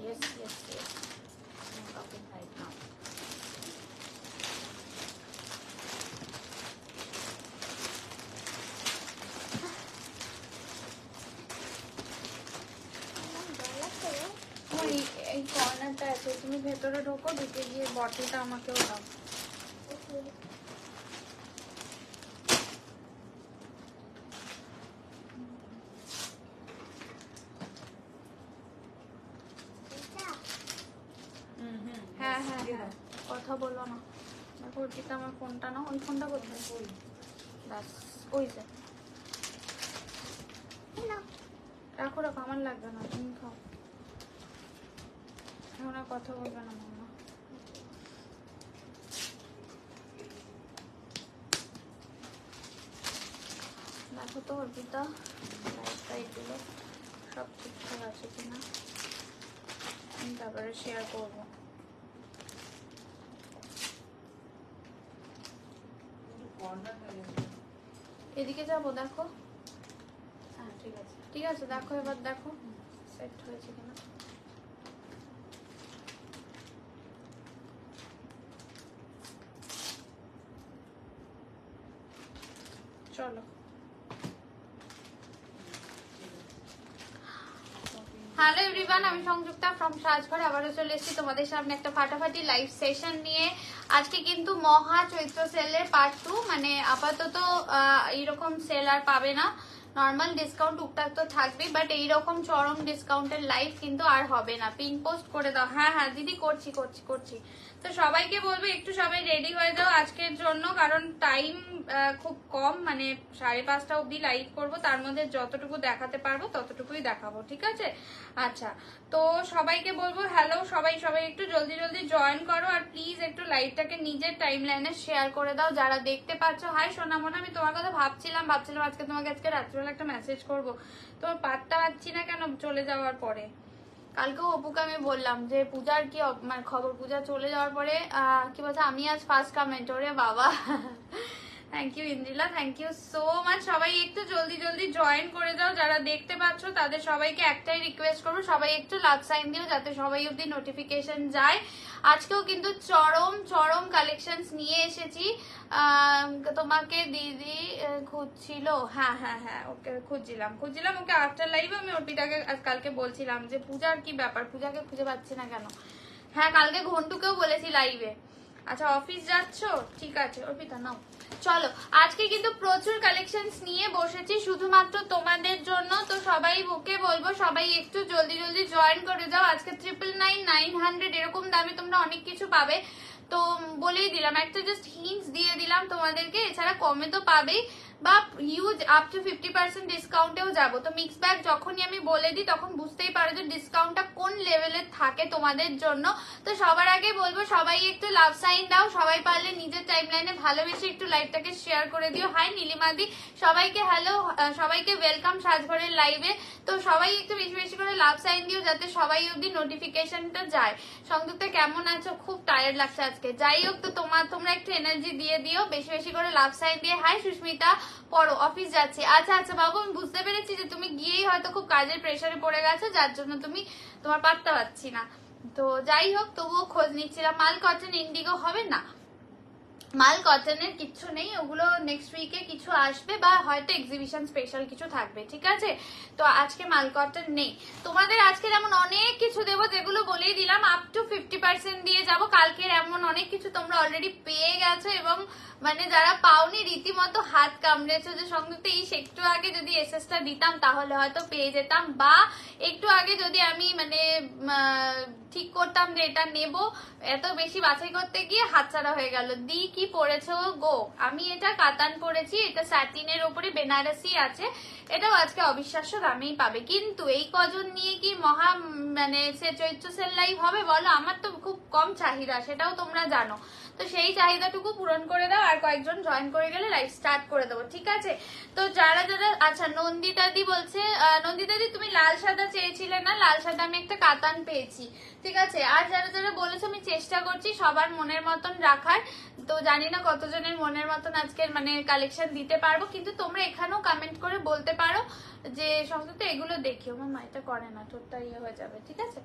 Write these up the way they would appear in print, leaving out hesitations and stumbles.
Yes, yes, yes. I'm talking right now. এই কর্নারটা আছে, তুমি ভেতরে ঢোকো, ঢুকে গিয়ে বটলটা আমাকেও দাও। হ্যাঁ হ্যাঁ হ্যাঁ, কথা বলো না। দেখো অর্পিতা আমার ফোনটা না, ওই ফোনটা কোথায়? ব্যাস ওই যে, রাখো রাখো, আমার লাগবে না, তুমি খাও। এখন আর কথা বলবে না মাম্মা। দেখো তো অর্পিতা লাইটটা এগুলো সব ঠিকঠাক আছে কিনা, আমি তারপরে শেয়ার করবো। এদিকে যাবো, দেখো। হ্যাঁ ঠিক আছে, ঠিক আছে, দেখো এবার, দেখো সেট হয়েছে কিনা। চলো। হ্যালো এভরিওয়ান, আমি সংযুক্তা ফ্রম সাজঘর আবারও চলে এসেছি তোমাদের সামনে একটা ফাটাফাটি লাইভ সেশন নিয়ে। আজকে কিন্তু মহা চৈত্র সেলের পার্ট 2, মানে আপাতত এইরকম সেল আর পাবে না, নর্মাল ডিসকাউন্ট টুকটাক তো থাকবেই, বাট এইরকম চরম ডিসকাউন্টের লাইভ কিন্তু আর হবে না। পিন পোস্ট করে দাও। হ্যাঁ হ্যাঁ দিদি, করছি করছি করছি। তো সবাইকে বলবো একটু সবাই রেডি হয়ে যাও আজকের জন্য, কারণ টাইম খুব কম, মানে 5:30 অবধি লাইভ করবো, তার মধ্যে যতটুকু দেখাতে পারবো ততটুকুই দেখাবো, ঠিক আছে? আচ্ছা, তো সবাইকে বলবো হ্যালো, সবাই সবাই একটু জলদি জলদি জয়েন করো, আর প্লিজ একটু লাইভটাকে নিজের টাইম লাইনে শেয়ার করে দাও যারা দেখতে পাচ্ছ। হাই সোনামোনা, আমি তোমার কথা ভাবছিলাম আজকে তোমাকে আজকে রাত্রিবেলা একটা মেসেজ করবো, তোমার পাত্তা পাচ্ছি না কেন চলে যাওয়ার পরে। কালকেও অপুকে আমি বললাম যে পূজার কি মানে খবর, পূজা চলে যাওয়ার পরে কি বলছে, আমি আজ ফার্স্ট কমেন্ট, ওরে বাবা। Thank you Indrila, thank you so much. সবাই একটু জলদি জলদি জয়েন করে দাও যারা দেখতে পাচ্ছ, তাদের সবাইকে একটাই রিকোয়েস্ট করবো, সবাই একটু লাভ সাইন দিও যাতে সবাই অব্দি নোটিফিকেশন যায়। আজকেও কিন্তু চরম চরম কালেকশনস নিয়ে এসেছি। তোমাকে দিদি খুঁজছিল, হ্যাঁ হ্যাঁ হ্যাঁ, ওকে খুঁজছিলাম ওকে আফটার লাইভে। আমি অর্পিতাকে কালকে বলছিলাম যে পূজার কি ব্যাপার, পূজাকে খুঁজে পাচ্ছি না কেন। হ্যাঁ কালকে ঘন্টুকেও বলেছি লাইভে। আচ্ছা অফিস যাচ্ছ, ঠিক আছে অর্পিতা নাও। চলো, আজকে কিন্তু প্রচুর কালেকশনস নিয়ে বসেছি শুধুমাত্র তোমাদের জন্য। তো সবাই ওকে বলবো সবাই একটু জলদি জলদি জয়েন করে যাও। আজকে 999 এরকম দামে তোমরা অনেক কিছু পাবে। তো বলেই দিলাম, একটা জাস্ট হিন্টস দিয়ে দিলাম তোমাদেরকে, এছাড়া কমে তো পাবেই, বা হিউজ আপ টু 50% ডিসকাউন্টেও যাবো। তো মিক্স ব্যাগ যখনই আমি বলে দিই তখন বুঝতেই পারো যে ডিসকাউন্টটা কোন লেভেলের থাকে তোমাদের জন্য। তো সবার আগে বলবো সবাই একটু লাভ সাইন দাও, সবাই পারলে নিজের টাইমলাইনে ভালোবেসে একটু লাইভটাকে শেয়ার করে দিও। হাই নীলিমাদি, সবাইকে হ্যালো, সবাইকে ওয়েলকাম সাজঘরের লাইভে। তো সবাই একটু বেশি বেশি করে লাভ সাইন দিও যাতে সবাই অব্দি নোটিফিকেশনটা যায়। সংযুক্তা কেমন আছো? খুব টায়ার্ড লাগছে আজকে। যাই হোক, তো তোমরা একটু এনার্জি দিয়ে দিও, বেশি বেশি করে লাভ সাইন দিয়ে। হাই সুস্মিতা, পড়ো, অফিস যাচ্ছি। আচ্ছা আচ্ছা বাবু, আমি বুঝতে পেরেছি যে তুমি গিয়েই হয়তো খুব কাজের প্রেসারে পড়ে গেছো, যার জন্য তোমার পাত্তা পাচ্ছি না। তো যাই হোক, তবুও খোঁজ নিচ্ছিলাম। মাল কটন ইন্ডিগো হবে না, মাল কটনের কিছু নেই, ওগুলো নেক্সট উইকে কিছু আসবে বা হয়তো এক্সিবিশন স্পেশাল কিছু থাকবে, ঠিক আছে? তো আজকে মাল কটন নেই। তোমাদের আজকে যেমন অনেক কিছু দেবো, যেগুলো বলেই দিলাম আপ টু 50% দিয়ে যাব। কালকের এমন অনেক কিছু তোমরা অলরেডি পেয়ে গেছো, এবং মানে যারা পাওনি রীতিমতো হাত কামড়েছো যে সংযুক্ত ইস একটু আগে যদি এসএসটা দিতাম তাহলে হয়তো পেয়ে যেতাম, বা একটু আগে যদি আমি মানে ঠিক করতাম যে এটা নেব, এত বেশি বাছাই করতে গিয়ে হাতছাড়া হয়ে গেল। দি কি পরেছো গো? আমি এটা কাতান পরেছি, এটা স্যাটিনের ওপরে বেনারসি আছে, এটাও আজকে অবিশ্বাস্য দামেই পাবে। কিন্তু এই কজন নিয়ে কি মহা মানে সে চৈত্র সেল লাইভ হবে বলো? আমার তো খুব কম চাহিদা, সেটাও তোমরা জানো। তো সেই চাহিদাটুকু পূরণ করে দাও, আর কয়েকজন জয়েন করে গেলে লাইভ স্টার্ট করে দেবো, ঠিক আছে? তো যারা যারা, আচ্ছা নন্দিতাদি বলছে, নন্দিতাদি তুমি লাল সাদা চেয়েছিলে না? লাল সাদা আমি একটা কাতান পেয়েছি, ঠিক আছে। আর যারা যারা বলেছে আমি চেষ্টা করছি সবার মনের মতন রাখার, তো জানি না কতজনের মনের মতন আজকের মানে কালেকশন দিতে পারবো, কিন্তু তোমরা এখানেও কমেন্ট করে বলতে পারো যে সংযুক্তা এগুলো দেখি। আমার মাইটা করে না, ঠোঁটটা ইয়ে হয়ে যাবে, ঠিক আছে।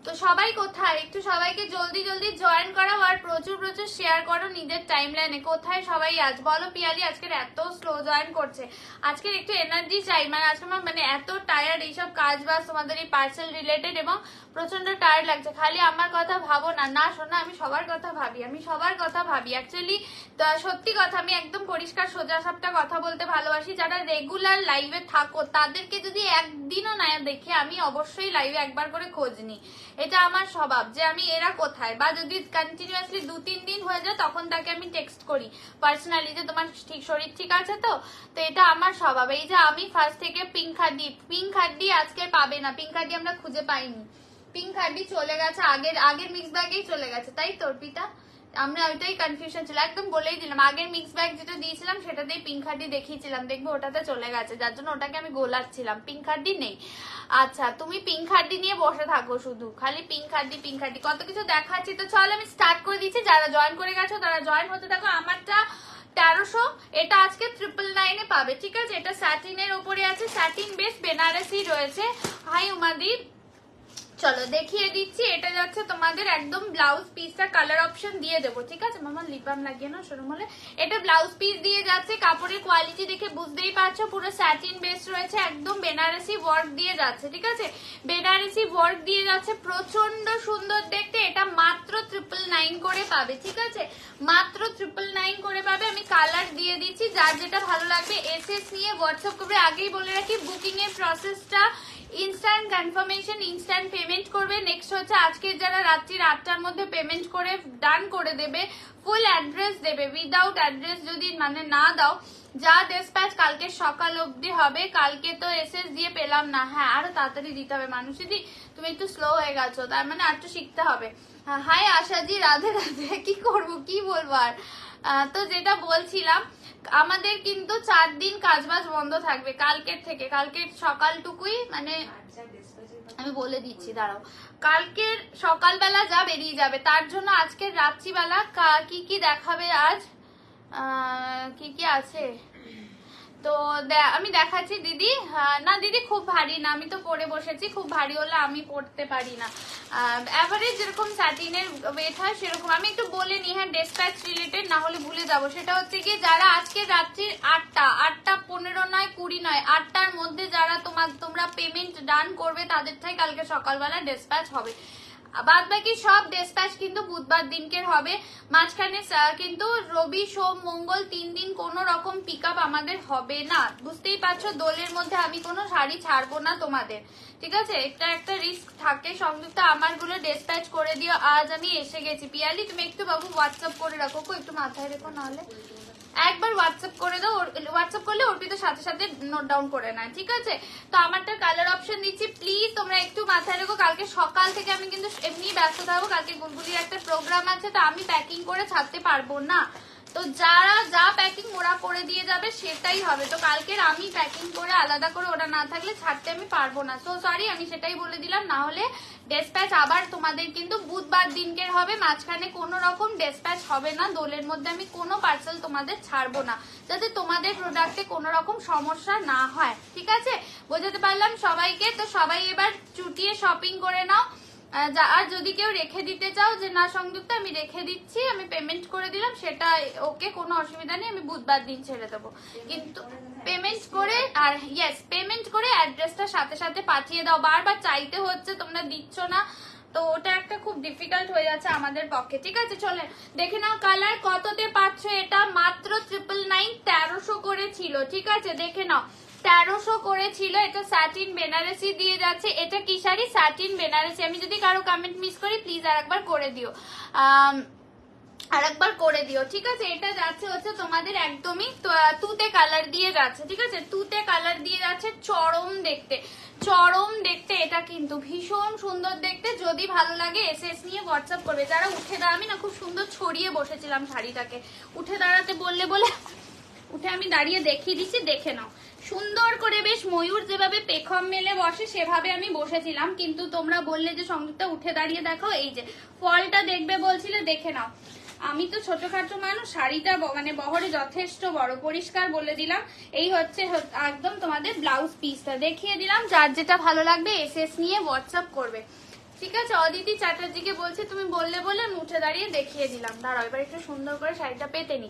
তো সবাই কোথায়, একটু সবাইকে জলদি জলদি জয়েন করাও আর প্রচুর প্রচুর শেয়ার করো নিজের টাইম লাইনে। কোথায় সবাই আজ বলো? পিয়ালি আজকের এত স্লো জয়েন করছে, আজকের একটু এনার্জি চাই, মানে আজকে আমার মানে এত টায়ার্ড, এইসব কাজ বাজ তোমাদের এই পার্সেল রিলেটেড, এবং প্রচন্ড টায়ার্ড লাগছে। খালি আমার কথা ভাবো না, না শোনা, আমি সবার কথা ভাবি, আমি সবার কথা ভাবি অ্যাকচুয়ালি। সত্যি কথা, আমি একদম পরিষ্কার সোজা সাপটা কথা বলতে ভালোবাসি। যারা রেগুলার লাইভে থাকো তাদেরকে যদি একদিনও না দেখে, আমি অবশ্যই লাইভে একবার করে খোঁজ নিই, এটা আমার স্বভাব, যে আমি এরা কোথায়, বা যদি কন্টিনিউয়াসলি 2-3 দিন হয়ে যায় তখন তাকে আমি টেক্সট করি পার্সোনালি যে তোমার ঠিক শরীর ঠিক আছে তো এটা আমার স্বভাব। এই যে আমি ফার্স্ট থেকে পিঙ্ক হাড্ডি আজকে পাবে না, পিঙ্ক হাড্ডি আমরা খুঁজে পাইনি, পিঙ্ক হাড্ডি চলে গেছে, আগের মিক্স ব্যাগেই চলে গেছে, তাই তো অর্পিতা? আমরা ওইটাই কনফিউশন ছিল, একদম বলেই দিলাম আগের মিক্স ব্যাগ যেটা দিয়েছিলাম সেটাতেই পিঙ্ক হাড্ডি দেখিয়েছিলাম, দেখবো ওটাতে চলে গেছে, যার জন্য ওটাকে আমি গোলাচ্ছিলাম, পিঙ্ক হাড্ডি নেই। আচ্ছা তুমি পিঙ্ক হাড্ডি নিয়ে বসে থাকো, শুধু খালি পিঙ্ক হাড্ডি কত কিছু দেখাচ্ছি। তো চল আমি স্টার্ট করে দিচ্ছি, যারা জয়েন করে গেছো তারা জয়েন হতে থাকো। আমারটা 1300, এটা আজকে 999 পাবে, ঠিক আছে। এটা স্যাটিনের উপরে আছে, স্যাটিন বেস বেনারসি রয়েছে। হাই উমাদি, চলো দেখিয়ে দিচ্ছি। এটা যাচ্ছে তোমাদের একদম ব্লাউজ পিসটা কালার অপশন দিয়ে দেবো, ঠিক আছে। মামা লিপ বাম লাগিয়ে না শোরুম হলে। এটা ব্লাউজ পিস দিয়ে যাচ্ছে, কাপড়ের কোয়ালিটি দেখে বুঝতেই পারছো, পুরো স্যাটিন বেস রয়েছে, একদম বেনারসি ওয়ার্ক দিয়ে যাচ্ছে, ঠিক আছে। বেনারসি ওয়ার্ক দিয়ে যাচ্ছে, প্রচন্ড সুন্দর দেখতে। এটা মাত্র 999 করে পাবে, ঠিক আছে, মাত্র 999 করে পাবে। আমি কালার দিয়ে দিচ্ছি, যার যেটা ভালো লাগবে এসএস নিয়ে হোয়াটসঅ্যাপ করবে। আগেই বলে রাখি বুকিং এর প্রসেসটা ইনস্ট্যান্ট কনফার্মেশন, ইনস্ট্যান্ট পেমেন্ট করবে। নেক্সট হচ্ছে আজকে যারা রাত্রির 8টার মধ্যে পেমেন্ট করে ডান করে দেবে, ফুল অ্যাড্রেস দেবে, উইদাউট অ্যাড্রেস যদি মানে না দাও, যা ডিসপ্যাচ কালকে সকাল অবধি হবে। কালকে তো এসএস দিয়ে পেলাম না, হ্যাঁ আরো তাড়াতাড়ি দিতে হবে। মানুষদি তুমি একটু স্লো হয়ে গেছো, তার মানে আর একটু শিখতে হবে। হাই আশাজি, রাধে রাধে। কি করবো, কি বলবো আর। তো যেটা বলছিলাম, আমাদের কিন্তু 4 দিন কাজবাজ বন্ধ থাকবে কালকের থেকে। কালকের সকালটুকুই মানে আমি বলে দিচ্ছি, দাঁড়াও, কালকের সকালবেলা যা বেরিয়ে যাবে, তার জন্য আজকের রাত্রিবেলা কি কি দেখাবে আজ, কি কি আছে তো আমি দেখাচ্ছি দিদি। না দিদি খুব ভারী না, আমি তো পরে বসেছি, খুব ভারী হলে আমি পড়তে পারি না। এভারেজ যেরকম স্যাটিনের ওয়েট হয় সেরকম। আমি একটু বলে নি, হ্যাঁ ডিসপ্যাচ রিলেটেড, না হলে ভুলে যাবো। সেটা হচ্ছে কি, যারা আজকে রাত্রির 8:15 নয় 20 নয় 8টার মধ্যে যারা তোমরা পেমেন্ট ডান করবে, তাদের থেকে কালকে সকালবেলা ডিসপ্যাচ হবে। বাদ বাকি সব ডিসপ্যাচ কিন্তু বুধবার দিনকের হবে। মাঝখানে কিন্তু রবি সোম মঙ্গল 3 দিন কোনো রকম পিক আপ আমাদের হবে না। বুঝতেই পারছো, দোলের মধ্যে আমি কোনো শাড়ি ছাড়বো না তোমাদের, ঠিক আছে। এটা একটা রিস্ক থাকে। সংযুক্ত আমারগুলো ডিসপ্যাচ করে দিও, আজ আমি এসে গেছি। পিয়ালি তুমি একটু বাবু হোয়াটসঅ্যাপ করে রাখো, একটু মাথায় রেখো, নাহলে একবার হোয়াটসঅ্যাপ করে দাও। হোয়াটসঅ্যাপ করলে অর্পিতার সাথে সাথে নোট ডাউন করে নেয়, ঠিক আছে। তো আমারটা কালার অপশন দিচ্ছি, প্লিজ তোমরা একটু মাথায় রেখো। কালকে সকাল থেকে আমি কিন্তু এমনি ব্যস্ত থাকবো, কালকে গুলগুলির একটা প্রোগ্রাম আছে, তো আমি প্যাকিং করে ছাড়তে পারবো না। তো যারা যা প্যাকিং ওরা করে দিয়ে যাবে সেটাই হবে। তো কালকের আমি প্যাকিং করে আলাদা করে ওরা না থাকলে ছাড়তে আমি পারবো না। সো সরি, আমি সেটাই বলে দিলাম। না হলে ডিসপ্যাচ আবার তোমাদের কিন্তু বুধবার দিনকের হবে, মাঝখানে কোনো রকম ডিসপ্যাচ হবে না। দোলের মধ্যে আমি কোনো পার্সেল তোমাদের ছাড়বো না, যাতে তোমাদের প্রোডাক্টে কোনো রকম সমস্যা না হয়, ঠিক আছে। বোঝাতে পারলাম সবাইকে? তো সবাই এবার চুটিয়ে শপিং করে নাও। আর যদি কেউ রেখে দিতে চাও যে না সংযুক্ত আমি রেখে দিচ্ছি, আমি পেমেন্ট করে দিলাম, সেটা ওকে, কোনো অসুবিধা নেই, আমি বুধবার দিন ছেড়ে দেবো। কিন্তু পেমেন্ট করে, আর ইয়েস পেমেন্ট করে অ্যাড্রেসটা সাথে সাথে পাঠিয়ে দাও। বারবার চাইতে হচ্ছে, তোমরা দিচ্ছ না, তো ওটা একটা খুব ডিফিকাল্ট হয়ে যাচ্ছে আমাদের পক্ষে, ঠিক আছে। চলে দেখে নাও কালার কততে পাচ্ছ। এটা মাত্র 999, 1300 করে ছিল, ঠিক আছে। দেখে নাও 1300 করে ছিল। এটা স্যাটিন বেনারসি দিয়ে যাচ্ছে। এটা কি শাড়ি? স্যাটিন বেনারসি। আমি যদি কারো কমেন্ট মিস করি প্লিজ আরেকবার করে দিও, আরেকবার করে দিও, ঠিক আছে। এটা যাচ্ছে হচ্ছে তোমাদের একদমই তুতে কালার দিয়ে যাচ্ছে, ঠিক আছে। তুতে কালার দিয়ে যাচ্ছে, চরম দেখতে, চরম দেখতে। এটা কিন্তু ভীষণ সুন্দর দেখতে। যদি ভালো লাগে এসএস নিয়ে হোয়াটসঅ্যাপ করবে। যারা উঠে দাঁড়া, আমি না খুব সুন্দর ছড়িয়ে বসেছিলাম শাড়িটাকে, উঠে দাঁড়াতে বললে বলে উঠে আমি দাঁড়িয়ে দেখিয়ে দিচ্ছি, দেখে নাও। সুন্দর করে বেশ ময়ূর যেভাবে পেখম মেলে বসে সেভাবে আমি বসেছিলাম, কিন্তু তোমরা বললে যে সংযুক্তা উঠে দাঁড়িয়ে দেখো, এই যে ফলটা দেখবে বলছিলে, দেখে নাও। আমি তো ছোটখাটো মানুষ, শাড়িটা মানে বহরে যথেষ্ট বড়, পরিষ্কার বলে দিলাম। এই হচ্ছে একদম তোমাদের ব্লাউজ পিসটা দেখিয়ে দিলাম। যার যেটা ভালো লাগবে এসএস নিয়ে হোয়াটসঅ্যাপ করবে, ঠিক আছে। অদিতি চ্যাটার্জিকে বলছে তুমি বললে বলে আমি উঠে দাঁড়িয়ে দেখিয়ে দিলাম। দাঁড়াও এবার একটু সুন্দর করে শাড়িটা পেতে নি।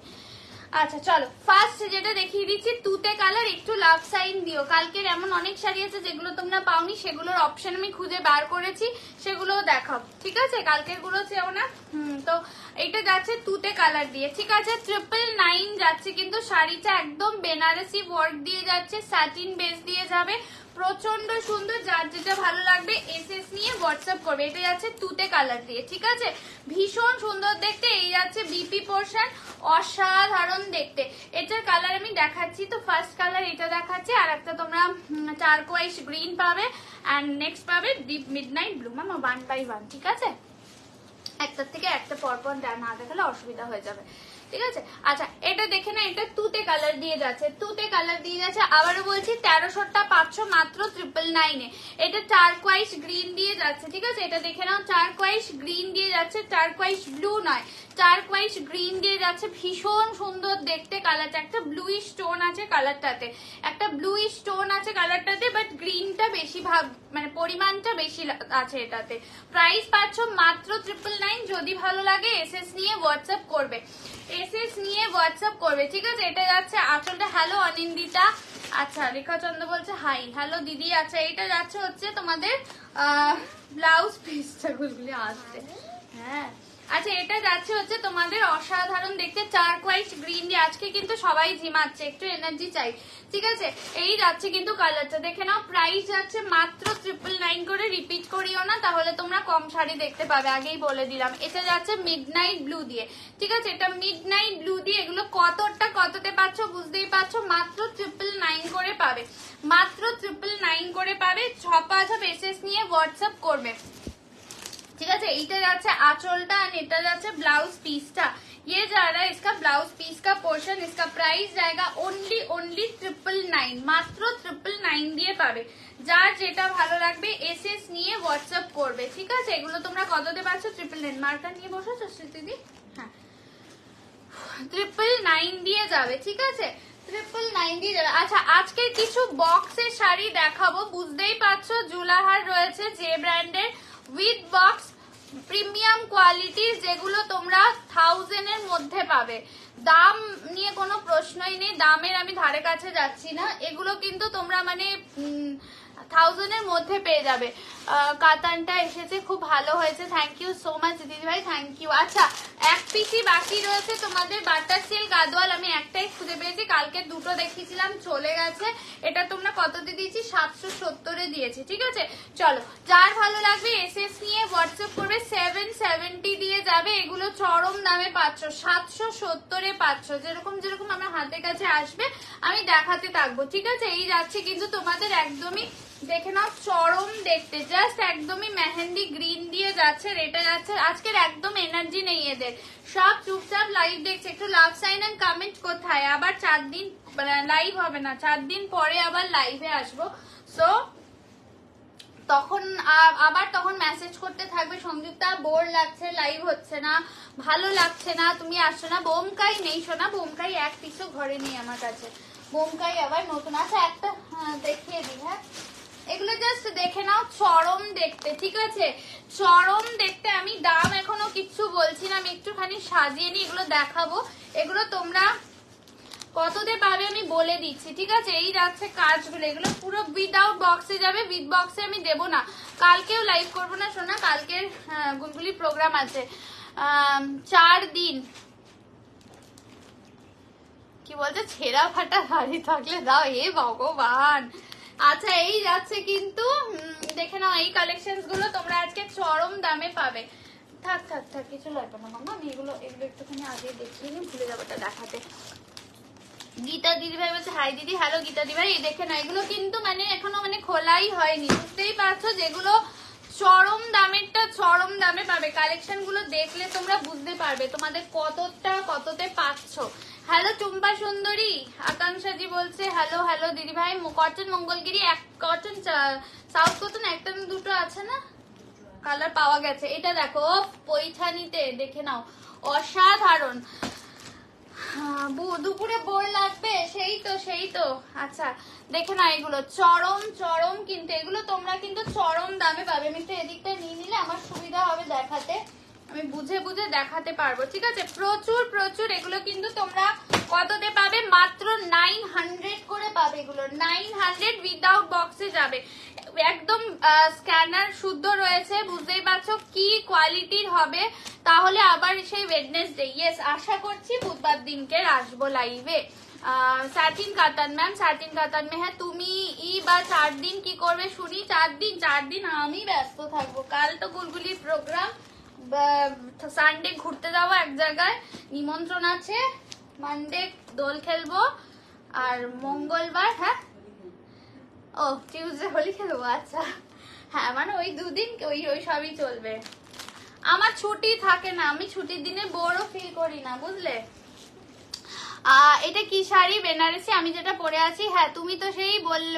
আচ্ছা চলো, ফার্স্ট যেটা দেখিয়ে দিচ্ছি তুতে কালার, একটু লাভ সাইন দিও। কালকের এমন অনেক শাড়ি আছে যেগুলো তোমরা পাওনি, সেগুলোর অপশন আমি খুঁজে বার করেছি, সেগুলোও দেখাবো, ঠিক আছে। কালকের গুলো চেও না। তো এটা যাচ্ছে তুতে কালার দিয়ে, ঠিক আছে। 999 যাচ্ছে, কিন্তু শাড়িটা একদম বেনারসি ওয়ার্ক দিয়ে যাচ্ছে, স্যাটিন বেস দিয়ে যাবে, প্রচন্ড সুন্দর। যার যেটা ভালো লাগবে এসএস নিয়ে হোয়াটসঅ্যাপ করবে। এটা যাচ্ছে তুতে কালার দিয়ে, ঠিক আছে, ভীষণ সুন্দর দেখতে। এই যাচ্ছে বিপি পোর্শন, অসাধারণ দেখতে। এটার কালার আমি দেখাচ্ছি, তো ফার্স্ট কালার এটা দেখাচ্ছি, আর একটা তোমরা টারকোয়াইজ গ্রিন পাবে, অ্যান্ড নেক্সট পাবে ডিপ মিডনাইট ব্লু। মামা 1 বাই 1, ঠিক আছে, একটার থেকে একটা পরপর না দেখালে অসুবিধা হয়ে যাবে, ঠিক আছে। আচ্ছা এটা দেখে না, এটা তুতে কালার দিয়ে যাচ্ছে, তুতে কালার দিয়ে যাচ্ছে। আবারও বলছি 1300টা 500 মাত্র 999 এ। এটা টারকোয়াইজ গ্রিন দিয়ে যাচ্ছে, ঠিক আছে। এটা দেখে নাও, টারকোয়াইজ গ্রিন দিয়ে যাচ্ছে, টারকোয়াইজ ব্লু নয়, টারকোয়াইজ গ্রিন দিয়ে যাচ্ছে, ভীষণ সুন্দর দেখতে কালারটা। একটা ব্লুইশ টোন আছে কালারটাতে, একটা ব্লুইশ টোন আছে কালারটাতে, বাট গ্রিনটা বেশি ভাগ মানে পরিমাণটা বেশি আছে এটাতে। প্রাইস পাচ্ছ মাত্র 999। যদি ভালো লাগে এসএস নিয়ে হোয়াটসঅ্যাপ করবে, এসএস নিয়ে হোয়াটসঅ্যাপ করবে, ঠিক আছে। এটা যাচ্ছে আঁচলটা, হ্যালো অনিন্দিতা, আচ্ছা রেখা চন্দ্র বলছে হাই, হ্যালো দিদি। আচ্ছা এটা যাচ্ছে হচ্ছে তোমাদের ব্লাউজ পিসটা গুলি আসছে, হ্যাঁ। আচ্ছা এটা যাচ্ছে হচ্ছে তোমাদের অসাধারণ দেখতে টারকোয়াইজ গ্রিন দিয়ে। আজকে কিন্তু সবাই ঝিমাচ্ছে, একটু এনার্জি চাই, ঠিক আছে। এই যাচ্ছে কিন্তু কালারটা দেখে নাও। প্রাইস যাচ্ছে মাত্র 999 করে, রিপিট করিও না তাহলে তোমরা কম শাড়ি দেখতে পাবে, আগেই বলে দিলাম। এটা যাচ্ছে মিডনাইট ব্লু দিয়ে, ঠিক আছে, এটা মিডনাইট ব্লু দিয়ে। এগুলো কতটা কততে পাচ্ছ বুঝতেই পারছো, মাত্র 999 করে পাবে, মাত্র 999 করে পাবে। ঝপাঝপ এসএস নিয়ে হোয়াটসঅ্যাপ করবে, ठीक है। এইটা যাচ্ছে আঁচলটা, আর এটা যাচ্ছে ব্লাউজ পিসটা। ये जा रहा है इसका ब्लाउज पीस का पोर्शन। इसका प्राइस जाएगा ओनली 999, मात्र 999 দিয়ে পাবে। যার যেটা ভালো লাগবে এসএস নিয়ে হোয়াটসঅ্যাপ করবে, ঠিক আছে। এগুলো তোমরা কততে পাচ্ছ? 999 মার্কার নিয়ে বসেছো স্মৃতিদি, হ্যাঁ 999 দিয়ে যাবে, ঠিক আছে, 999 দিয়ে যাবে। আচ্ছা আজকে কিছু বক্সের শাড়ি দেখাবো, বুঝতেই পারছো জুলাহার রয়েছে যে ব্র্যান্ডের উইথ বক্স প্রিমিয়াম কোয়ালিটির, যেগুলো তোমরা 1000 এর মধ্যে পাবে। দাম নিয়ে কোনো প্রশ্নই নেই, দামের আমি ধারে কাছে যাচ্ছি না। এগুলো কিন্তু তোমরা মানে 1000 এর মধ্যে পেয়ে যাবে। কাতানটা এসেছে, খুব ভালো হয়েছে, থ্যাংক ইউ সো মাচ দিদি ভাই, থ্যাংক ইউ। আচ্ছা এক পিসি বাকি রয়েছে তোমাদের বাটার সিল্ক গাদোয়াল, আমি একটাই খুঁজে পেয়েছি, কালকে দুটো দেখিয়েছিলাম চলে গেছে। এটা তোমরা কততে দিয়েছি? 770 এ দিয়েছি, ঠিক আছে। চলো যার ভালো লাগবে এসএস নিয়ে হোয়াটসঅ্যাপ করবে, 770 দিয়ে যাবে। এগুলো চরম দামে পাচ্ছ, 770 এ পাচ্ছ। যেরকম যেরকম আমার হাতের কাছে আসবে আমি দেখাতে থাকবো, ঠিক আছে। এই যাচ্ছে কিন্তু তোমাদের একদমই দেখে নাও চরম দেখতে, জাস্ট একদমই মেহেন্দি গ্রিন দিয়ে যাচ্ছে। এটা যাচ্ছে আজকের একদম এনার্জি নেই এদের, সব চুপচাপ লাইভ দেখছে। একটু লাভ সাইন এন্ড কমেন্ট কোথায়? আবার 4 দিন লাইভ হবে না, 4 দিন পরে আবার লাইভে আসবো। সো তখন আবার তখন মেসেজ করতে থাকবে সংযুক্তা বোর লাগছে, লাইভ হচ্ছে না, ভালো লাগছে না, তুমি আসছো না। বোমকাই নেই শোনা, বোমকাই এক পিসও ঘরে নেই আমার কাছে, বোমকাই আবার নতুন। আচ্ছা একটা দেখিয়ে দিই, হ্যাঁ এগুলো জাস্ট দেখে নাও, চরম দেখতে, ঠিক আছে, চরম দেখতে। আমি দাম এখনো কিচ্ছু বলছি না, আমি একটুখানি সাজিয়ে নিই, এগুলো দেখাবো। এগুলো তোমরা কততে পাবে আমি বলে দিচ্ছি, ঠিক আছে। এই যাচ্ছে কাজগুলো, এগুলো পুরো উইদাউট বক্সে যাবে, উইথ বক্সে আমি দেবো না। কালকেও লাইভ করবো না শোনা, কালকের গুলগুলি প্রোগ্রাম আছে 4 দিন। কি বলছে? ছেঁড়া ফাটা শাড়ি থাকলে দাও, হে ভগবান। আচ্ছা এই যাচ্ছে কিন্তু দেখে নাও, এই কালেকশন গুলো তোমরা আজকে চরম দামে পাবে। থাক থাক থাক কিছু লাগবে না মামা, আমি এগুলো একটুখানি আগে দেখিয়ে নিই, ভুলে যাবো এটা দেখাতে। গীতা দিদি ভাই বলছে হাই দিদি, হ্যালো গীতা দিদি ভাই। এই দেখে না, এগুলো কিন্তু মানে এখনো মানে খোলাই হয়নি, বুঝতেই পারছো। যেগুলো চরম দামেরটা চরম দামে পাবে, কালেকশন গুলো দেখলে তোমরা বুঝতে পারবে তোমাদের কতটা কততে পাচ্ছ। হ্যালো টুম্পা সুন্দরী, আকাঙ্ক্ষা জি বলছে হ্যালো হ্যালো দিদি ভাই। কটন মঙ্গলগিরি এক কটন সাউথ কটন একটা না দুটো আছে না কালার পাওয়া গেছে। এটা দেখো পৈঠানিতে দেখে নাও, অসাধারণ। দুপুরে বোর লাগবে, সেই তো আচ্ছা দেখে না, এগুলো চরম চরম, কিন্তু এগুলো তোমরা কিন্তু চরম দামে পাবে। আমি একটু এদিকটা নিয়ে নিলে আমার সুবিধা হবে দেখাতে, আমি বুঝে বুঝে দেখাতে পারবো, ঠিক আছে। প্রচুর প্রচুর এগুলো কিন্তু তোমরা কততে পাবে, মাত্র 900 করে পাবে। এগুলো 900 উইদাউট বক্সে যাবে, একদম স্ক্যানার শুদ্ধ রয়েছে, বুঝতেই পারছো কি কোয়ালিটির হবে। তাহলে আবার সেই ওয়েডনেসডে, ইয়েস আশা করছি বুধবার দিনকে আসবো লাইভে। সাটিন কাতান ম্যাম, সাটিন কাতান মে হ্যাঁ। তুমি বা 4 দিন কি করবে শুনি? 4 দিন আমি ব্যস্ত থাকবো। কাল তো গুলগুলির প্রোগ্রাম, সানডে ঘুরতে যাবো এক জায়গায়, নিমন্ত্রণ আছে, মানডে দোল খেলবো, আর মঙ্গলবার হ্যাঁ ও টিউসডে হোলি খেলবো। আচ্ছা হ্যাঁ, মানে ওই দুদিন ওই সবই চলবে। আমার ছুটি থাকে না, আমি ছুটির দিনে বোরও ফিল করি না, বুঝলে। এটা কি শাড়ি? বেনারসি। আমি যেটা পরে আছি, হ্যাঁ তুমি তো সেই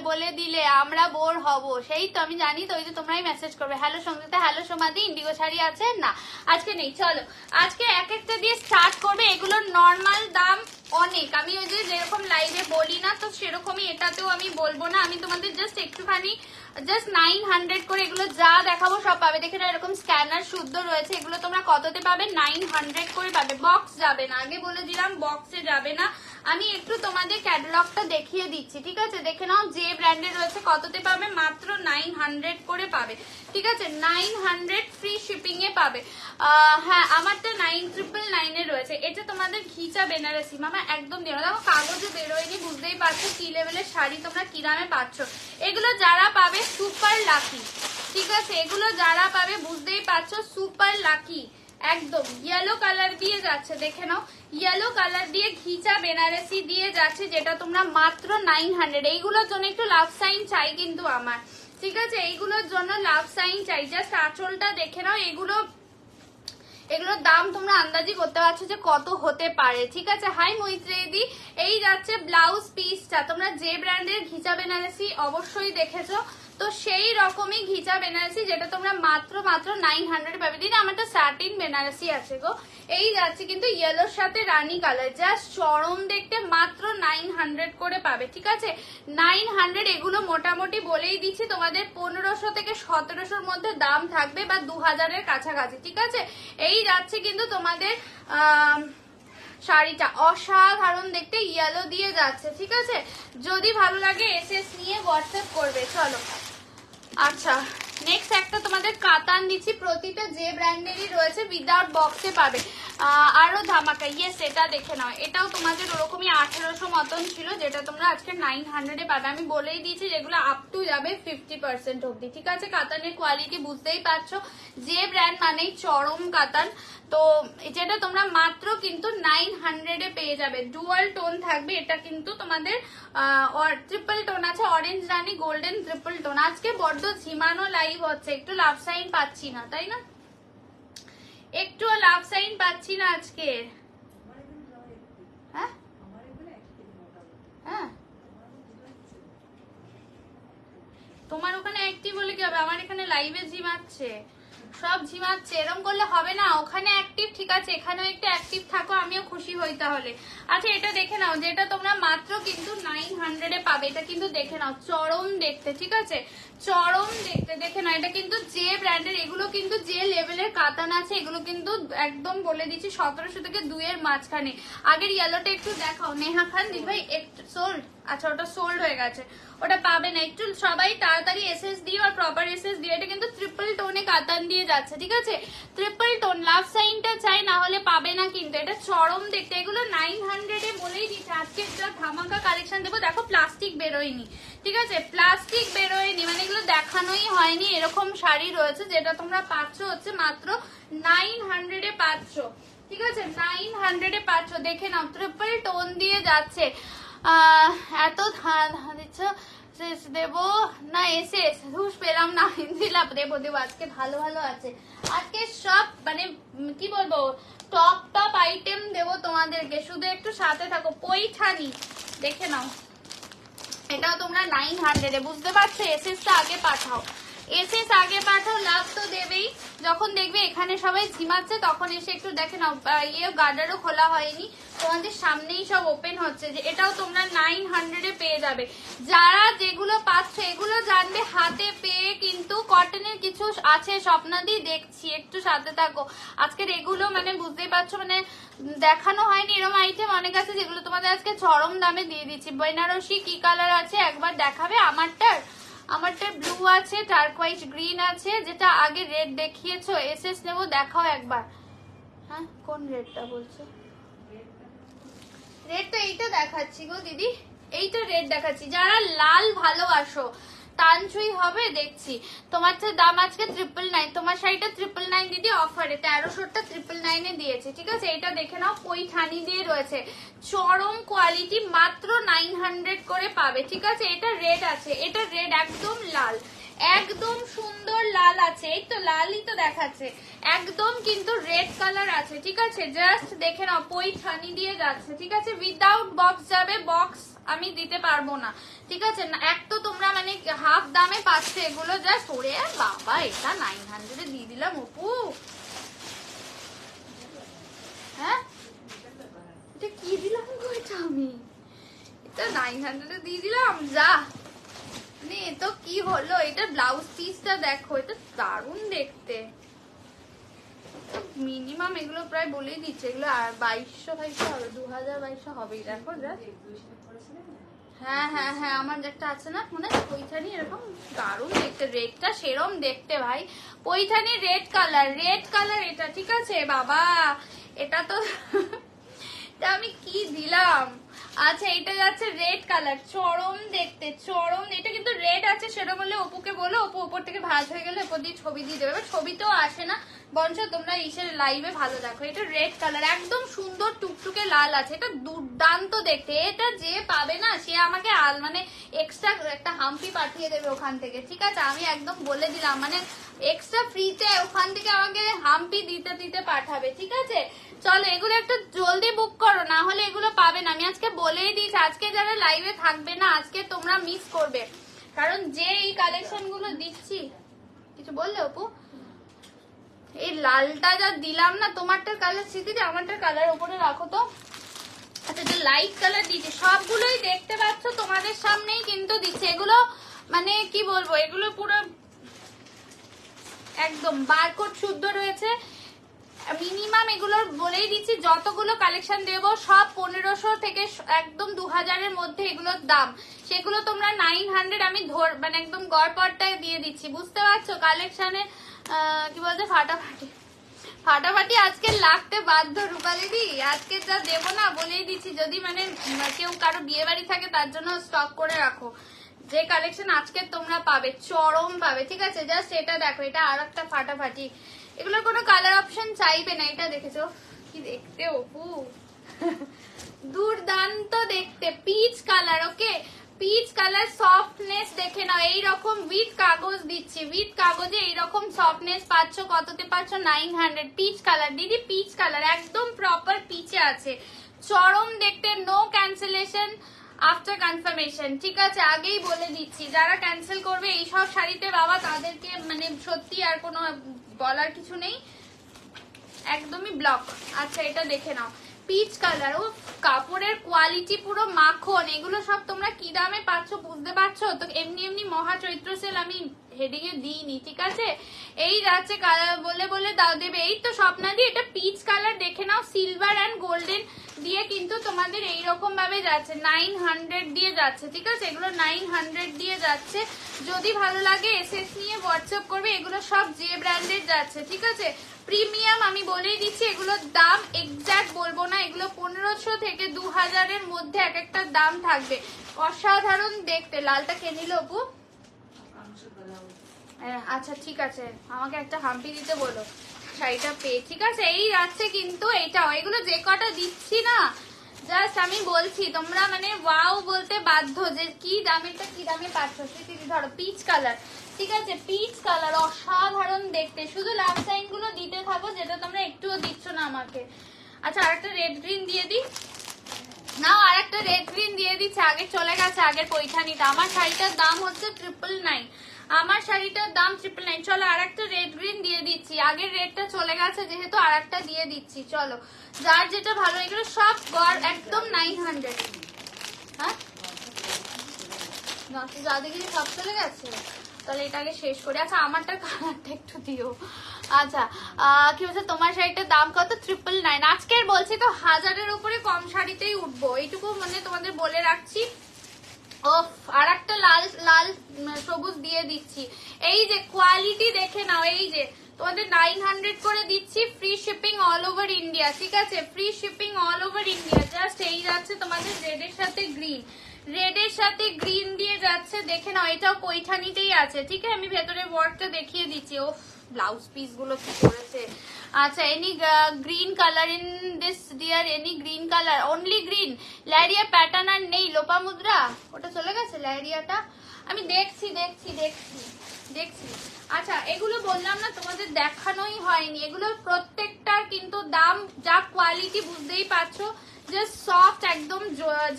বলে দিলে আমরা বোর হব, সেই তো আমি জানি তো, ওই যে তোমরাই মেসেজ করবে। হ্যালো সঙ্গীতা, হ্যালো সোমাদি। ইন্ডিগো শাড়ি আছে না? আজকে নেই। চলো আজকে এক একটা দিয়ে স্টার্ট করবে। এগুলোর নর্মাল দাম অনেক, আমি ওই যে যেরকম লাইভে বলি না, তো সেরকমই এটাতেও আমি বলবো না। আমি তোমাদের জাস্ট একটুখানি জাস্ট 900 করে এগুলো যা দেখাবো সব পাবে। দেখে না এরকম স্ক্যানার শুদ্ধ রয়েছে, এগুলো তোমরা কততে পাবে? 900 করে পাবে। বক্স যাবে না, আগে বলে দিলাম বক্সে যাবে না। আমি একটু তোমাদের ক্যাটালগটা দেখিয়ে দিচ্ছি, ঠিক আছে। দেখে নাও যে ব্র্যান্ডের রয়েছে কততে পাবে, মাত্র 900 করে পাবে, ঠিক আছে। 900 ফ্রি শিপিং এ পাবে। হ্যাঁ আমারটা 9999 এ রয়েছে। এটা তোমাদের ঘিচা বেনারসি মামা, একদম দিও না, দেখো কাগজে বেরোয়নি, বুঝতেই পারছো কি লেভেলের শাড়ি তোমরা কি দামে পাচ্ছ। এগুলো যারা পাবে সুপার লাকি, ঠিক আছে। এগুলো যারা পাবে বুঝতেই পারছো সুপার লাকি। একদম ইয়েলো কালার দিয়ে যাচ্ছে, দেখে নাও ইয়েলো কালার দিয়ে ঘিচা বেনারসি দিয়ে যাচ্ছে, যেটা তোমরা মাত্র 900। এইগুলোর জন্য একটু লাভ সাইন চাই কিন্তু আমার, ঠিক আছে। এইগুলোর জন্য লাভ সাইন চাই। জাস্ট আঁচলটা দেখে নাও, এগুলোর দাম তোমরা আন্দাজি করতে পারছো যে কত হতে পারে, ঠিক আছে। হাই মৈত্রেদি, এই যাচ্ছে ব্লাউজ পিসটা। তোমরা যে ব্র্যান্ডের ঘিচা বেনারসি অবশ্যই দেখেছো, তো সেই রকমই ঘিচা বেনারসি, যেটা তোমরা মাত্র 900 পাবে। দিদি আমারটা স্যাটিন বেনারসি আছে গো, এই যাচ্ছে কিন্তু ইয়েলোর সাথে রানী কালার, জাস্ট চরম দেখতে, মাত্র 900 করে পাবে, ঠিক আছে। 900। এগুলো মোটামুটি বলেই দিচ্ছি তোমাদের 1500 থেকে 1700-র মধ্যে দাম থাকবে, বা 2000-এর কাছাকাছি, ঠিক আছে। এই যাচ্ছে কিন্তু তোমাদের শাড়িটা অসাধারণ দেখতে, ইয়েলো দিয়ে যাচ্ছে, ঠিক আছে। যদি ভালো লাগে এসএস নিয়ে হোয়াটসঅ্যাপ করবে। চলো আচ্ছা নেক্সট একটা তোমাদের কাতান দিচ্ছি, প্রতিটা যে ব্র্যান্ডেরই রয়েছে উইদাউট বক্সে পাবে। আরো ধামাকা, ইয়েস এটা দেখে নাও, এটাও তোমাদের ওরকমই 1800 মতন ছিল, যেটা তোমরা আজকে 900-এ পাবে। আমি বলেই দিয়েছি যেগুলো আপ টু যাবে 50% অব্দি, ঠিক আছে। কাতানের কোয়ালিটি বুঝতেই পারছো, যে ব্র্যান্ড মানেই চরম কাতান। তো যেটা তোমরা মাত্র কিন্তু 900-এ পেয়ে যাবে। ডুয়াল টোন থাকবে, এটা কিন্তু তোমাদের ট্রিপল টোন আছে, অরেঞ্জ রানী গোল্ডেন ট্রিপল টোন। আজকে বড্ড ঝিমানো লাইভ হচ্ছে, একটু লাভ সাইন পাচ্ছি না, তাই না? একটু লাভ সাইন পাচ্ছি না আজকে। হ্যাঁ হ্যাঁ তোমার ওখানে অ্যাক্টিভ হলে কি হবে, আমার এখানে লাইভে ঝিমাচ্ছে, সব ঝিমাচ্ছে। এরকম করলে হবে না, ওখানে অ্যাক্টিভ ঠিক আছে, এখানেও একটু অ্যাক্টিভ থাকো, আমিও খুশি হই তাহলে। আচ্ছা এটা দেখে নাও, যেটা তোমরা মাত্র কিন্তু 900-এ পাবে। এটা কিন্তু দেখে নাও চরম দেখতে, ঠিক আছে, চরম দেখতে। দেখে নাও এটা কিন্তু যে ব্র্যান্ডের, এগুলো কিন্তু যে লেভেলের কাতান আছে, এগুলো কিন্তু একদম বলে দিচ্ছি 1700 থেকে 2-এর মাঝখানে। আগের ইয়েলোটা একটু দেখাও নেহা খান দি ভাই, একটু সোল্ড। আচ্ছা ওটা সোল্ড হয়ে গেছে, ওটা পাবে না। একটু সবাই তাড়াতাড়ি এসএস দিও, আর প্রপার এসএস দিও। এটা কিন্তু ট্রিপল টোনে কাতান দিয়ে যাচ্ছে, ঠিক আছে, ট্রিপল টোন। লাভ সাইনটা চাই, না হলে পাবে না কিন্তু। এটা চরম দেখতে, এগুলো 900-এ বলেই দিচ্ছে। আজকে একটা ধামাকা কালেকশন দেবো। দেখো প্লাস্টিক বেরোয়নি, ঠিক আছে, প্লাস্টিক বেরোয়নি, মানে এগুলো দেখানোই হয়নি। এরকম শাড়ি রয়েছে, যেটা তোমরা পাচ্ছ হচ্ছে মাত্র 900-এ পাচ্ছ, ঠিক আছে, 900-এ পাচ্ছ। দেখে নাও ট্রিপল টোন দিয়ে যাচ্ছে। এত দিচ্ছ এসএস দেবো না এসএস হুশ পেলাম না, দিলাম দেবো দেবো। আজকে ভালো ভালো আছে, আজকে সব মানে কি বলবো টপ টপ আইটেম দেবো তোমাদেরকে, শুধু একটু সাথে থাকো। পৈঠানি দেখে নাও, এটাও তোমরা 900 বুঝতে পারছো। এসএস টা আগে পাঠাও, এসএস আগে পাঠাও, লাভ তো দেবেই। যখন দেখবে এখানে সবাই ঝিমাচ্ছে তখন এসে একটু দেখে নাও। ইয়ে গার্ডারও খোলা হয়নি, তোমাদের সামনেই সব ওপেন হচ্ছে, যে এটাও তোমরা 900 পেয়ে যাবে। যারা যেগুলো পাচ্ছ এগুলো জানবে হাতে পেয়ে, কিন্তু কটনের কিছু আছে স্বপ্নাদি দেখছি, একটু সাথে থাকো। আজকের এগুলো মানে বুঝতেই পারছো, মানে দেখানো হয়নি এরকম আইটেম অনেক আছে, যেগুলো তোমাদের আজকে চরম দামে দিয়ে দিচ্ছি। বেনারসি কি কালার আছে একবার দেখাবে? আমারটা ব্লু আছে, টার্কোয়াইজ গ্রিন আছে, যেটা আগে রেড দেখিয়েছো। এসএস নেবো, দেখাও একবার। হ্যাঁ কোন রেডটা বলছো? রেড তো এইটা দেখাচ্ছি গো দিদি, এইটা রেড দেখাচ্ছি। যারা লাল ভালোবাসো তানছুই হবে দেখছি। তোমার দাম আজকে 999, তোমার শাড়িটা 999 দিদি অফারে, 1300টা 999 দিয়েছে, ঠিক আছে। এটা দেখে নাও, পৈঠানি দিয়ে রয়েছে, চরম কোয়ালিটি, মাত্র 900 করে পাবে, ঠিক আছে। এটা রেড আছে, এটা রেড একদম লাল, একদম সুন্দর লাল আছে, এই তো লালই তো দেখাচ্ছে, একদম কিন্তু রেড কালার আছে, ঠিক আছে। জাস্ট দেখে নাও, পৈঠানি দিয়ে যাচ্ছে, ঠিক আছে। উইদাউট বক্স যাবে, বক্স আমি দিতে পারবো না, ঠিক আছে। এক তো তোমরা মানে হাফ দামে পাচ্ছ এগুলো, জাস্ট ওরে বাবা এটা 900 দিয়ে দিলাম অপু। হ্যাঁ এটা কি দিলাম গো, এটা আমি এটা 900 দিয়ে দিলাম, যা মানে তো কি হলো। এটা ব্লাউজ পিসটা দেখো, এটা দারুণ দেখতে, মিনিমাম এগুলো প্রায় বলেই দিচ্ছে, এগুলো আর 2200 হবে, 2200 হবেই। দেখো যা, হ্যাঁ হ্যাঁ হ্যাঁ আমার একটা আছে না মনে হয় পৈঠানি, এরকম দারুণ দেখতে, রেডটা সেরম দেখতে ভাই, পৈঠানি রেড কালার এটা, ঠিক আছে বাবা। এটা তো আমি কি দিলাম। আচ্ছা এটা যাচ্ছে রেড কালার, চরম দেখতে, চরম। এটা কিন্তু রেড আছে, সেটা বলে অপুকে বলো, অপু উপর থেকে ভাঁজ হয়ে গেলে উপর দিয়ে ছবি দিয়ে দেবে, ছবি তো আসে না, বঞ্চ তোমরা ইসের লাইভে ভালো দেখো। এটা রেড কালার একদম সুন্দর টুকটুকে লাল আছে, এটা দুর্দান্ত দেখতে। এটা যে পাবে না সে আমাকে মানে এক্সট্রা একটা হাম্পি পাঠিয়ে দেবে ওখান থেকে, ঠিক আছে। আমি একদম বলে দিলাম, মানে এক্সট্রা ফ্রিতে ওখান থেকে আমাকে হাম্পি দিতে দিতে পাঠাবে, ঠিক আছে। চলো এগুলো একটু জলদি বুক করো, না হলে এগুলো পাবে না। আমি আজকে বলেই দিয়েছি, আজকে যারা লাইভে থাকবে না আজকে তোমরা মিস করবে, কারণ যে এই কালেকশন গুলো দিচ্ছি। কিছু বললে অপু? এই লালটা যা দিলাম না, তোমারটার কালার স্মৃতিতে আমারটার কালার উপরে রাখো তো। আচ্ছা যে লাইট কালার দিচ্ছে সবগুলোই দেখতে পাচ্ছ তোমাদের সামনেই কিন্তু দিচ্ছে। এগুলো মানে কি বলবো, এগুলো পুরো একদম বারকোড শুদ্ধ রয়েছে। মিনিমাম এগুলোর বলেই দিচ্ছি, যতগুলো কালেকশন দেবো সব 1500 থেকে একদম 2000-এর মধ্যে এগুলোর দাম, সেগুলো তোমরা 900 আমি মানে একদম গড়পড়টায় দিয়ে দিচ্ছি, বুঝতে পারছো। কালেকশনে কি বলছে ফাটাফাটি আজকে লাগতে বাধ্য রূপালিদি, আজকে যা দেবো না বলেই দিচ্ছি। যদি মানে কেউ কারো বিয়ে বাড়ি থাকে তার জন্য স্টক করে রাখো, যে কালেকশন আজকে তোমরা পাবে চরম পাবে, ঠিক আছে। জাস্ট এটা দেখো, এটা আর একটা ফাটাফাটি, এগুলোর কোনো কালার অপশন চাইবে না। এটা দেখেছো কি দেখতে অপু, দুর্দান্ত দেখতে, পিচ কালার, ওকে পিচ কালার, সফটনেস দেখে নাও। এইরকম উইথ কাগজ দিচ্ছি, উইথ কাগজে এইরকম সফটনেস পাচ্ছ, কততে পাচ্ছ 900। পিচ কালার দিদি, পিচ কালার একদম প্রপার পিচে আছে, চরম দেখতে, নো ক্যান্সেলেশন আফটার কনফার্মেশন, ঠিক আছে। আগেই বলে দিচ্ছি, যারা ক্যান্সেল করবে এইসব শাড়িতে বাবা তাদেরকে মানে সত্যি আর কোনো বলার কিছু নেই, একদমই ব্লক। আচ্ছা এটা দেখে নাও, পিচ কালার, ও কাপড়ের কোয়ালিটি পুরো মাখন। এগুলো সব তোমরা কি দামে পাচ্ছ বুঝতে পারছো তো। এমনি এমনি মহা চৈত্র সেল আমি হেডিং এ দিইনি, ঠিক আছে। এই যাচ্ছে কালার বলে বলে দাও দেবে। এই তো স্বপ্নাদি, এটা পিচ কালার দেখে নাও, সিলভার অ্যান্ড গোল্ডেন দিয়ে কিন্তু তোমাদের এইরকম ভাবে যাচ্ছে, 900 দিয়ে যাচ্ছে, ঠিক আছে। এগুলো 900 দিয়ে যাচ্ছে। যদি ভালো লাগে এসএস নিয়ে হোয়াটসঅ্যাপ করবে। এগুলো সব যে ব্র্যান্ডের যাচ্ছে, ঠিক আছে। প্রিমিয়াম আমি বলেই দিচ্ছি, এগুলোর দাম এক্সাক্ট বলবো না, এগুলো 1500 থেকে 2000-এর মধ্যে এক একটা দাম থাকবে। অসাধারণ দেখতে। লালটা কে নিল অপু? আচ্ছা ঠিক আছে, আমাকে একটা হাম্পি দিতে বলো শাড়িটা পেয়ে, ঠিক আছে। এই যাচ্ছে কিন্তু এটাও, এগুলো যে কটা দিচ্ছি না জাস্ট আমি বলছি তোমরা মানে ওয়াও বলতে বাধ্য যে কি দামেরটা কি দামে পাচ্ছ। দিদি ধরো পিচ কালার, ঠিক আছে, পিচ কালার অসাধারণ দেখতে। শুধু লাভ সাইন গুলো দিতে থাকো, যেটা তোমরা একটুও দিচ্ছ না আমাকে। আচ্ছা আরেকটা রেড গ্রিন দিয়ে দিই, নাও আরেকটা রেড গ্রিন দিয়ে দিচ্ছে। আগে চলে গেছে আগের পৈঠানিটা। আমার শাড়িটার দাম হচ্ছে 999, আমার শাড়িটার দাম 999। চলো আরেকটা রেড গ্রিন দিয়ে দিচ্ছি, আগের রেডটা চলে গেছে যেহেতু আরেকটা দিয়ে দিচ্ছি। চলো যার যেটা ভালো, এগুলো সব গড় একদম 900। হ্যাঁ যাদের কিছু সব চলে গেছে, তাহলে এটাকে শেষ করে। আচ্ছা আমারটা কালারটা একটু দিও। আচ্ছা কি বলছে তোমার শাড়িটার দাম কত? 999। আজকের বলছি তো 1000-এর উপরে কম শাড়িতেই উঠবো, এইটুকু মানে তোমাদের বলে রাখছি। ওফ আর একটা লাল লাল সবুজ দিয়ে দিচ্ছি। এই যে কোয়ালিটি দেখে নাও, এই যে তোমাদের 900 করে দিচ্ছি, free shipping all over India, ঠিক আছে, free shipping all over India. Just এই যাচ্ছে তোমাদের রেডের সাথে গ্রিন, রেডের সাথে গ্রিন দিয়ে যাচ্ছে, দেখে নাও। এটাও পৈঠানিতেই আছে, ঠিক আছে, আমি ভেতরে ওয়ার্কটা দেখিয়ে দিচ্ছি। ও ব্লাউজ পিস গুলো কি করেছে। আচ্ছা any green colour in this dear, any green colour, only green. Leheriya pattern আর নেই, লোপামুদ্রা ওটা চলে গেছে ল্যারিয়াটা। আমি দেখছি দেখছি দেখছি দেখছি। আচ্ছা এগুলো বললাম না তোমাদের দেখানোই হয়নি, এগুলো প্রত্যেকটার কিন্তু দাম যা কোয়ালিটি বুঝতেই পারছো। জাস্ট সফট একদম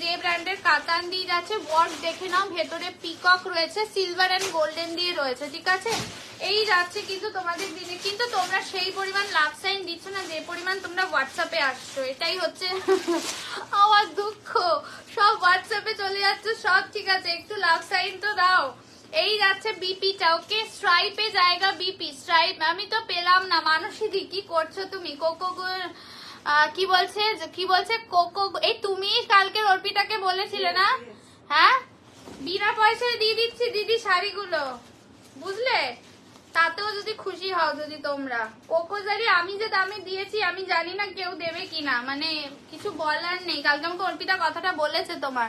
যে ব্র্যান্ডের কাতান দিয়ে যাচ্ছে, ওয়ার্ক দেখে নাও, ভেতরে পিকক রয়েছে, সিলভার এন্ড গোল্ডেন দিয়ে রয়েছে, ঠিক আছে। এই যাচ্ছে কিন্তু তোমাদের দিনে, কিন্তু তোমরা সেই পরিমাণ লাভ সাইন দিচ্ছ না যে পরিমাণ তোমরা হোয়াটসঅ্যাপে আসছো, এটাই হচ্ছে আমার দুঃখ। সব হোয়াটসঅ্যাপে চলে যাচ্ছে সব, ঠিক আছে, একটু লাভ সাইন তো দাও। এই যাচ্ছে বিপিটা, ওকে, স্ট্রাইপে জায়গা বিপি, স্ট্রাইপ আমি তো পেলাম না। মানসীদি কি করছো তুমি? কোকো কি বলছে কি বলছে কোকো, এই তুমি কালকে অর্পিতাকে বলেছিলে না? হ্যাঁ বিনা পয়সায় দিয়ে দিচ্ছি দিদি শাড়িগুলো, বুঝলে, তাতেও যদি খুশি হও যদি তোমরা। কোকোজারি আমি যে দামে দিয়েছি আমি জানি না কেউ দেবে কিনা, মানে কিছু বলার নেই। কালকে আমাকে অর্পিতা কথাটা বলেছে তোমার,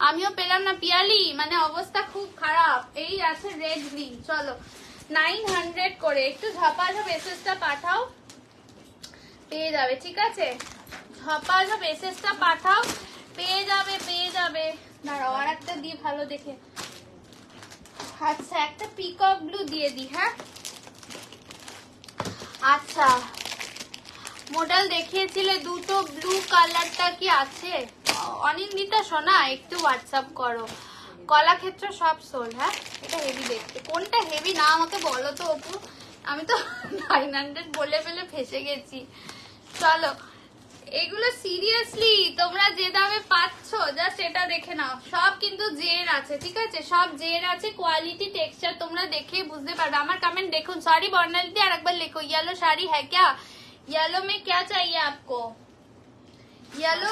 আমিও পেলাম না পিয়ালি, মানে অবস্থা খুব খারাপ। এই আছে রেড গ্রিন, চলো 900 করে। একটু ঝপাঝপ এসএসটা পাঠাও, পেয়ে যাবে, ঠিক আছে, ঝপাঝপ এসএসটা পাঠাও, পেয়ে যাবে পেয়ে যাবে। দাঁড়াও আর একটা দিই ভালো দেখে। আচ্ছা একটা পিকক ব্লু দিয়ে দিই, হ্যাঁ। আচ্ছা মডেল দেখিয়েছিলে দুটো, ব্লু কালারটা কি আছে? অনিন্দিতা সোনা একটু হোয়াটসঅ্যাপ করো। কলাক্ষেত্র সব সোল, হ্যাঁ। এটা হেভি দেখতে, কোনটা হেভি না আমাকে বলো তো অপু, আমি তো 900 বলে ফেলে ফেসে গেছি। চলো এগুলো সিরিয়াসলি তোমরা যে দামে পাচ্ছ জাস্ট এটা দেখে নাও। সব কিন্তু জের আছে, ঠিক আছে, সব জের আছে, কোয়ালিটি টেক্সচার তোমরা দেখে বুঝতে পারবে। আমার কমেন্ট দেখুন। সরি বর্ণালিদি আর একবার লেখো, येलो শাড়ি है क्या? येलो में क्या चाहिए आपको? येलो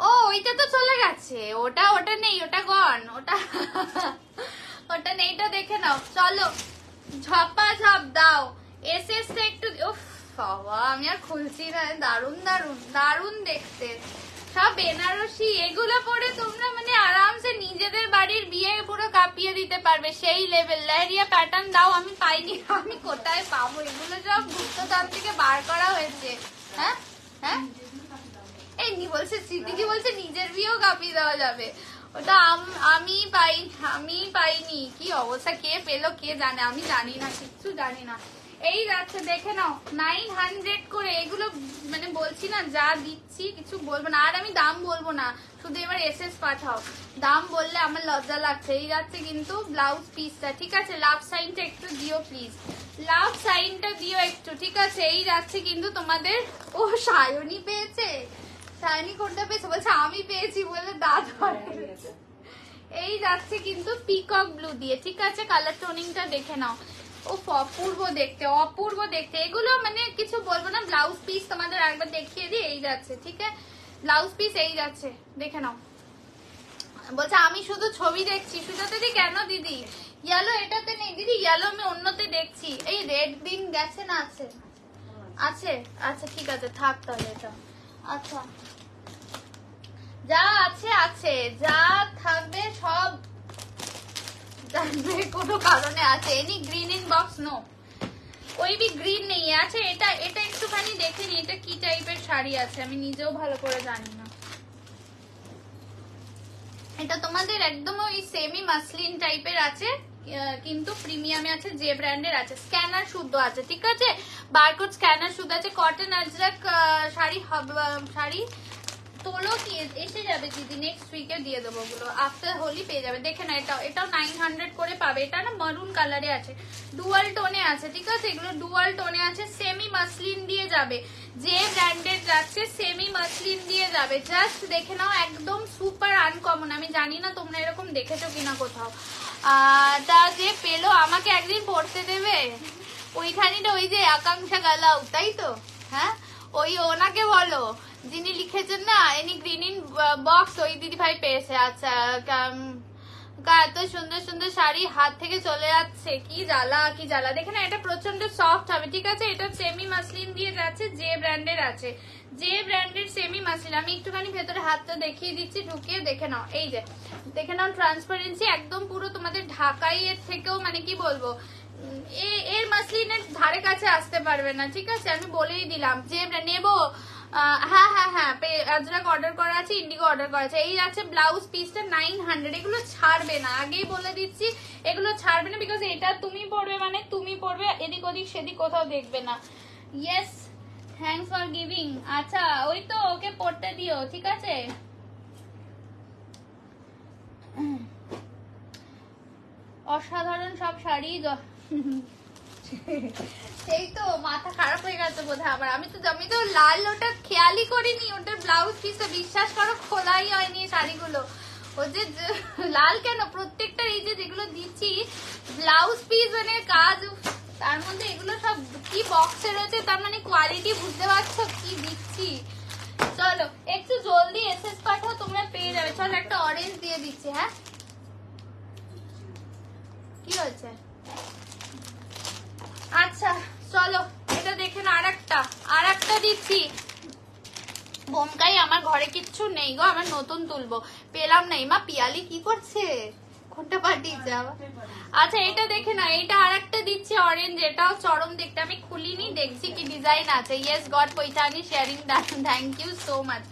ও ওইটা তো চলে গেছে, ওটা ওটা নেই, ওটা গন, ওটা ওটা নেই, এটা দেখে নাও। চলো ঝপা ঝপ দাও এসএস একটু। উফ বাবা আমি আর খুলছি না, দারুন দারুন দারুন দেখতে সব বেনারসি। এগুলো পরে তোমরা মানে আরামসে নিজেদের বাড়ির বিয়ে পুরো কাঁপিয়ে দিতে পারবে, সেই লেভেল। লেহেরিয়া প্যাটার্ন দাও, আমি পাইনি, আমি কোথায় পাবো? এগুলো সব গুপ্তধন থেকে বার করা হয়েছে। হ্যাঁ হ্যাঁ এই বলছে স্মৃতিজি বলছে নিজের বিয়েও কাঁপিয়ে দেওয়া যাবে, ওটা আমি পাইনি। কি অবস্থা, কে পেলো কে জানে, আমি জানি না, কিচ্ছু জানি না। এই যাচ্ছে দেখে নাও 900 করে। এগুলো মানে বলছি না যা দিচ্ছি কিছু বলবো না, আর আমি দাম বলবো না, শুধু এবার এসএস পাঠাও। দাম বললে আমার লজ্জা লাগছে। এই যাচ্ছে কিন্তু ব্লাউজ পিসটা, ঠিক আছে, লাভ সাইনটা একটু দিও প্লিজ, লাভ সাইনটা দিও একটু, ঠিক আছে। এই যাচ্ছে কিন্তু তোমাদের, ও সায়নী পেয়েছে, সায়নী কোনটা পেয়েছে বলছে আমি পেয়েছি বলে দাঁত। এই যাচ্ছে কিন্তু পিকক ব্লু দিয়ে, ঠিক আছে, কালার টোনিংটা দেখে নাও। ও অপূর্ব দেখতে, অপূর্ব দেখতে। এগুলো মানে কিছু বলবো না। ব্লাউজ পিস তোমাদের একবার দেখিয়ে দিই, এই যাচ্ছে, ঠিক আছে, ব্লাউজ পিস এই যাচ্ছে, দেখে নাও। বলছে আমি শুধু ছবি দেখছি। সুজাতা দিদি কেন দিদি? ইয়েলো এটাতে নেই দিদি, ইয়েলো আমি অন্যতে দেখছি। এই রেড গ্রিন গেছে না? আছে আছে, আচ্ছা ঠিক আছে থাক তাহলে এটা। আচ্ছা যা আছে আছে, যা থাকবে সব জানবে কোনো কারণে আছে। Any green in box no, कोई भी ग्रीन नहीं है। अच्छा এটা এটা একটুখানি দেখে নি এটা কি টাইপের শাড়ি আছে, আমি নিজেও ভালো করে জানি না। এটা তোমাদের একদম ওই সেমি মাসলিন টাইপের আছে, কিন্তু প্রিমিয়ামে আছে, যে ব্র্যান্ডের আছে, স্ক্যানার শুদ্ধ আছে, ঠিক আছে, বারকোড স্ক্যানার শুদ্ধ আছে। কটন আজরাক শাড়ি শাড়ি তোলো কি এসে যাবে দিদি, নেক্সট উইকে দিয়ে দেবো ওগুলো, আফটার হোলি পেয়ে যাবে। দেখে না এটাও 900 করে পাবে। এটা না মারুন কালারে আছে, ডুয়াল টোনে আছে, ঠিক আছে, এগুলো ডুয়াল টোনে আছে, সেমি মাসলিন দিয়ে যাবে, যে ব্র্যান্ডের যাচ্ছে সেমি মাসলিন দিয়ে যাবে। জাস্ট দেখে নাও, একদম সুপার আনকমন। আমি জানি না তোমরা এরকম দেখেছো কিনা কোথাও। তা যে পেলো আমাকে একদিন পড়তে দেবে ওইখানিটা, ওই যে আকাঙ্ক্ষা গালাও, তাই তো? হ্যাঁ, ওই ওনাকে বলো যিনি লিখেছেন না এনি গ্রিন ইন বক্স, ওই দিদি ভাই পেয়েছে। আচ্ছা, এত সুন্দর সুন্দর শাড়ি হাত থেকে চলে যাচ্ছে, কি জ্বালা কি জ্বালা। দেখে না, এটা প্রচন্ড সফট হবে, ঠিক আছে, এটা সেমি মাসলিন দিয়ে যাচ্ছে, যে ব্র্যান্ডের আছে, যে ব্র্যান্ডের সেমি মাসলিন। আমি একটুখানি ভেতরে হাতটা দেখিয়ে দিচ্ছি, ঢুকিয়ে দেখে নাও। এই যে দেখে নাও, ট্রান্সপারেন্সি একদম পুরো তোমাদের ঢাকাই এর থেকেও মানে কি বলবো, এর মাসলিনের ধারে কাছে আসতে পারবে না, ঠিক আছে, আমি বলেই দিলাম। যে নেবো, হ্যাঁ হ্যাঁ হ্যাঁ, আজরাক অর্ডার করা আছে, ইন্ডিগো অর্ডার করা আছে। এই আছে ব্লাউজ পিসটা 900, এগুলো ছাড়বে না, আগেই বলে দিচ্ছি, এগুলো ছাড়বে না, বিকজ এটা তুমি পড়বে মানে তুমি পড়বে, এদিক ওদিক সেদিক কোথাও দেখবে না। Yes, thanks for giving. আচ্ছা, ওই তো ওকে পড়তে দিও, ঠিক আছে। অসাধারণ সব শাড়ি, সেই তো মাথা খারাপ হয়ে গেছে বোধহয় আবার। আমি তো লাল ওটা খেয়ালই করিনি, ওটার ব্লাউজ পিসটা বিশ্বাস করো খোলাই হয়নি শাড়িগুলো। ও যে লাল কেন, প্রত্যেকটা এই যে যেগুলো দিচ্ছি ব্লাউজ পিস মানে কাজ, তার মধ্যে এগুলো সব কি বক্সে রয়েছে, তার মানে কোয়ালিটি বুঝতে পারছো কি দিচ্ছি। চলো একটু জলদি এসএস পাঠাও, তোমরা পেয়ে যাবে। চলো একটা অরেঞ্জ দিয়ে দিচ্ছি। হ্যাঁ, কি হয়েছে? আচ্ছা চলো এটা দেখে না, আর একটা দিচ্ছি। বোমকাই আমার ঘরে কিচ্ছু নেই গো, আমার নতুন তুলবো, পেলাম নাই। মা পিয়ালি কি করছে, কোনটা পাঠিয়েছে আবার? আচ্ছা এটা দেখে না, এটা আর একটা দিচ্ছি অরেঞ্জ, এটাও চরম দেখতে, আমি খুলিনি, দেখছি কি ডিজাইন আছে। Yes got Paithani sharing that, thank you so much.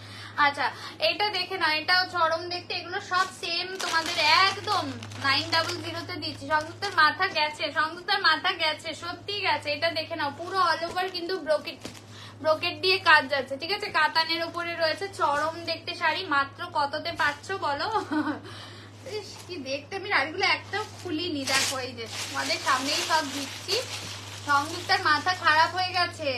আচ্ছা এটা দেখে না, এটাও চরম দেখতে, এগুলো সব সেম তোমাদের একদম 900 তে দিচ্ছি। সংযুক্তার মাথা গেছে, সংযুক্তার মাথা গেছে, সত্যি গেছে। এটা দেখে নাও, পুরো অল ওভার কিন্তু ব্রোকেট দিয়ে কাজ যাচ্ছে, ঠিক আছে, কাতানের উপরে রয়েছে, চরম দেখতে শাড়ি। মাত্র কততে পাচ্ছ বলো? কি দেখতে, আমি শাড়িগুলো একটাও খুলিনি, দেখো এই যে তোমাদের সামনেই সব দিচ্ছি। সংযুক্তার মাথা খারাপ হয়ে গেছে,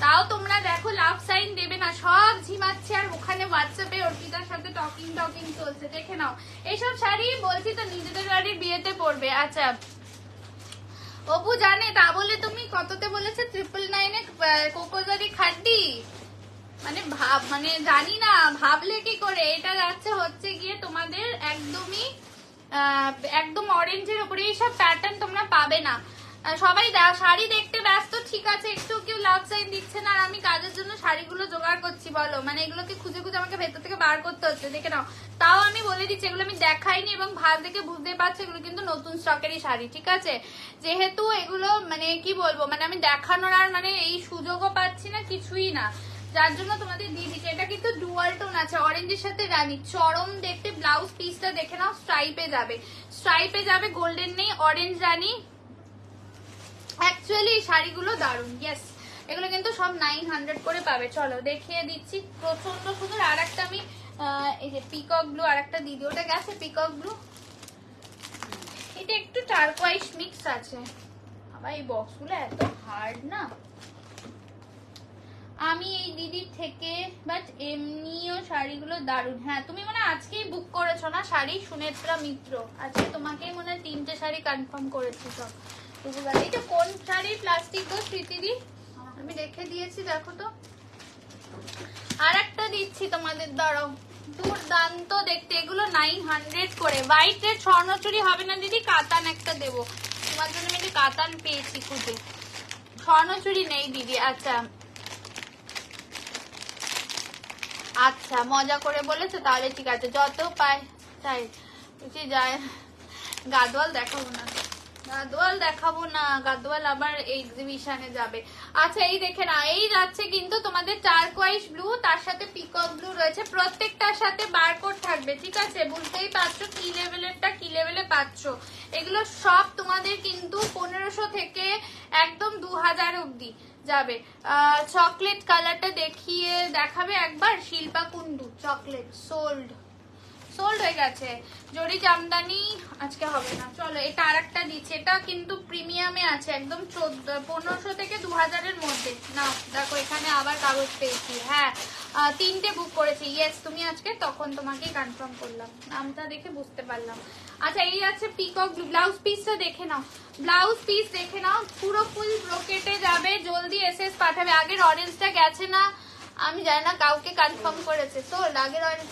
তাও তোমরা দেখো লাভ সাইন দেবে না, সব ঝিমাচ্ছে, আর ওখানে হোয়াটসঅ্যাপে অর্পিতার সাথে টকিং চলছে। দেখে নাও, এইসব শাড়ি বলছি তো নিজেদের বাড়ির বিয়েতে পরবে। আচ্ছা অপু জানে, তা বলে তুমি কততে বলেছে? 999 কোকোজারি খাড্ডি, মানে জানি না, ভাবলে কি করে। এটা যাচ্ছে হচ্ছে গিয়ে তোমাদের একদম অরেঞ্জের উপরে, এইসব প্যাটার্ন তোমরা পাবে না। সবাই শাড়ি দেখতে ব্যস্ত, ঠিক আছে, একটু কেউ লাভ সাইন দিচ্ছে না, আর আমি কাজের জন্য শাড়িগুলো জোগাড় করছি, বলো, মানে এগুলোকে খুঁজে খুঁজে আমাকে ভেতর থেকে বার করতে হচ্ছে। দেখে নাও, তাও আমি বলে দিচ্ছি এগুলো আমি দেখাইনি, এবং ভাব দেখে বুঝতে পারছো এগুলো কিন্তু নতুন স্টকেরই শাড়ি, ঠিক আছে। যেহেতু এগুলো মানে কি বলবো, মানে আমি দেখানোর আর মানে এই সুযোগও পাচ্ছি না, কিছুই না, যার জন্য তোমাদের দিয়ে দিচ্ছি। এটা কিন্তু ডুয়াল টোন আছে, অরেঞ্জের সাথে রানী, চরম দেখতে। ব্লাউজ পিসটা দেখে নাও, স্ট্রাইপে যাবে, গোল্ডেন নেই, অরেঞ্জ রানী। অ্যাকচুয়ালি শাড়িগুলো দারুন। ইয়েস, এগুলো কিন্তু সব 900 করে পাবে। চলো দেখিয়ে দিচ্ছি, প্রচন্ড সুন্দর। আর একটা আমি এই যে পিকক ব্লু আর একটা দিদি, ওটা গেছে পিকক ব্লু, এটা একটু টার্কোয়াইজ মিক্স আছে। আবার এই বক্সগুলো এত হার্ড না। আমি এই দিদির থেকে, বাট এমনিও শাড়িগুলো দারুন। হ্যাঁ তুমি মানে আজকেই বুক করেছো না শাড়ি, সুনেত্রা মিত্র, আজকে তোমাকেই মনে হয় 3টে শাড়ি কনফার্ম করেছি সব। এটা কোন শাড়ি প্লাস্টিক গো স্মৃতিদি, আমি রেখে দিয়েছি, দেখো তো। আর একটা দিচ্ছি তোমাদের, দাঁড়াও, দুর্দান্ত দেখতে, এগুলো 900 করে। হোয়াইট রেড স্বর্ণচুরি হবে না দিদি, কাতান একটা দেবো তোমার জন্য, আমি কাতান পেয়েছি খুঁজে, স্বর্ণচুরি নেই দিদি। আচ্ছা আচ্ছা, মজা করে বলেছে, তাহলে ঠিক আছে, যত পায় তাই যায়। গাদোয়াল দেখাবো না, গাদোয়াল দেখাবো না, গাদোয়াল আবার এক্সিবিশনে যাবে। আচ্ছা এই দেখে না, এই যাচ্ছে কিন্তু তোমাদের টার্কোয়াইজ ব্লু, তার সাথে পিকক ব্লু রয়েছে, প্রত্যেকটার সাথে বারকোড থাকবে, ঠিক আছে? বুঝতেই পারছো কি লেভেলেরটা কি লেভেলে পাচ্ছ। এগুলো সব তোমাদের কিন্তু 1500 থেকে একদম 2000 অব্দি যাবে। চকলেট কালারটা দেখাবে একবার। শিল্পা কুন্ডু চকলেট সোল্ড হয়ে গেছে। জরি জামদানি আজকে হবে না, চলো এটা আরেকটা দিচ্ছে। এটা কিন্তু প্রিমিয়ামে আছে, একদম 1500 থেকে 2000 এর মধ্যে। না দেখো এখানে আবার কাগজ পেয়েছি। হ্যাঁ 3টে বুক করেছি। ইয়েস তুমি আজকে, তখন তোমাকেই কনফার্ম করলাম, নামটা দেখে বুঝতে পারলাম। আচ্ছা এই আছে পিকক ব্লু। ব্লাউজ পিসটা দেখে নাও, ব্লাউজ পিস দেখে নাও, পুরো ফুল ব্রোকেটে যাবে। জলদি এসএস পাঠাবে। আগের অরেঞ্জটা গেছে না, আমি জানি না, কাউকে কনফার্ম করেছে তো। আগের অরেঞ্জ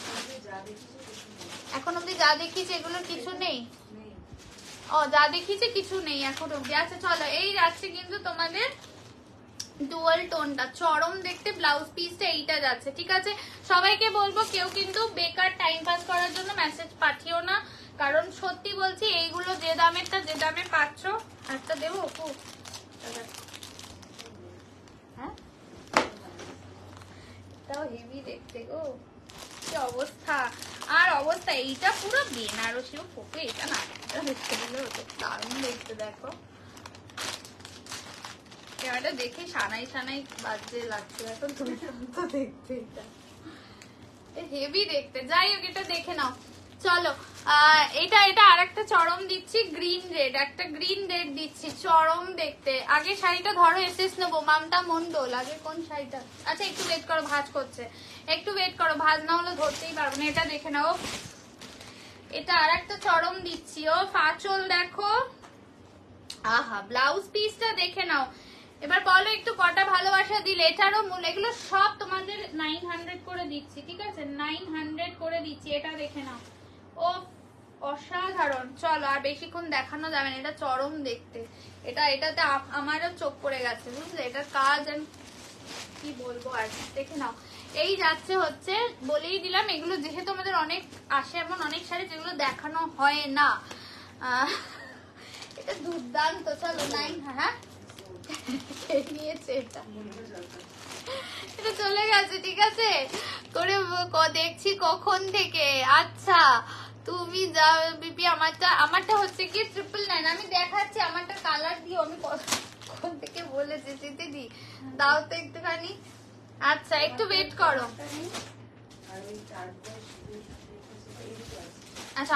এখন অব্দি যা দেখিয়েছে এগুলোর কিছু নেই। ও যা দেখিয়েছে কিছু নেই এখন অব্দি। আচ্ছা চলো এই যাচ্ছে কিন্তু তোমাদের ডুয়াল টোনটা, চরম দেখতে ব্লাউজ পিসটা এইটা যাচ্ছে, ঠিক আছে? সবাইকে বলবো কেউ কিন্তু বেকার টাইম পাস করার জন্য মেসেজ পাঠিও না, কারণ সত্যি বলছি এইগুলো যে দামেরটা যে দামে পাচ্ছ। একটা দেবো খুব, হ্যাঁ তাও হেভি দেখতে গো, কি অবস্থা। আর অবস্থা এইটা পুরো বেনারসি ফোকে, এটা না এটা দেখতে দিলে হতো, দারুণ দেখতে। দেখো ক্যামেরাটা দেখে সানাই সানাই বাজে লাগছে এখন, তুমি তো দেখতে এটা হেভি দেখতে। যাই হোক এটা দেখে নাও। চলো এটা আরেকটা চরম দিচ্ছি, গ্রিন রেড, একটা গ্রিন রেড দিচ্ছি, চরম দেখতে। আগে শাড়িটা ধরো এসেস নেবো, মামটা মন্ডল। আগে কোন শাড়িটা? আচ্ছা একটু ওয়েট করো, ভাঁজ করছে, একটু ওয়েট করো, ভাঁজ না হলে ধরতেই পারবো না। এটা দেখে নাও, এটা আরেকটা চরম দিচ্ছি। ও ফাচল দেখো, আহা ব্লাউজ পিসটা দেখে নাও। এবার বলো একটু কটা ভালোবাসা দিলে। এটারও মূল, এগুলো সব তোমাদের 900 করে দিচ্ছি, ঠিক আছে? 900 করে দিচ্ছি। এটা দেখে নাও, ও অসাধারণ। চলো আর বেশিক্ষণ দেখানো যাবে না, এটা চরম দেখতে। এটাতে আমারও চোখ পড়ে গেছে, বুঝলে? এটার কাজ আমি কি বলবো আর। দেখে নাও এই যাচ্ছে হচ্ছে, বলেই দিলাম এগুলো যেহেতু আমাদের অনেক আসে, এমন অনেক শাড়ি যেগুলো দেখানো হয় না। এটা দুর্দান্ত। চলো 9, হ্যাঁ নিয়েছে এটা চলে গেছে, ঠিক আছে? করে দেখছি কখন থেকে। আচ্ছা তুমি যা বিপি, আমারটা হচ্ছে কি 999। আমি দেখাচ্ছি আমারটা কালার দিও, আমি কখন থেকে বলেছি দিদি দাও তো একটুখানি। আচ্ছা একটু ওয়েট করো। আচ্ছা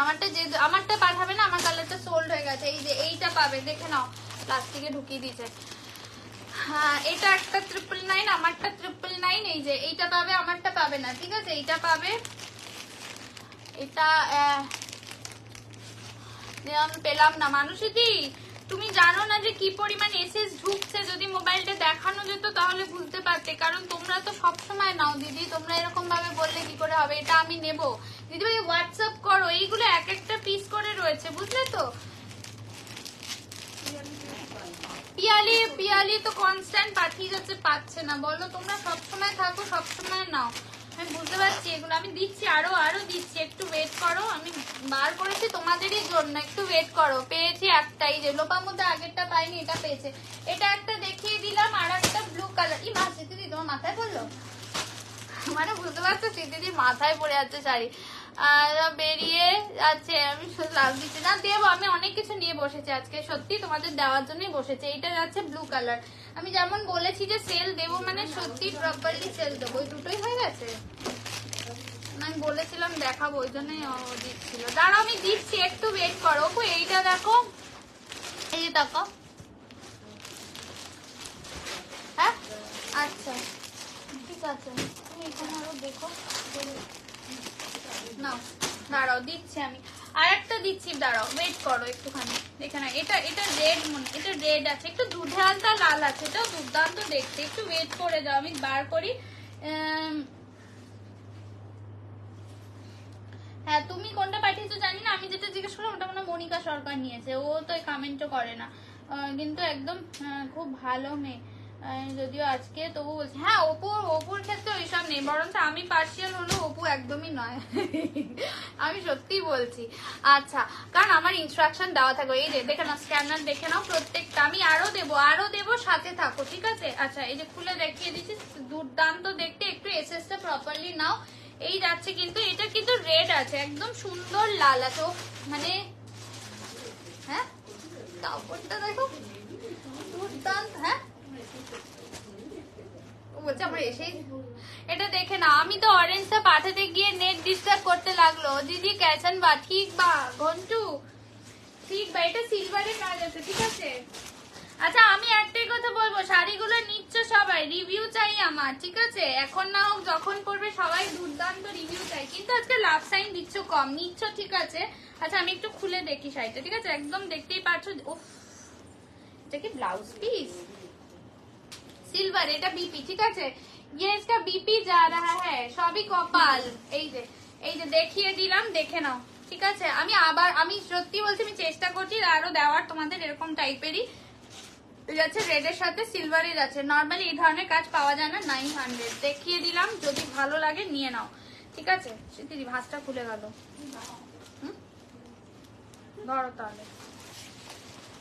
আমারটা পাঠাবে না, আমার কালারটা সোল্ড হয়ে গেছে। এই যে এইটা পাবে, দেখে নাও, প্লাস্টিকে ঢুকিয়ে দিয়েছে। হ্যাঁ এটা একটা 999, আমারটা 999। এই যে এইটা পাবে, আমারটা পাবে না, ঠিক আছে? এইটা পাবে, এটা পেলাম না। মানুষদি তুমি জানো না যে কি পরিমাণ এসএস ঢুকছে? যদি মোবাইলটা দেখানো যেত তাহলে বুঝতে পারতে, কারণ তোমরা তো সবসময় নাও দিদি, তোমরা এরকম ভাবে বললে কি করে হবে? এটা আমি নেব দিদি ভাই, হোয়াটসঅ্যাপ করো। এইগুলো এক একটা পিস করে রয়েছে, বুঝলে তো? পিয়ালি তো কনস্ট্যান্ট পাঠিয়ে যাচ্ছে, পাচ্ছে না। বলো তোমরা সবসময় থাকো, সবসময় নাও, আমি বুঝতে পারছি। এগুলো আমি দিচ্ছি, আরো দিচ্ছি, একটু ওয়েট করো। আমি বার করেছি তোমাদেরই জন্য, একটু ওয়েট করো। পেয়েছি একটাই, যে লোপার মধ্যে আগেরটা পাইনি, এটা পেয়েছে। এটা একটা দেখিয়ে দিলাম, আর একটা ব্লু কালার। ই মা দিদি তোমার মাথায় পড়লো, মানে বুঝতে পারছো দিদির মাথায় পড়ে যাচ্ছে শাড়ি। বেরিয়ে যাচ্ছে, আমি লাভ দিচ্ছি না, দেবো। আমি অনেক কিছু নিয়ে বসেছি আজকে, সত্যি তোমাদের দেওয়ার জন্যই বসেছি। এইটা যাচ্ছে ব্লু কালার। আমি যেমন বলেছি যে সেল দেবো, মানে সত্যি প্রপারলি সেল দেবো। ওই দুটোই হয়ে গেছে, আমি বলেছিলাম দেখাবো, ওই জন্যই দিচ্ছিল। দাঁড়াও আমি দিচ্ছি, একটু ওয়েট করো। এইটা দেখো, এই যে দেখো, হ্যাঁ আচ্ছা ঠিক আছে, তুমি এখানে আরো দেখো না। দাঁড়াও দিচ্ছি আমি, আর একটা দিচ্ছি, দাঁড়াও ওয়েট করো একটুখানি। দেখে না, এটা রেড, এটা রেড আছে, একটু দুধে হালকা লাল আছে, এটাও দুর্দান্ত দেখতে। একটু ওয়েট করে যাও, আমি বার করি। হ্যাঁ তুমি কোনটা পাঠিয়েছো জানি না, আমি যেটা জিজ্ঞেস করলাম ওটা মনে মনিকা সরকার নিয়েছে, ও তো কমেন্টও করে না, কিন্তু একদম খুব ভালো মেয়ে। যদিও আজকে তবু বলছি, হ্যাঁ অপুর ক্ষেত্রে ওইসব নেই, বরঞ্চ আমি পার্সিয়াল হলো, অপু একদমই নয়। আমি সত্যি বলছি। আচ্ছা, কারণ আমার ইনস্ট্রাকশন দেওয়া থাকবে। এই যে দেখে নাও, স্ক্যানার দেখে নাও প্রত্যেকটা, আমি আরো দেবো, সাথে থাকো, ঠিক আছে? আচ্ছা, এই যে খুলে দেখিয়ে দিচ্ছি, দুর্দান্ত দেখতে, একটু এসএস টা প্রপারলি নাও। এই যাচ্ছে কিন্তু, এটা কিন্তু রেড আছে, একদম সুন্দর লাল আছে, মানে হ্যাঁ কাপড়টা দেখো দুর্দান্ত। হ্যাঁ বলছে আমার এসেই, এটা দেখে না, আমি তো অরেঞ্জটা পাঠাতে গিয়ে নেট ডিস্টার্ব করতে লাগলো। দিদি ক্যাশন বা ঠিক বা ঘন্টু ঠিক বা, এটা সিলভারের কাজ আছে, ঠিক আছে? আচ্ছা, আমি একটাই কথা বলবো, শাড়িগুলো নিচ্ছ সবাই, রিভিউ চাই আমার, ঠিক আছে? এখন না হোক, যখন পড়বে সবাই দুর্দান্ত রিভিউ চাই, কিন্তু আজকে লাভ সাইন দিচ্ছ কম, নিচ্ছ, ঠিক আছে? আচ্ছা, আমি একটু খুলে দেখি শাড়িটা, ঠিক আছে? একদম দেখতেই পাচ্ছ, উফ, এটা কি ব্লাউজ পিস সিলভার, এটা বিপি, ঠিক আছে? ये इसका बीपी जा रहा है, সবই কপাল। এই যে দেখিয়ে দিলাম, দেখে নাও, ঠিক আছে? আমি সত্যি বলছি, আমি চেষ্টা করছি আরো দেওয়ার তোমাদের এরকম টাইপেরই যাচ্ছে, রেডের সাথে সিলভারই যাচ্ছে। নর্মালি এই ধরনের কাজ পাওয়া যায় না। 900 দেখিয়ে দিলাম, যদি ভালো লাগে নিয়ে নাও, ঠিক আছে? দিদি ভাঁজটা খুলে গেল, ধরো তাহলে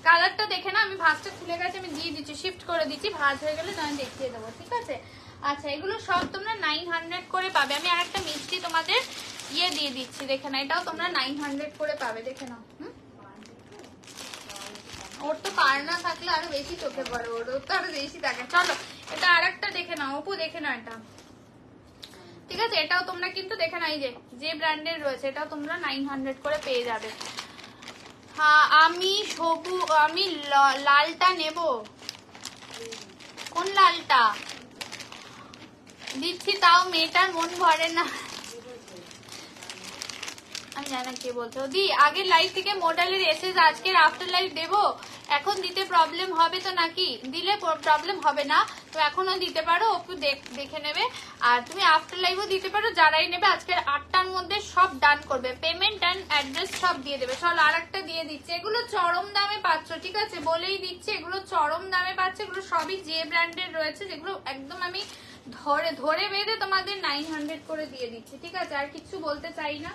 কালারটা দেখে না, আমি ভাঁজটা খুলে গেছে, আমি দিয়ে দিচ্ছি, শিফট করে দিচ্ছি, ভাঁজ হয়ে গেলে আমি দেখিয়ে দেবো, ঠিক আছে? আচ্ছা, এগুলো সব তোমরা 900 করে পাবে। আমি আর একটা মিষ্টি তোমাদের ইয়ে দিয়ে দিচ্ছি, দেখে না, এটাও তোমরা 900 করে পাবে, দেখে নাও। ওর তো পার না থাকলে আরো বেশি চোখে পড়ে, ওর তো আরো বেশি থাকে। চলো, এটা আর একটা দেখে নাও, অপু দেখে নাও এটা, ঠিক আছে? এটাও তোমরা কিন্তু দেখে নাও, এই যে ব্র্যান্ডের রয়েছে, এটাও তোমরা 900 করে পেয়ে যাবে। হ্যাঁ, আমি লালটা নেব। কোন লালটা দিচ্ছি, তাও মেয়েটার মন ভরে না। আমি জানি কে বলছো দি, আগের লাইভ থেকে মডেলের এসেস আজকের আফটার লাইভ দেবো, এখন দিতে প্রবলেম হবে তো নাকি? দিলে প্রবলেম হবে না, তো এখনো দিতে পারো, একটু দেখে নেবে। আর তুমি আফটার লাইভও দিতে পারো, যারাই নেবে আজকের 8টার মধ্যে সব ডান করবে, পেমেন্ট অ্যান্ড অ্যাড্রেস সব দিয়ে দেবে। চল, আর একটা দিয়ে দিচ্ছে, এগুলো চরম দামে পাচ্ছ, ঠিক আছে? বলেই দিচ্ছে, এগুলো চরম দামে পাচ্ছে, এগুলো সবই যে ব্র্যান্ডের রয়েছে, যেগুলো একদম আমি ধরে বেঁধে তোমাদের 900 করে দিয়ে দিচ্ছি, ঠিক আছে? আর কিছু বলতে চাই না,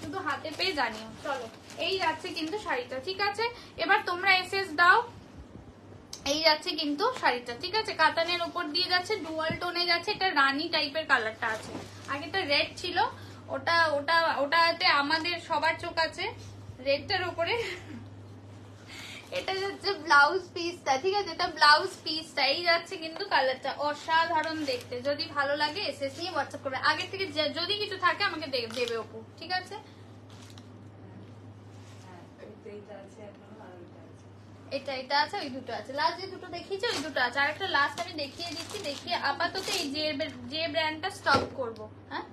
শুধু হাতে পেয়ে জানিও। চলো, এই যাচ্ছে কিন্তু শাড়িটা, ঠিক আছে? এবার তোমরা এসএস দাও। এই যাচ্ছে কিন্তু শাড়িটা, ঠিক আছে? কাতানের উপর দিয়ে যাচ্ছে, ডুয়াল টোনে যাচ্ছে, এটা রানী টাইপের কালারটা আছে, আগেটা রেড ছিল, ওটাতে আমাদের সবার চোখ আছে রেডটার উপরে। এটা যাচ্ছে ব্লাউজ পিসটা, ঠিক আছে? এটা ব্লাউজ পিসটা, এই যাচ্ছে কিন্তু কালারটা অসাধারণ দেখতে। যদি ভালো লাগে এসএস নিয়ে হোয়াটসঅ্যাপ করবে, আগে থেকে যদি কিছু থাকে আমাকে দেবে অপু, ঠিক আছে? এটা আছে, ওই দুটো আছে, লাস্ট যে দুটো দেখিয়েছি ওই দুটো আছে, আর একটা লাস্ট আমি দেখিয়ে দিচ্ছি। দেখিয়ে আপাতত এই যে ব্র্যান্ডটা স্টপ করব। হ্যাঁ,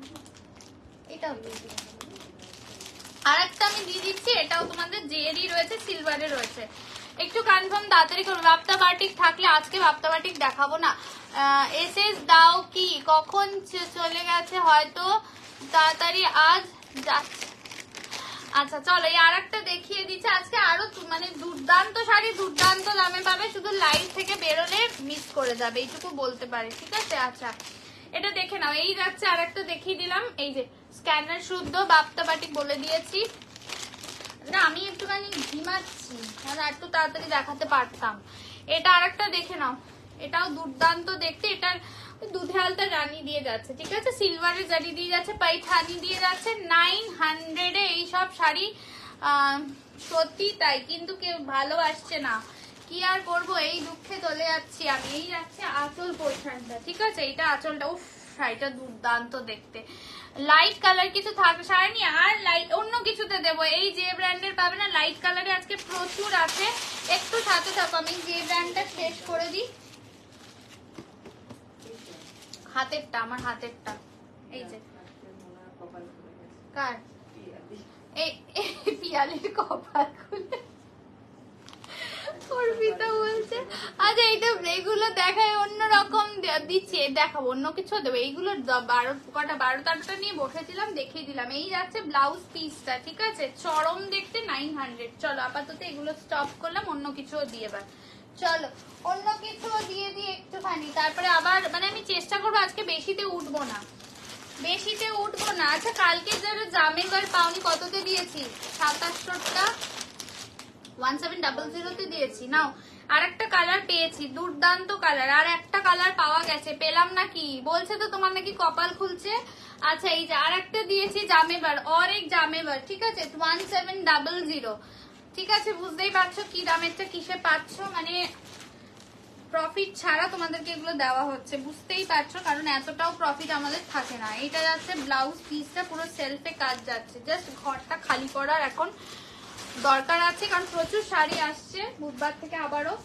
এটাও আর একটা আমি দিয়ে দিচ্ছি, এটাও তোমাদের জেরি রয়েছে, সিলভারে রয়েছে। একটু কনফার্ম তাড়াতাড়ি করো, বাপ্তা বাটিক থাকলে আজকে বাপ্তা বাটিক দেখাবো না। এসএস দাও কি, কখন চলে গেছে হয়তো, তাড়াতাড়ি আজ যাচ্ছে। আচ্ছা চলো, এই আর একটা দেখিয়ে দিচ্ছে। আজকে আরো মানে দুর্দান্ত শাড়ি দুর্দান্ত দামে পাবে, শুধু লাইভ থেকে বেরোলে মিস করে যাবে, এইটুকু বলতে পারে, ঠিক আছে? আচ্ছা, এটা দেখে নাও, এই যাচ্ছে আর একটা দেখিয়ে দিলাম, এই যে স্ক্যানার শুদ্ধ বাপ্তা বাটিক বলে দিয়েছি না, আমি একটুখানি ঘিমাচ্ছি, তাহলে একটু তাড়াতাড়ি দেখাতে পারতাম। এটা আর একটা দেখে নাও, এটাও দুর্দান্ত দেখতে, এটার দুধে আলতা রানী দিয়ে যাচ্ছে, ঠিক আছে? সিলভারের জারি দিয়ে যাচ্ছে, পাইথানি দিয়ে যাচ্ছে 900 এই সব শাড়ি। সত্যি তাই, কিন্তু কেউ ভালো আসছে না, কি আর করবো, এই দুঃখে চলে যাচ্ছি আমি। এই যাচ্ছে আঁচল পোর্শনটা, ঠিক আছে? এইটা আঁচলটা, উফ শাড়িটা দুর্দান্ত দেখতে, লাইট কালার কিছু থাকবে শাড়ি, আর লাইট অন্য কিছুতে দেবো। এই যে ব্র্যান্ডের পাবে না, লাইট কালারে আজকে প্রচুর আছে, একটু সাথে থাকো, আমি যে ব্র্যান্ডটা শেষ করে দিই। হাতেরটা, আমার হাতেরটা, এই যে কার, এই পিয়ালির কপাল খুলে অর্পিতা বলছে। আচ্ছা, এইটা এগুলো দেখায় অন্যরকম দিচ্ছে, দেখাবো অন্য কিছু দেবো। এইগুলো 12-13টা নিয়ে বসেছিলাম, দেখিয়ে দিলাম। এই যাচ্ছে ব্লাউজ পিসটা, ঠিক আছে? চরম দেখতে 900। চলো, আপাতত এগুলো স্টপ করলাম, অন্য কিছু দিয়ে এবার চলো অন্য কিছু দিয়ে দিই একটুখানি, তারপরে আবার মানে আমি চেষ্টা করবো আজকে বেশিতে উঠবো না, বেশিতে উঠবো না। আচ্ছা কালকে যারা জামের পাওনি কততে দিয়েছি? 700টা 1700 দিয়েছি। নাও আর একটা কালার পেয়েছি, দুর্দান্ত কালার, আর একটা কালার পাওয়া গেছে, পেলাম নাকি? বলছে তো তোমার নাকি কপাল খুলছে। আচ্ছা এই যে আর একটা দিয়েছি জামেবার, অরেক জামেবার, ঠিক আছে 1700। ঠিক আছে বুঝতেই পারছো কি দামেরটা কিসে পাচ্ছ, মানে প্রফিট ছাড়া তোমাদেরকে এগুলো দেওয়া হচ্ছে, বুঝতেই পারছো, কারণ এতটাও প্রফিট আমাদের থাকে না। এটা যাচ্ছে ব্লাউজ পিসটা পুরো সেলফে কাজ যাচ্ছে, জাস্ট ঘরটা খালি করার এখন দরকার আছে, কারণ প্রচুর শাড়ি আসছে বুধবার থেকে আবারও,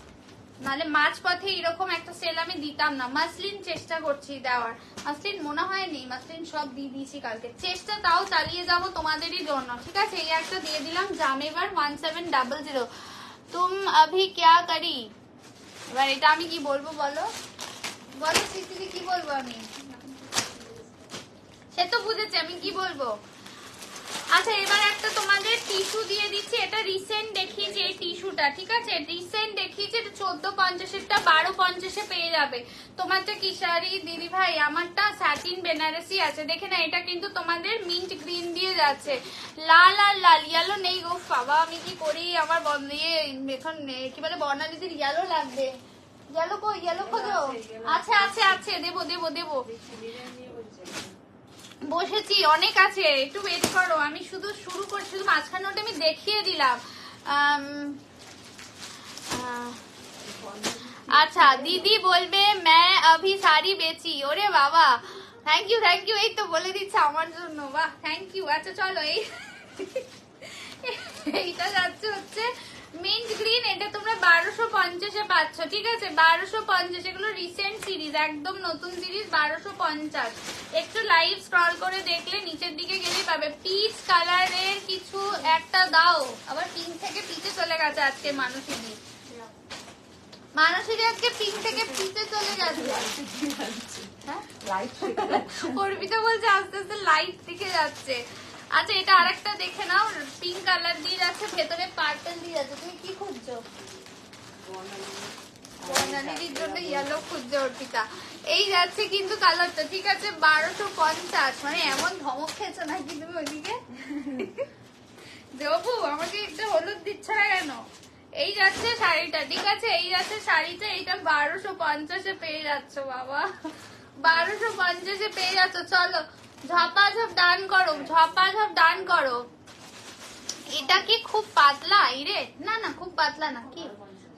নাহলে মাঝ পথে এরকম একটা সেল আমি দিতাম না। মাসলিন চেষ্টা করছি দেওয়ার, মাসলিন মনে হয় নেই, মাসলিন সব দিয়ে দিয়েছি কালকে, চেষ্টা তাও চালিয়ে যাব তোমাদেরই জন্য, ঠিক আছে। এই একটা দিয়ে দিলাম জামেবার 1700। তুম আভি ক্যা করি, এবার এটা আমি কি বলবো বলো, বলো সিসিলি কি বলবো আমি, সে তো বুঝেছি আমি কি বলবো। আচ্ছা এবার একটা তোমাদের টিস্যু দিয়ে দিচ্ছি, এটা রিসেন্ট দেখিয়েছি এই টিস্যুটা, ঠিক আছে রিসেন্ট দেখিয়েছি, এটা 1450-এরটা 1250-এ পেয়ে যাবে। তোমারটা কি শাড়ি দিদি ভাই? আমারটা স্যাটিন বেনারসি আছে, দেখে না, এটা কিন্তু তোমাদের মিন্ট গ্রিন দিয়ে যাচ্ছে, লাল আর লাল, ইয়েলো নেই গো বাবা, আমি কি করি, আমার বন্ধ এখন কি বলে বর্ণালীদের ইয়েলো লাগবে, ইয়েলো কো, ইয়েলো খোঁজো, আছে আছে আছে, দেবো দেবো দেবো, বসেছি অনেক আছে, একটু ওয়েট করো, আমি শুধু শুরু করি, শুধু মাঝখানে ওটা আমি দেখিয়ে দিলাম। আচ্ছা দিদি বলবে मैं अभी साड़ी बेची, ওরে বাবা থ্যাংক ইউ, এই তো বলে দিচ্ছে আমার জন্য, বাহ থ্যাংক ইউ। আচ্ছা চলো এই এইটা যাচ্ছে হচ্ছে মিন্ট গ্রিন, এটা তোমরা 1250-এ পাচ্ছ, ঠিক আছে 1250, এগুলো রিসেন্ট সিরিজ, একদম নতুন সিরিজ 1250। একটু লাইভ স্ক্রল করে দেখলে নিচের দিকে গেলেই পাবে। পিচ কালারের কিছু একটা দাও, আবার পিঙ্ক থেকে পিচে চলে গেছে আজকে মানুষই, মানুষের আজকে পিঙ্ক থেকে পিচে চলে গেছে, অর্পিতা বলছে আস্তে আস্তে লাইট দিকে যাচ্ছে। আচ্ছা এটা আরেকটা দেখে নাও, পিঙ্ক কালার দিয়ে যাচ্ছে, ভেতরে পার্পল দিয়ে যাচ্ছে, তুমি কি খুঁজছো? বর্ণালীর জন্য ইয়েলো খুঁজছে অর্পিতা। এই যাচ্ছে কিন্তু কালারটা, ঠিক আছে 1250, মানে এমন ধমক খেয়েছো নাকি তুমি ওইদিকে দেবু, আমাকে একটা হলুদ দিচ্ছ না কেন? এই যাচ্ছে শাড়িটা, ঠিক আছে এই যাচ্ছে শাড়িটা, এইটা 1250-এ পেয়ে যাচ্ছ বাবা, 1250-এ পেয়ে যাচ্ছ। চলো ঝপাঝপ ডান করো, ঝপাঝপ ডান করো। এটা কি খুব পাতলা? ইরে না না খুব পাতলা না, কি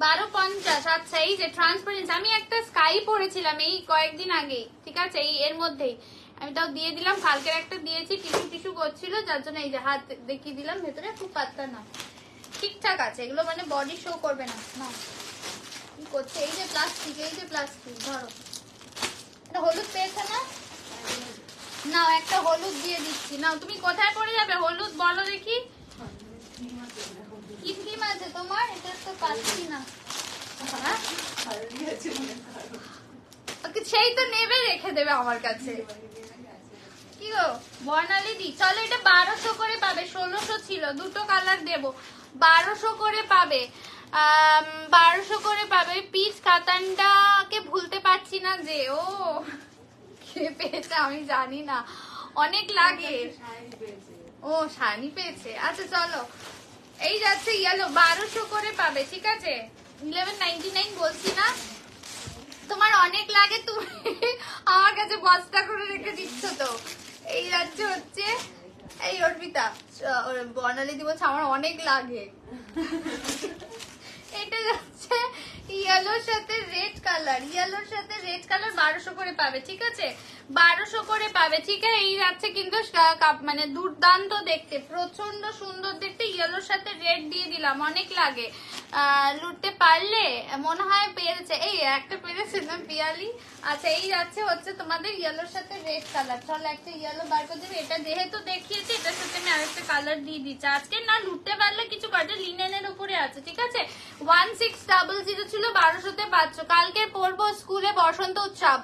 1250। আচ্ছা এই যে ট্রান্সপারেন্সি, আমি একটা স্কাই পরেছিলাম এই কয়েকদিন আগে, ঠিক আছে এই এর মধ্যেই আমি তাও দিয়ে দিলাম, কালকের একটা দিয়েছি, টিস্যু টিস্যু করছিল যার জন্য এই যে হাত দেখিয়ে দিলাম, ভেতরে খুব পাতলা না, ঠিকঠাক আছে এগুলো, মানে বডি শো করবে না। না কি করছে, এই যে প্লাস্টিক, এই যে প্লাস্টিক, ধরো এটা হলুদ পেয়েছে না, নাও একটা হলুদ দিয়ে দিচ্ছি, নাও তুমি কোথায় পড়ে যাবে হলুদ বলো দেখি, কি থিম আছে তোমার, এটা তো পাচ্ছি না, সেই তো নেবে রেখে দেবে আমার কাছে, কি গো বর্ণালী দি। চলো এটা 1200 করে পাবে, 1600 ছিল, দুটো কালার দেবো, 1200 করে পাবে, 1200 করে পাবে। পিচ কাতানটাকে ভুলতে পারছি না যে, ও কে পেয়েছে আমি জানি না, অনেক লাগে, ও শানি পেয়েছে। আচ্ছা চলো এই যাচ্ছে ইয়েলো, 1200 করে পাবে, ঠিক আছে 1199 বলছি না, তোমার অনেক লাগে, তুমি আমার কাছে বস্তা করে রেখে দিচ্ছ তো। এই যাচ্ছে হচ্ছে এই অর্পিতা, বর্ণালী দি বলছে আমার অনেক লাগে, এটা যাচ্ছে ইয়েলোর সাথে রেড কালার, ইয়েলোর সাথে রেড কালার 1200 করে পাবে, ঠিক আছে 1200 করে পাবে, ঠিক আছে। এই যাচ্ছে কিন্তু মানে দুর্দান্ত দেখতে, প্রচন্ড সুন্দর দেখতে, ইয়েলোর সাথে রেড দিয়ে দিলাম, অনেক লাগে, লুটতে পারলে মনে হয় পেরেছে, এই একটা পেরেছে না পিয়ালি। আচ্ছা এই যাচ্ছে হচ্ছে তোমাদের ইয়েলোর সাথে রেড কালার, চলো একটা ইয়েলো বার করে দেবে, এটা যেহেতু দেখিয়েছি এটার সাথে আমি আরেকটা কালার দিয়ে দিচ্ছি, আজকে না লুটতে পারলে কিছু করে, লিনেনের উপরে আছে, ঠিক আছে 1600 ছিল, 1200-তে পাচ্ছ। কালকে পড়বো স্কুলে বসন্ত উৎসব,